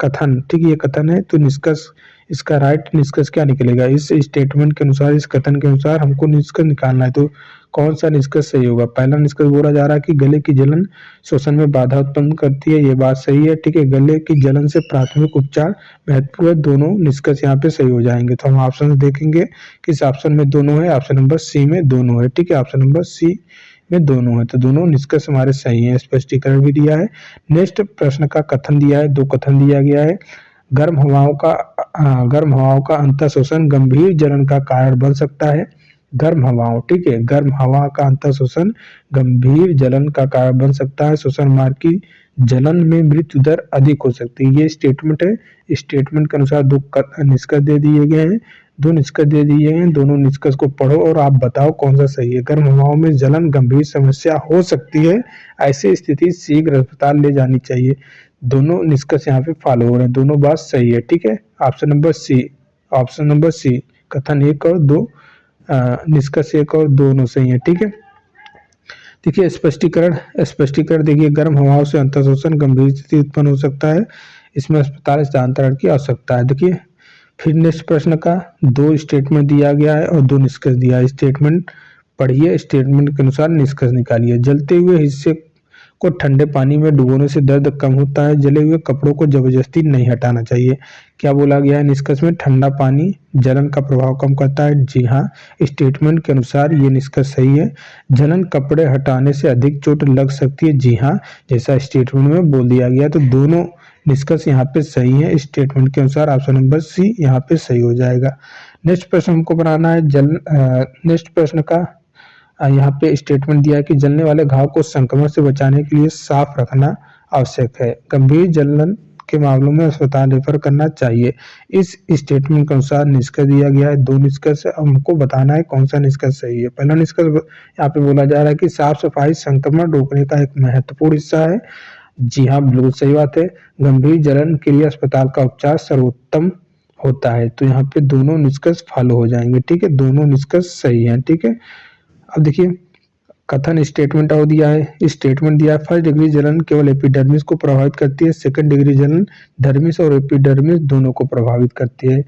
कथन, ठीक है, ये कथन है, तो निष्कर्ष, इसका राइट निष्कर्ष क्या निकलेगा? इस स्टेटमेंट के अनुसार, इस कथन के अनुसार हमको निष्कर्ष निकालना है। तो कौन सा निष्कर्ष सही होगा? पहला निष्कर्ष बोला जा रहा है कि गले की जलन श्वसन में बाधा उत्पन्न करती है, ये बात सही है, ठीक है। गले की जलन से प्राथमिक उपचार महत्वपूर्ण है, दोनों निष्कर्ष यहाँ पे सही हो जाएंगे। तो हम ऑप्शन देखेंगे, किस ऑप्शन में दोनों है? ऑप्शन नंबर सी में दोनों है, ठीक है, ऑप्शन नंबर सी में दोनों है, तो दोनों निष्कर्ष हमारे सही है। स्पष्टीकरण भी दिया है। नेक्स्ट प्रश्न का कथन दिया है, दो कथन दिया गया है। गर्म हवाओं का अंतः शोषण गंभीर जलन का कारण बन सकता है। गर्म हवाओं, ठीक है, गर्म हवा का अंतर शोषण गंभीर जलन का कारण बन सकता है। श्वसन मार्ग की जलन में मृत्यु दर अधिक हो सकती है। ये स्टेटमेंट है। इस स्टेटमेंट के अनुसार दो निष्कर्ष दे दिए गए हैं। दो निष्कर्ष दे दिए हैं, दोनों निष्कर्ष को पढ़ो और आप बताओ कौन सा सही है। गर्म हवाओं में जलन गंभीर समस्या हो सकती है, ऐसी स्थिति शीघ्र अस्पताल ले जानी चाहिए। दोनों निष्कर्ष यहाँ पे फॉलो हो रहे हैं, दोनों बात सही है, ठीक है। Option number C, option number C, कथन 1 और 2, निष्कर्ष 1 और दोनों सही है, ठीक है। देखिए स्पष्टीकरण, स्पष्टीकरण देखिए, गर्म हवाओं से अंतःशोषण गंभीर स्थिति उत्पन्न हो सकता है, इसमें अस्पताल स्थानांतरण की आवश्यकता है। देखिए फिर नेक्स्ट प्रश्न का 2 स्टेटमेंट दिया गया है और 2 निष्कर्ष दिया है। स्टेटमेंट पढ़िए, स्टेटमेंट के अनुसार निष्कर्ष निकालिए। जलते हुए हिस्से को ठंडे पानी में डुबोने से दर्द कम होता है। जले हुए कपड़ों को जबरदस्ती नहीं हटाना चाहिए। क्या बोला गया है निष्कर्ष में? ठंडा पानी जलन का प्रभाव कम करता है। जी हाँ, स्टेटमेंट के अनुसार ये निष्कर्ष सही है। जलन कपड़े हटाने से अधिक चोट लग सकती है। जी हाँ, जैसा स्टेटमेंट में बोल दिया गया, तो दोनों निष्कर्ष यहाँ पे सही है। स्टेटमेंट के अनुसार ऑप्शन नंबर सी यहाँ पे सही हो जाएगा। नेक्स्ट प्रश्न हमको बनाना है नेक्स्ट प्रश्न का यहाँ पे स्टेटमेंट दिया है कि जलने वाले घाव को संक्रमण से बचाने के लिए साफ रखना आवश्यक है। गंभीर जलन के मामलों में अस्पताल रेफर करना चाहिए। इस स्टेटमेंट के अनुसार निष्कर्ष दिया गया है। 2 निष्कर्ष, हमको बताना है कौन सा निष्कर्ष सही है। पहला निष्कर्ष यहाँ पे बोला जा रहा है कि साफ सफाई संक्रमण रोकने का एक महत्वपूर्ण हिस्सा है। जी हाँ, बिल्कुल सही बात है। गंभीर जलन के लिए अस्पताल का उपचार सर्वोत्तम होता है। तो यहाँ पे दोनों निष्कर्ष फॉलो हो जाएंगे, ठीक है, दोनों निष्कर्ष सही है, ठीक है। अब देखिए कथन स्टेटमेंट और दिया है। स्टेटमेंट दिया है फर्स्ट डिग्री जलन केवल एपिडर्मिस को प्रभावित करती है, सेकंड डिग्री जलन डर्मिस और एपिडर्मिस दोनों को प्रभावित करती है।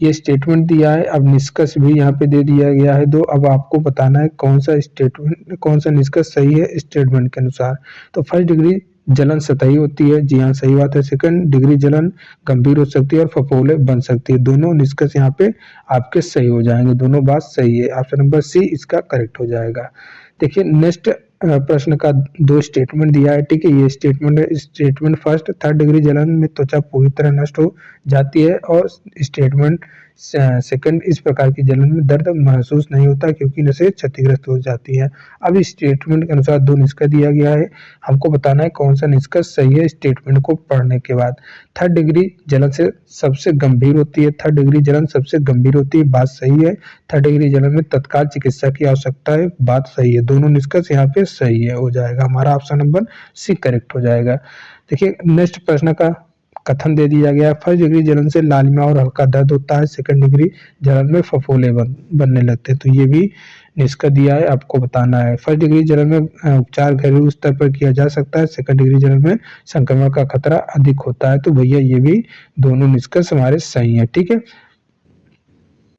ये स्टेटमेंट दिया है। अब निष्कर्ष भी यहाँ पे दे दिया गया है 2। अब आपको बताना है कौन सा स्टेटमेंट, कौन सा निष्कर्ष सही है स्टेटमेंट के अनुसार। तो फर्स्ट डिग्री जलन सतही होती है। जी हाँ, सही बात है। सेकंड डिग्री जलन गंभीर हो सकती है और फफोले बन सकती है। दोनों निष्कर्ष यहाँ पे आपके सही हो जाएंगे, दोनों बात सही है। ऑप्शन नंबर सी इसका करेक्ट हो जाएगा। देखिए नेक्स्ट प्रश्न का 2 स्टेटमेंट दिया है, ठीक है। ये स्टेटमेंट फर्स्ट, थर्ड डिग्री जलन में त्वचा पूरी तरह नष्ट हो जाती है और स्टेटमेंट सेकंड, इस प्रकार की जलन में दर्द महसूस नहीं होता क्योंकि नसें क्षतिग्रस्त हो जाती है। अब इस स्टेटमेंट के अनुसार 2 निष्कर्ष दिया गया है। हमको बताना है कौन सा निष्कर्ष सही है स्टेटमेंट को पढ़ने के बाद। थर्ड डिग्री जलन से सबसे गंभीर होती है, थर्ड डिग्री जलन सबसे गंभीर होती है, बात सही है। थर्ड डिग्री जलन में तत्काल चिकित्सा की आवश्यकता है, बात सही है। दोनों निष्कर्ष यहाँ पे सही है, हो जाएगा हमारा ऑप्शन नंबर सी करेक्ट हो जाएगा। देखिए नेक्स्ट प्रश्न का कथन दे दिया गया है फर्स्ट डिग्री जलन से लालिमा और हल्का दर्द होता है, सेकंड डिग्री जलन में फफोले बनने लगते हैं। तो ये भी निष्कर्ष दिया है, आपको बताना है। फर्स्ट डिग्री जलन में उपचार घरेलू स्तर पर किया जा सकता है, सेकंड डिग्री जलन में संक्रमण का खतरा अधिक होता है। तो भैया ये भी दोनों निष्कर्ष हमारे सही है, ठीक है।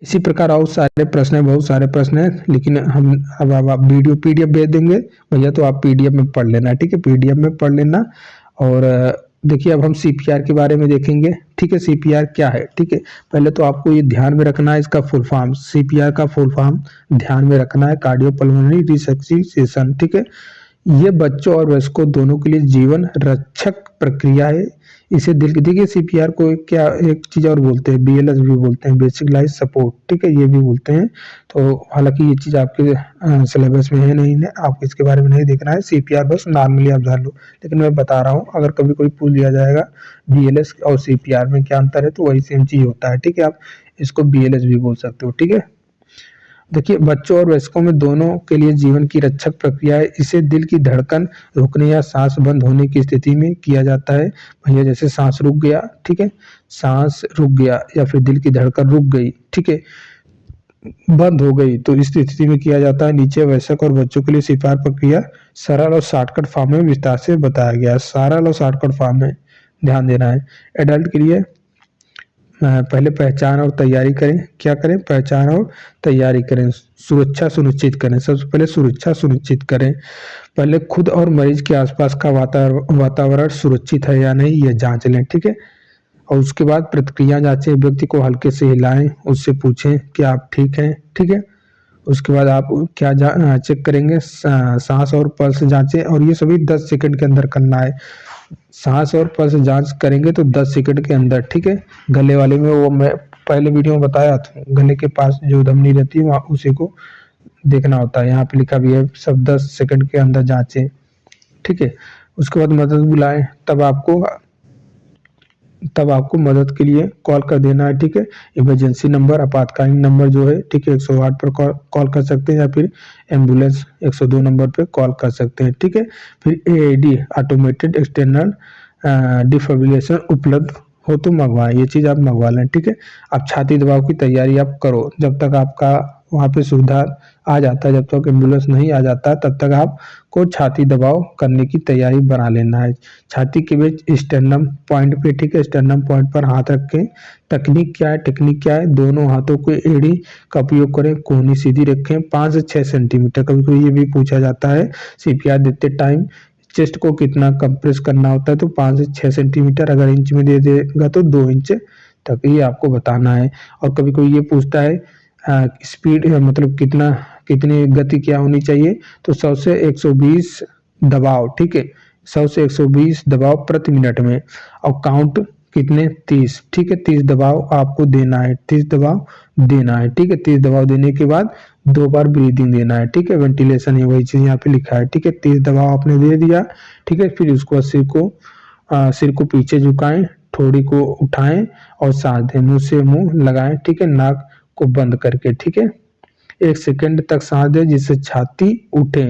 इसी प्रकार और सारे प्रश्न है, बहुत सारे प्रश्न है, लेकिन हम अब आप वीडियो पीडीएफ भेज देंगे भैया, तो आप पीडीएफ में पढ़ लेना, ठीक है, पीडीएफ में पढ़ लेना। और देखिए अब हम सीपीआर के बारे में देखेंगे, ठीक है। सीपीआर क्या है, ठीक है। पहले तो आपको ये ध्यान में रखना है, इसका फुल फॉर्म, सीपीआर का फुल फॉर्म ध्यान में रखना है, कार्डियोपल्मोनरी रिसक्सिसेशन, ठीक है। ये बच्चों और वयस्कों दोनों के लिए जीवन रक्षक प्रक्रिया है। इसे दिल की, देखिए सीपीआर को क्या एक चीज और बोलते हैं, बीएलएस भी बोलते हैं, बेसिक लाइफ सपोर्ट, ठीक है, ये भी बोलते हैं। तो हालांकि ये चीज आपके सिलेबस में है नहीं है, आपको इसके बारे में नहीं देखना है। सीपीआर बस नॉर्मली आप जान लो, लेकिन मैं बता रहा हूँ, अगर कभी कोई पूछ लिया जाएगा बीएलएस और सीपीआर में क्या अंतर है, तो वही सेम चीज होता है, ठीक है। आप इसको बीएलएस भी बोल सकते हो, ठीक है। देखिए बच्चों और वयस्कों में दोनों के लिए जीवन की रक्षक प्रक्रिया है। इसे दिल की धड़कन रुकने या सांस बंद होने की स्थिति में किया जाता है। भैया जैसे सांस रुक गया, ठीक है, सांस रुक गया या फिर दिल की धड़कन रुक गई, ठीक है, बंद हो गई, तो इस स्थिति में किया जाता है। नीचे वयस्क और बच्चों के लिए सिफार प्रक्रिया सरल और शॉर्टकट फॉर्म में विस्तार से बताया गया है। सरल और शॉर्टकट फॉर्म में ध्यान देना है। एडल्ट के लिए पहले पहचान और तैयारी करें, क्या करें, पहचान और तैयारी करें, सुरक्षा सुनिश्चित करें। सबसे पहले सुरक्षा सुनिश्चित करें, पहले खुद और मरीज के आसपास का वातावरण सुरक्षित है या नहीं यह जांच लें, ठीक है। और उसके बाद प्रतिक्रिया जांचें, व्यक्ति को हल्के से हिलाएं, उससे पूछें कि आप ठीक हैं, ठीक है। उसके बाद आप क्या चेक करेंगे, सांस और पल्स जांचें, और ये सभी 10 सेकंड के अंदर करना है। सांस और पल्स जांच करेंगे तो 10 सेकंड के अंदर, ठीक है। गले वाले में वो मैं पहले वीडियो में बताया था, गले के पास जो धमनी रहती है वहाँ उसी को देखना होता है। यहाँ पे लिखा भी है सब 10 सेकंड के अंदर जांचें, ठीक है। उसके बाद मदद बुलाएं, तब आपको मदद के लिए कॉल कर देना है, ठीक है। इमरजेंसी नंबर, आपातकालीन नंबर जो है, ठीक है, 108 पर कॉल कर सकते हैं या फिर एम्बुलेंस 102 नंबर पे कॉल कर सकते हैं, ठीक है। फिर एआईडी ऑटोमेटेड एक्सटर्नल डिफिब्रिलेशन उपलब्ध हो तो मंगवाएं, ये चीज़ आप मंगवा लें, ठीक है। अब छाती दबाव की तैयारी आप करो, जब तक आपका वहाँ पे सुविधा आ जाता है, जब तक एम्बुलेंस नहीं आ जाता तब तक आपको छाती दबाव करने की तैयारी बना लेना है। छाती के बीच स्टर्नम पॉइंट पे, ठीक है, स्टर्नम पॉइंट पर हाथ रखें। टेक्निक क्या है, दोनों हाथों को एड़ी का उपयोग करें, कोहनी सीधी रखें, 5 से 6 सेंटीमीटर। कभी कभी ये भी पूछा जाता है सीपीआर देते टाइम चेस्ट को कितना कंप्रेस करना होता है, तो 5 से 6 सेंटीमीटर, अगर इंच में दे देगा तो 2 इंच तक ये आपको बताना है। और कभी कोई ये पूछता है स्पीड मतलब कितनी गति क्या होनी चाहिए, तो 100 से 120 दबाव, ठीक है, 100 से 120 दबाव प्रति मिनट में। और काउंट कितने, 30, ठीक है, 30 दबाव आपको देना है, 30 दबाव देना है, ठीक है। 30 दबाव देने के बाद 2 बार ब्रीदिंग देना है, ठीक है। वेंटिलेशन है वही चीज यहाँ पे लिखा है, ठीक है। 30 दबाव आपने दे दिया, ठीक है। फिर उसको सिर को पीछे झुकाएं, ठोड़ी को उठाएं और सांस दें, मुंह से मुंह लगाएं, ठीक है, नाक को बंद करके, ठीक है। 1 सेकंड तक सांस दें जिससे छाती उठे,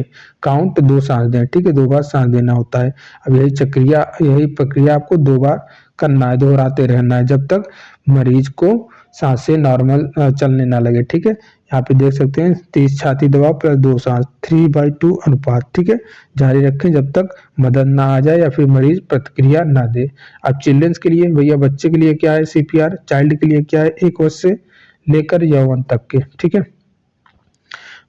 काउंट 2 सांस दें, ठीक है, 2 बार सांस देना होता है। अब यही प्रक्रिया आपको 2 बार करना है, दोहराते रहना है जब तक मरीज को सांसें नॉर्मल चलने ना लगे, ठीक है। यहाँ पे देख सकते हैं 30 छाती दबाव प्लस 2 सांस, 3/2 अनुपात, ठीक है। जारी रखें जब तक मदद ना आ जाए या फिर मरीज प्रतिक्रिया ना दे। अब चिल्ड्रंस के लिए भैया, बच्चे के लिए क्या है सीपीआर, चाइल्ड के लिए क्या है, 1 वर्ष से लेकर यौवन तक के, ठीक है।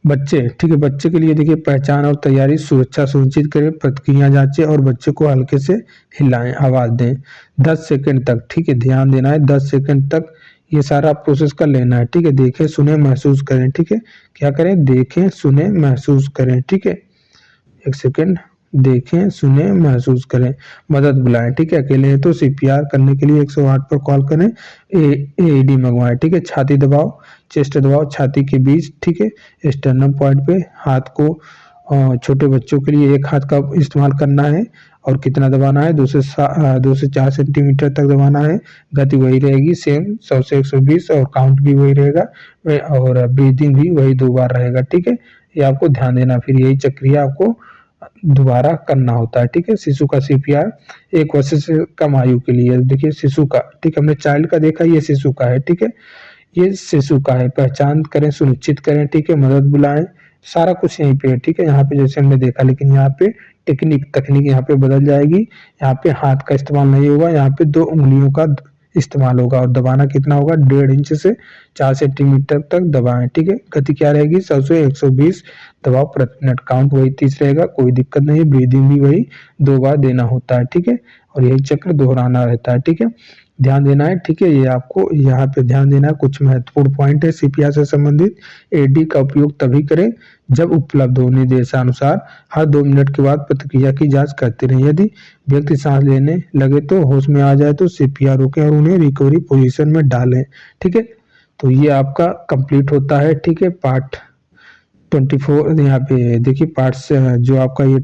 बच्चे, ठीक है, बच्चे के लिए देखिए पहचान और तैयारी, सुरक्षा सुनिश्चित करें, प्रतिक्रिया जांचें और बच्चे को हल्के से हिलाएं, आवाज दें 10 सेकंड तक, ठीक है, ध्यान देना है 10 सेकंड तक ये सारा प्रोसेस कर लेना है, ठीक है। देखें सुने महसूस करें, ठीक है, क्या करें, देखें सुने महसूस करें, ठीक है। 1 सेकंड, देखें सुने महसूस करें, मदद बुलाएं, ठीक है। अकेले हैं तो सीपीआर करने के लिए 108 पर कॉल करें, एईडी मंगवाएं, ठीक है। छाती दबाव, चेस्ट दबाव छाती के बीच, ठीक है, स्टर्नम पॉइंट पे हाथ को छोटे बच्चों के लिए एक हाथ का इस्तेमाल करना है और कितना दबाना है, 2 से 4 सेंटीमीटर तक दबाना है। गति वही रहेगी सेम 100 से 120 और काउंट भी वही रहेगा और ब्रीदिंग भी वही 2 बार रहेगा, ठीक है। ये आपको ध्यान देना, फिर यही चक्रिया आपको दोबारा करना होता है, ठीक है। शिशु का सीपीआर 1 वर्ष से कम आयु के लिए, देखिए शिशु का, ठीक है, हमने चाइल्ड का देखा, ये शिशु का है, ठीक है, ये शिशु का है। पहचान करें, सुनिश्चित करें, ठीक है, मदद बुलाएं, सारा कुछ यहीं पे है, ठीक है। यहाँ पे जैसे हमने देखा, लेकिन यहाँ पे तकनीक यहाँ पे बदल जाएगी, यहाँ पे हाथ का इस्तेमाल नहीं होगा, यहाँ पे 2 उंगलियों का इस्तेमाल होगा और दबाना कितना होगा, 1.5 इंच से 4 सेंटीमीटर तक दबाएं, ठीक है। गति क्या रहेगी, 100 से 120 दबाव प्रति मिनट, काउंट वही 30 रहेगा, कोई दिक्कत नहीं, ब्रीदिंग भी वही 2 बार देना होता है, ठीक है। और यही चक्र दोहराना रहता है, ठीक है, ध्यान देना है, ठीक है। ये आपको यहाँ पे ध्यान देना है, कुछ महत्वपूर्ण पॉइंट है सीपीआर से संबंधित। एडी का उपयोग तभी करें जब उपलब्ध हो, निर्देशानुसार हर 2 मिनट के बाद प्रतिक्रिया की जांच करते रहें। यदि व्यक्ति सांस लेने लगे तो होश में आ जाए तो सीपीआर रोकें और उन्हें रिकवरी पोजीशन में डालें, ठीक है। तो ये आपका कंप्लीट होता है, ठीक है, पार्ट 24। यहाँ पे देखिए पार्ट्स जो आपका ये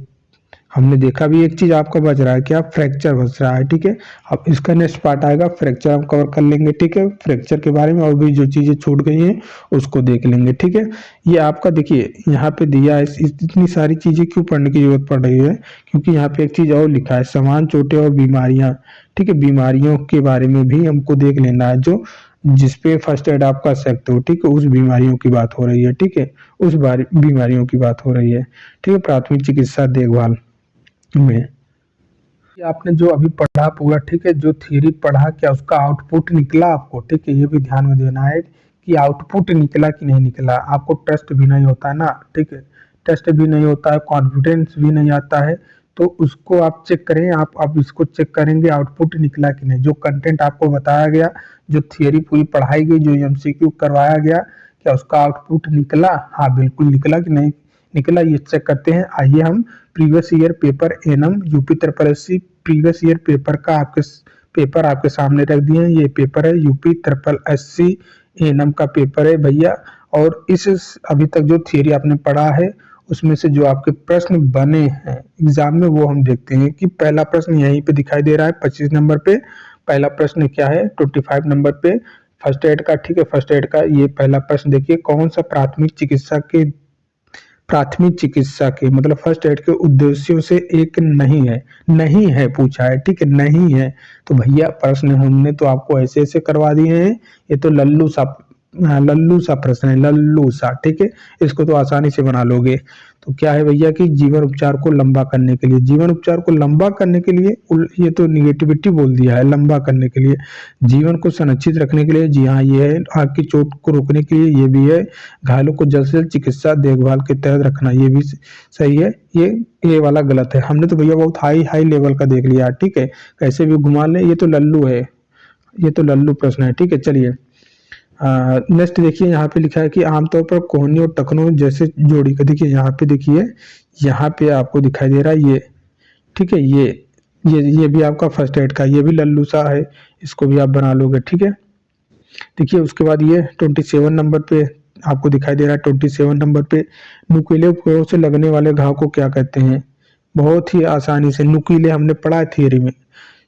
हमने देखा भी, एक चीज आपका बच रहा है क्या, फ्रैक्चर बच रहा है, ठीक है। अब इसका नेक्स्ट पार्ट आएगा, फ्रैक्चर हम कवर कर लेंगे, ठीक है। फ्रैक्चर के बारे में और भी जो चीजें छूट गई हैं उसको देख लेंगे, ठीक है। ये आपका देखिए यहाँ पे दिया है, इतनी सारी चीजें क्यों पढ़ने की जरूरत पड़ रही है, क्योंकि यहाँ पे एक चीज और लिखा है, समान चोटें और बीमारियां, ठीक है, बीमारियों के बारे में भी हमको देख लेना है, जो जिसपे फर्स्ट एड आप कर सकते हो, ठीक है, उस बीमारियों की बात हो रही है, ठीक है, उस बीमारियों की बात हो रही है, ठीक है, प्राथमिक चिकित्सा देखभाल में। ये आपने जो अभी पढ़ा पूरा, ठीक है, जो थ्योरी पढ़ा क्या उसका आउटपुट निकला आपको, ठीक है, ये भी ध्यान में देना है कि आउटपुट निकला कि नहीं निकला। आपको टेस्ट भी नहीं होता है ना, ठीक है, टेस्ट भी नहीं होता है, कॉन्फिडेंस भी नहीं आता है, तो उसको आप चेक करें, आप अब इसको चेक करेंगे आउटपुट निकला कि नहीं, जो कंटेंट आपको बताया गया, जो थियरी पूरी पढ़ाई गई, जो एमसीक्यू करवाया गया, क्या उसका आउटपुट निकला, हाँ बिल्कुल निकला कि नहीं निकला, ये चेक करते हैं। आइए हम previous year paper annum UP triple SC previous year paper का पेपर आपके सामने रख दिए हैं। ये पेपर है यूपी ट्रिपल एससी एनम का पेपर है भैया, और इस अभी तक जो थियरी आपने पढ़ा है उसमें से जो आपके प्रश्न बने हैं एग्जाम में वो हम देखते हैं कि पहला प्रश्न यहीं पे दिखाई दे रहा है 25 नंबर पे। पहला प्रश्न क्या है 25 नंबर पे फर्स्ट एड का, ठीक है। फर्स्ट एड का ये पहला प्रश्न देखिए, कौन सा प्राथमिक चिकित्सा के मतलब फर्स्ट एड के उद्देश्यों से एक नहीं है, नहीं है पूछा है, ठीक है, नहीं है। तो भैया प्रश्न हमने तो आपको ऐसे ऐसे करवा दिए हैं, ये तो लल्लू सा प्रश्न है, लल्लू सा, ठीक है। इसको तो आसानी से बना लोगे। तो क्या है भैया कि जीवन उपचार को लंबा करने के लिए, जीवन उपचार को लंबा करने के लिए ये तो निगेटिविटी बोल दिया है, लंबा करने के लिए, जीवन को संरक्षित रखने के लिए, जी हाँ ये है, आग की चोट को रोकने के लिए ये भी है, घायलों को जल्द से जल्द चिकित्सा देखभाल के तहत रखना ये भी सही है। ये वाला गलत है। हमने तो भैया बहुत हाई हाई लेवल का देख लिया, ठीक है, कैसे भी घुमा ले, ये तो लल्लू है, ये तो लल्लू प्रश्न है, ठीक है। चलिए नेक्स्ट देखिए, यहाँ पे लिखा है कि आमतौर पर कोहनी और टखनों जैसे जोड़ी का, देखिए यहाँ पे देखिए, यहाँ पे आपको दिखाई दे रहा है ये, ठीक है, ये भी आपका फर्स्ट एड का, ये भी लल्लू सा है, इसको भी आप बना लोगे, ठीक है। देखिए उसके बाद ये 27 नंबर पे आपको दिखाई दे रहा है, 27 नंबर पे नुकीले उपकरणों से लगने वाले घाव को क्या कहते हैं। बहुत ही आसानी से नुकीले हमने पढ़ा है थियरी में।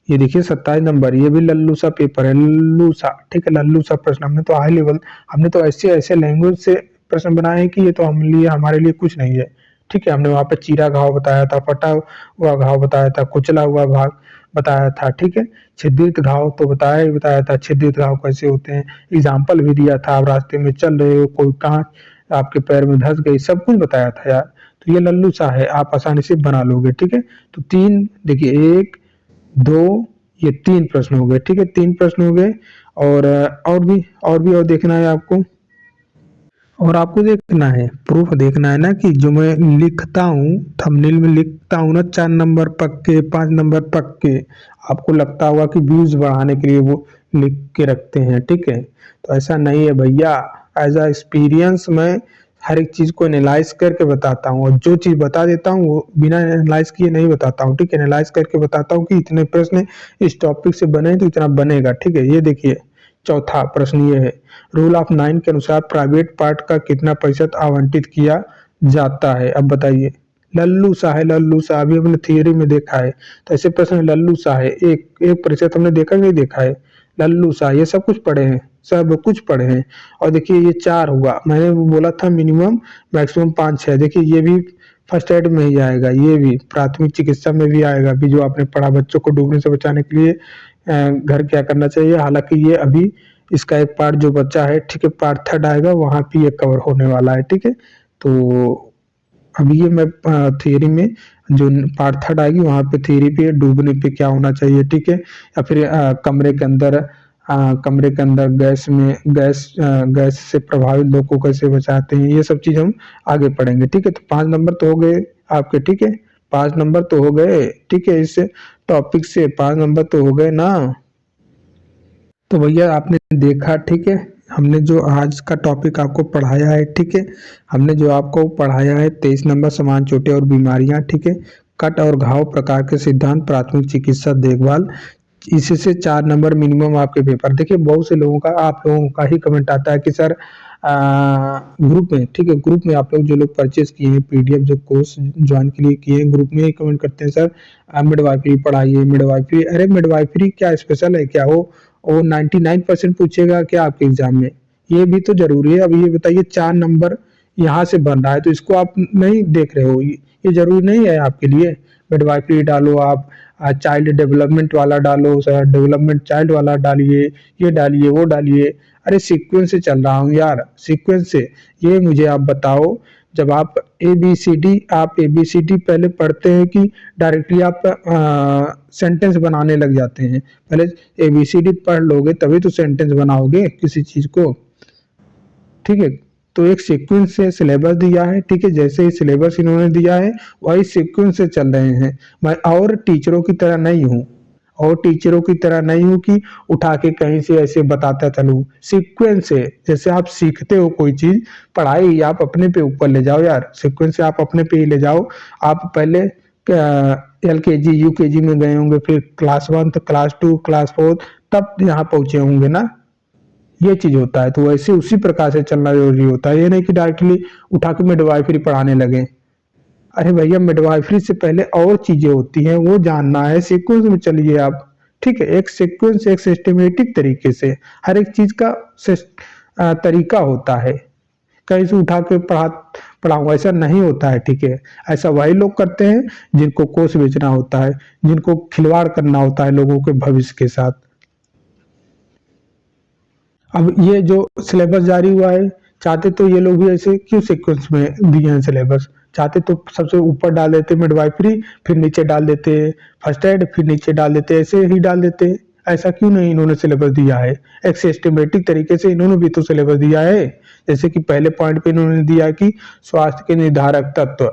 ये देखिए 27 नंबर, ये भी लल्लू सा पेपर है, लल्लू सा, ठीक है, लल्लू सा प्रश्न। हमने तो हाई लेवल, हमने तो ऐसे ऐसे लैंग्वेज से प्रश्न बनाए हैं कि ये तो हमारे लिए कुछ नहीं है, ठीक है। हमने वहां पे चीरा घाव बताया था, फटा हुआ घाव बताया था, कुचला हुआ भाग बताया था, ठीक है। छिद्रित घाव तो बताया ही बताया था, छिद्रित घाव कैसे होते हैं, एग्जाम्पल भी दिया था, आप रास्ते में चल रहे हो, कोई कांच आपके पैर में धंस गई, सब कुछ बताया था यार। तो ये लल्लू सा है, आप आसानी से बना लोगे, ठीक है। तो तीन देखिए, एक दो, ये तीन प्रश्न हो गए, ठीक है, तीन प्रश्न हो गए। और देखना है आपको, और आपको देखना है, प्रूफ देखना है ना, कि जो मैं लिखता हूँ थंबनेल में लिखता हूँ ना 4 नंबर पक्के, 5 नंबर पक्के, आपको लगता होगा कि व्यूज बढ़ाने के लिए वो लिख के रखते हैं, ठीक है। तो ऐसा नहीं है भैया, एज अ एक्सपीरियंस मैं हर एक चीज को एनालाइज करके बताता हूँ, और जो चीज बता देता हूँ वो बिना एनालाइज किए नहीं बताता हूँ, ठीक है। एनालाइज करके बताता हूँ कि इतने प्रश्न इस टॉपिक से बने तो इतना बनेगा, ठीक है। ये देखिए चौथा प्रश्न ये है, रूल ऑफ 9 के अनुसार प्राइवेट पार्ट का कितना प्रतिशत आवंटित किया जाता है। अब बताइए, लल्लू सा है, लल्लू सा, अभी हमने थियरी में देखा है, तो ऐसे प्रश्न लल्लू सा है, एक एक प्रतिशत हमने देखा नहीं देखा है, लल्लू सा, ये सब कुछ पढ़े हैं, सब कुछ पढ़े हैं। और देखिए ये 4 हुआ, मैंने बोला था मिनिमम मैक्सिमम 5-6, देखिए ये भी फर्स्ट एड में ही आएगा, ये भी प्राथमिक चिकित्सा में भी आएगा, अभी जो आपने पढ़ा बच्चों को डूबने से बचाने के लिए घर क्या करना चाहिए। हालांकि ये अभी इसका एक पार्ट जो बच्चा है, ठीक है, पार्ट थर्ड आएगा, वहां पे ये कवर होने वाला है, ठीक है। तो अभी ये मैं थियरी में जो पार्ट थर्ड आएगी वहां पे थियरी पे डूबने पे क्या होना चाहिए, ठीक है, या फिर कमरे के अंदर गैस से प्रभावित लोग को कैसे बचाते हैं, ये सब चीज हम आगे पढ़ेंगे, ठीक है। तो 5 नंबर तो हो गए आपके, ठीक है, 5 नंबर तो हो गए, ठीक है, इस टॉपिक से 5 नंबर तो हो गए ना। तो भैया आपने देखा, ठीक है, हमने जो आज का टॉपिक आपको पढ़ाया है, ठीक है, हमने जो आपको पढ़ाया है 23 नंबर समान चोटें और बीमारियां, ठीक है, कट और घाव प्रकार के सिद्धांत प्राथमिक चिकित्सा देखभाल, इसी से 4 नंबर मिनिमम आपके पेपर। देखिए बहुत से लोगों का, आप लोगों का ही कमेंट आता है कि सर ग्रुप में, ठीक है, ग्रुप में आप लोग जो लोग परचेज किए हैं पीडीएफ, जो कोर्स ज्वाइन के लिए किए हैं, ग्रुप में ही कमेंट करते हैं सर मिडवाइफरी पढ़ाइए, मिडवाइफरी। अरे मिडवाइफरी क्या स्पेशल है क्या, वो 99% पूछेगा क्या आपके एग्जाम में, ये भी तो जरूरी है। अब ये बताइए 4 नंबर यहाँ से बन रहा है तो इसको आप नहीं देख रहे हो, ये जरूरी नहीं है आपके लिए। मिडवाइफरी डालो आप, चाइल्ड डेवलपमेंट वाला डालो सर, डेवलपमेंट चाइल्ड वाला डालिए, ये डालिए वो डालिए। अरे सीक्वेंस से चल रहा हूँ यार, सीक्वेंस से। ये मुझे आप बताओ, जब आप ए बी सी डी पहले पढ़ते हैं कि डायरेक्टली आप सेंटेंस बनाने लग जाते हैं। पहले ए बी सी डी पढ़ लोगे तभी तो सेंटेंस बनाओगे किसी चीज को, ठीक है। तो एक सीक्वेंस से सिलेबस दिया है, ठीक है, जैसे ही सिलेबस इन्होंने दिया है वही सीक्वेंस से चल रहे हैं। मैं और टीचरों की तरह नहीं हूँ, और टीचरों की तरह नहीं हूँ कि उठा के कहीं से ऐसे बताता चलूं, सीक्वेंस से। जैसे आप सीखते हो कोई चीज, पढ़ाई आप अपने पे ऊपर ले जाओ यार, सीक्वेंस से आप अपने पे ही ले जाओ। आप पहले LKG UKG में गए होंगे, फिर क्लास 1 तो क्लास 2 क्लास 4 तब यहाँ पहुंचे होंगे ना। ये चीज होता है। तो वैसे उसी प्रकार से चलना जरूरी होता है, ये नहीं कि डायरेक्टली उठा के मिडवाइफरी पढ़ाने लगे। अरे भैया, मिडवाइफरी से पहले और चीजें होती हैं, वो जानना है, सीक्वेंस में चलिए आप। ठीक है, एक सीक्वेंस, एक सिस्टमेटिक तरीके से हर एक चीज का तरीका होता है। कहीं से उठा के पढ़ाऊंगा ऐसा नहीं होता है। ठीक है, ऐसा वही लोग करते हैं जिनको कोर्स बेचना होता है, जिनको खिलवाड़ करना होता है लोगों के भविष्य के साथ। अब ये जो सिलेबस जारी हुआ है, चाहते तो ये लोग भी ऐसे क्यों सीक्वेंस में दिए हैं सिलेबस, चाहते तो सबसे ऊपर डाल देते मिडवाइफरी, फिर नीचे डाल देते फर्स्ट एड, फिर नीचे डाल देते, ऐसे ही डाल देते। ऐसा क्यों नहीं इन्होंने सिलेबस दिया है? एक सिस्टमेटिक तरीके से इन्होंने भी तो सिलेबस दिया है। जैसे कि पहले पॉइंट पे इन्होंने दिया कि स्वास्थ्य के निर्धारक तत्व,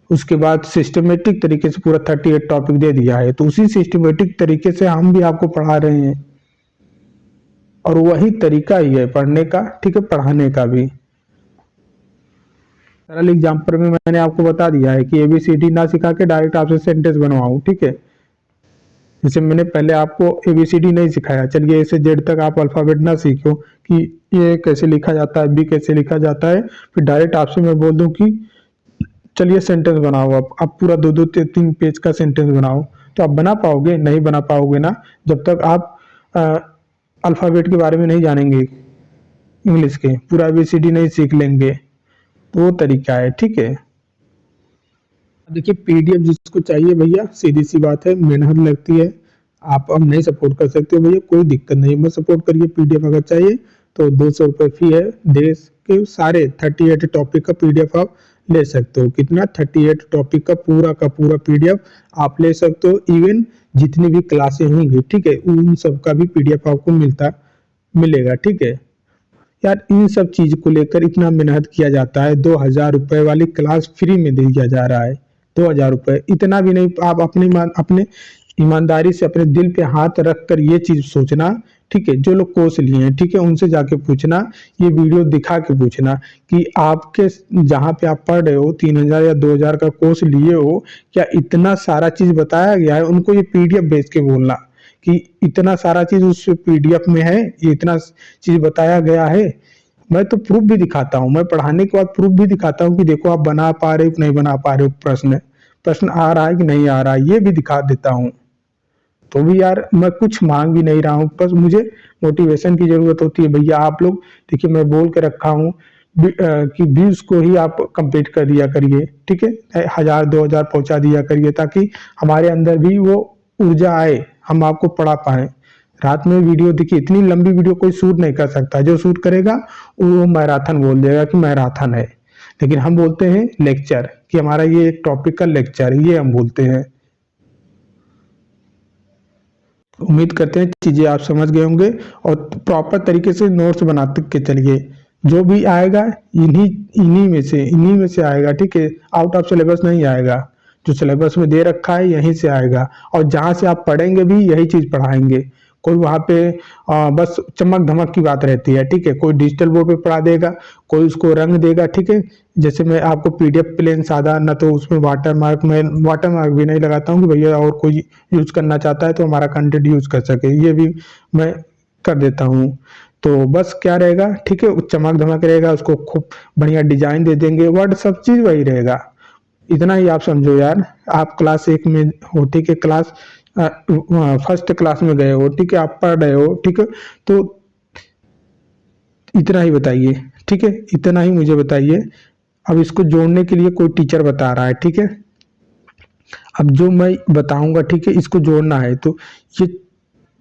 उसके बाद सिस्टमेटिक तरीके से पूरा 38 टॉपिक दे दिया है। तो उसी सिस्टमेटिक तरीके से हम भी आपको पढ़ा रहे हैं, और वही तरीका ही है पढ़ने का, ठीक है, पढ़ाने का भी। सरल एग्जाम्पल में मैंने आपको बता दिया है कि एबीसीडी ना सिखा के डायरेक्ट आपसे सेंटेंस बनवाऊं। ठीक है, जैसे मैंने पहले आपको एबीसीडी नहीं सिखाया, चलिए ए से जेड तक आप अल्फाबेट ना सीखो कि ये कैसे लिखा जाता है, बी कैसे लिखा जाता है, फिर डायरेक्ट आपसे मैं बोल दूं कि चलिए सेंटेंस बनाओ। आप पूरा 2-2 3 पेज का सेंटेंस बनाओ, तो आप बना पाओगे? नहीं बना पाओगे ना, जब तक आप अल्फाबेट के बारे में नहीं जानेंगे, इंग्लिश के पूरा एबीसीडी नहीं सीख लेंगे। तो वो तरीका है। ठीक है, देखिए पीडीएफ जिसको चाहिए भैया, सीधी सी बात है, मेहनत लगती है, आप अब नहीं सपोर्ट कर सकते हो भैया, कोई दिक्कत नहीं, मत सपोर्ट करिए। पीडीएफ अगर चाहिए तो 200 रुपये फी है, देश के सारे 38 टॉपिक का पीडीएफ आप ले सकते हो। कितना? 38 टॉपिक का पूरा पीडीएफ आप ले सकते हो। इवन जितनी भी क्लासें होंगी, ठीक है, उन सब का भी पीडीएफ आपको मिलेगा। ठीक है यार, इन सब चीज को लेकर इतना मेहनत किया जाता है, 2000 रुपए वाली क्लास फ्री में दिया जा रहा है। 2000 रुपए इतना भी नहीं, आप अपने ईमानदारी से अपने दिल पे हाथ रख कर ये चीज सोचना। ठीक है, जो लोग कोर्स लिए हैं, ठीक है, उनसे जाके पूछना, ये वीडियो दिखा के पूछना कि आपके जहाँ पे आप पढ़ रहे हो 3000 या 2000 का कोर्स लिए हो, क्या इतना सारा चीज बताया गया है? उनको ये पीडीएफ भेज के बोलना कि इतना सारा चीज उस पीडीएफ में है, ये इतना चीज बताया गया है। मैं तो प्रूफ भी दिखाता हूँ, मैं पढ़ाने के बाद प्रूफ भी दिखाता हूँ कि देखो आप बना पा रहे हो कि नहीं बना पा रहे हो, प्रश्न आ रहा है कि नहीं आ रहा है, ये भी दिखा देता हूँ। तो भी यार मैं कुछ मांग भी नहीं रहा हूँ, बस मुझे मोटिवेशन की जरूरत होती है। भैया आप लोग देखिए, मैं बोल के रखा हूँ कि व्यूज को ही आप कंप्लीट कर दिया करिए। ठीक है, 1000-2000 पहुंचा दिया करिए, ताकि हमारे अंदर भी वो ऊर्जा आए, हम आपको पढ़ा पाए। रात में वीडियो देखिए, इतनी लंबी वीडियो कोई शूट नहीं कर सकता, जो शूट करेगा वो मैराथन बोल देगा कि मैराथन है, लेकिन हम बोलते हैं लेक्चर, कि हमारा ये एक टॉपिक का लेक्चर, ये हम बोलते हैं। उम्मीद करते हैं चीजें आप समझ गए होंगे, और प्रॉपर तरीके से नोट्स बनाते के चलिए। जो भी आएगा इन्हीं में से आएगा। ठीक है, आउट ऑफ सिलेबस नहीं आएगा, जो सिलेबस में दे रखा है यहीं से आएगा, और जहां से आप पढ़ेंगे भी यही चीज पढ़ाएंगे। कोई वहां पे बस चमक धमक की बात रहती है। ठीक है, कोई डिजिटल बोर्ड पे पढ़ा देगा, कोई उसको रंग देगा। ठीक है, जैसे मैं आपको पीडीएफ प्लेन सादा, ना तो उसमें वाटर मार्क, मैं वाटर मार्क भी नहीं लगाता हूँ कि भैया और कोई यूज करना चाहता है तो हमारा कंटेंट यूज कर सके, ये भी मैं कर देता हूँ। तो बस क्या रहेगा, ठीक है, चमक धमक रहेगा, उसको खूब बढ़िया डिजाइन दे देंगे, वर्ड सब चीज वही रहेगा। इतना ही आप समझो यार। आप क्लास 1 में हो, ठीक है, क्लास फर्स्ट क्लास में गए हो, ठीक है, आप पढ़ रहे हो, ठीक है, तो इतना ही बताइए। ठीक है, इतना ही मुझे बताइए। अब इसको जोड़ने के लिए कोई टीचर बता रहा है, ठीक है, अब जो मैं बताऊंगा, ठीक है, इसको जोड़ना है, तो ये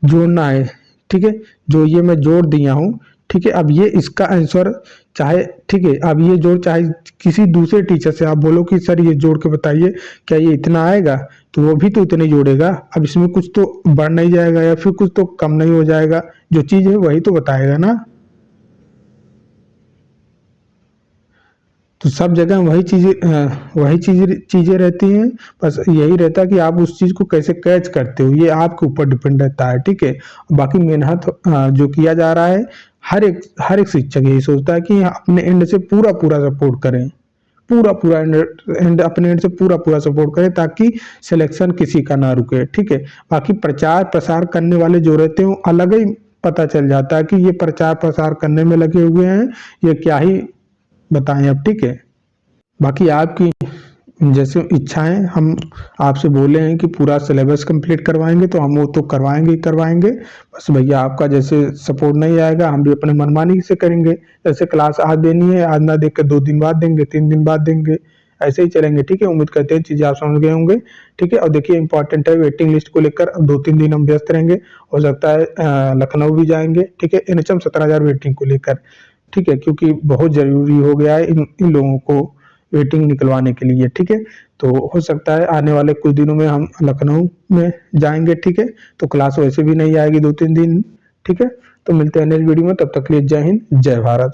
जोड़ना है। ठीक है, जो ये मैं जोड़ दिया हूँ, ठीक है, अब ये इसका आंसर चाहे, ठीक है, अब ये जोड़ चाहे किसी दूसरे टीचर से आप बोलो कि सर ये जोड़ के बताइए, क्या ये इतना आएगा, तो वो भी तो इतने जोड़ेगा। अब इसमें कुछ तो बढ़ नहीं जाएगा या फिर कुछ तो कम नहीं हो जाएगा, जो चीज है वही तो बताएगा ना। तो सब जगह वही चीजें रहती हैं, बस यही रहता है कि आप उस चीज को कैसे कैच करते हो, ये आपके ऊपर डिपेंड रहता है। ठीक है, बाकी मेहनत जो किया जा रहा है, हर एक शिक्षक यही सोचता है कि अपने एंड से पूरा पूरा सपोर्ट करें, पूरा एंड अपने एंड से पूरा सपोर्ट करें, ताकि सिलेक्शन किसी का ना रुके। ठीक है, बाकी प्रचार प्रसार करने वाले जो रहते हैं वो अलग ही पता चल जाता है कि ये प्रचार प्रसार करने में लगे हुए हैं, ये क्या ही बताएं अब। ठीक है, बाकी आपकी जैसे इच्छाएं, हम आपसे बोले हैं कि पूरा सिलेबस कंप्लीट करवाएंगे तो हम वो तो करवाएंगे ही करवाएंगे। बस भैया आपका जैसे सपोर्ट नहीं आएगा हम भी अपने मनमानी से करेंगे। जैसे क्लास आज देनी है, आज ना देख कर 2 दिन बाद देंगे, 3 दिन बाद देंगे, ऐसे ही चलेंगे। ठीक है, उम्मीद करते हैं चीजें आप समझ गए होंगे। ठीक है, और देखिए इंपॉर्टेंट है वेटिंग लिस्ट को लेकर, अब 2-3 दिन हम व्यस्त रहेंगे। हो सकता है लखनऊ भी जाएंगे। ठीक है, NHM 17,000 वेटिंग को लेकर। ठीक है, क्योंकि बहुत जरूरी हो गया है इन लोगों को वेटिंग निकलवाने के लिए। ठीक है, तो हो सकता है आने वाले कुछ दिनों में हम लखनऊ में जाएंगे। ठीक है, तो क्लास वैसे भी नहीं आएगी 2-3 दिन। ठीक है, तो मिलते हैं नेक्स्ट वीडियो में, तब तक के लिए जय हिंद जय भारत।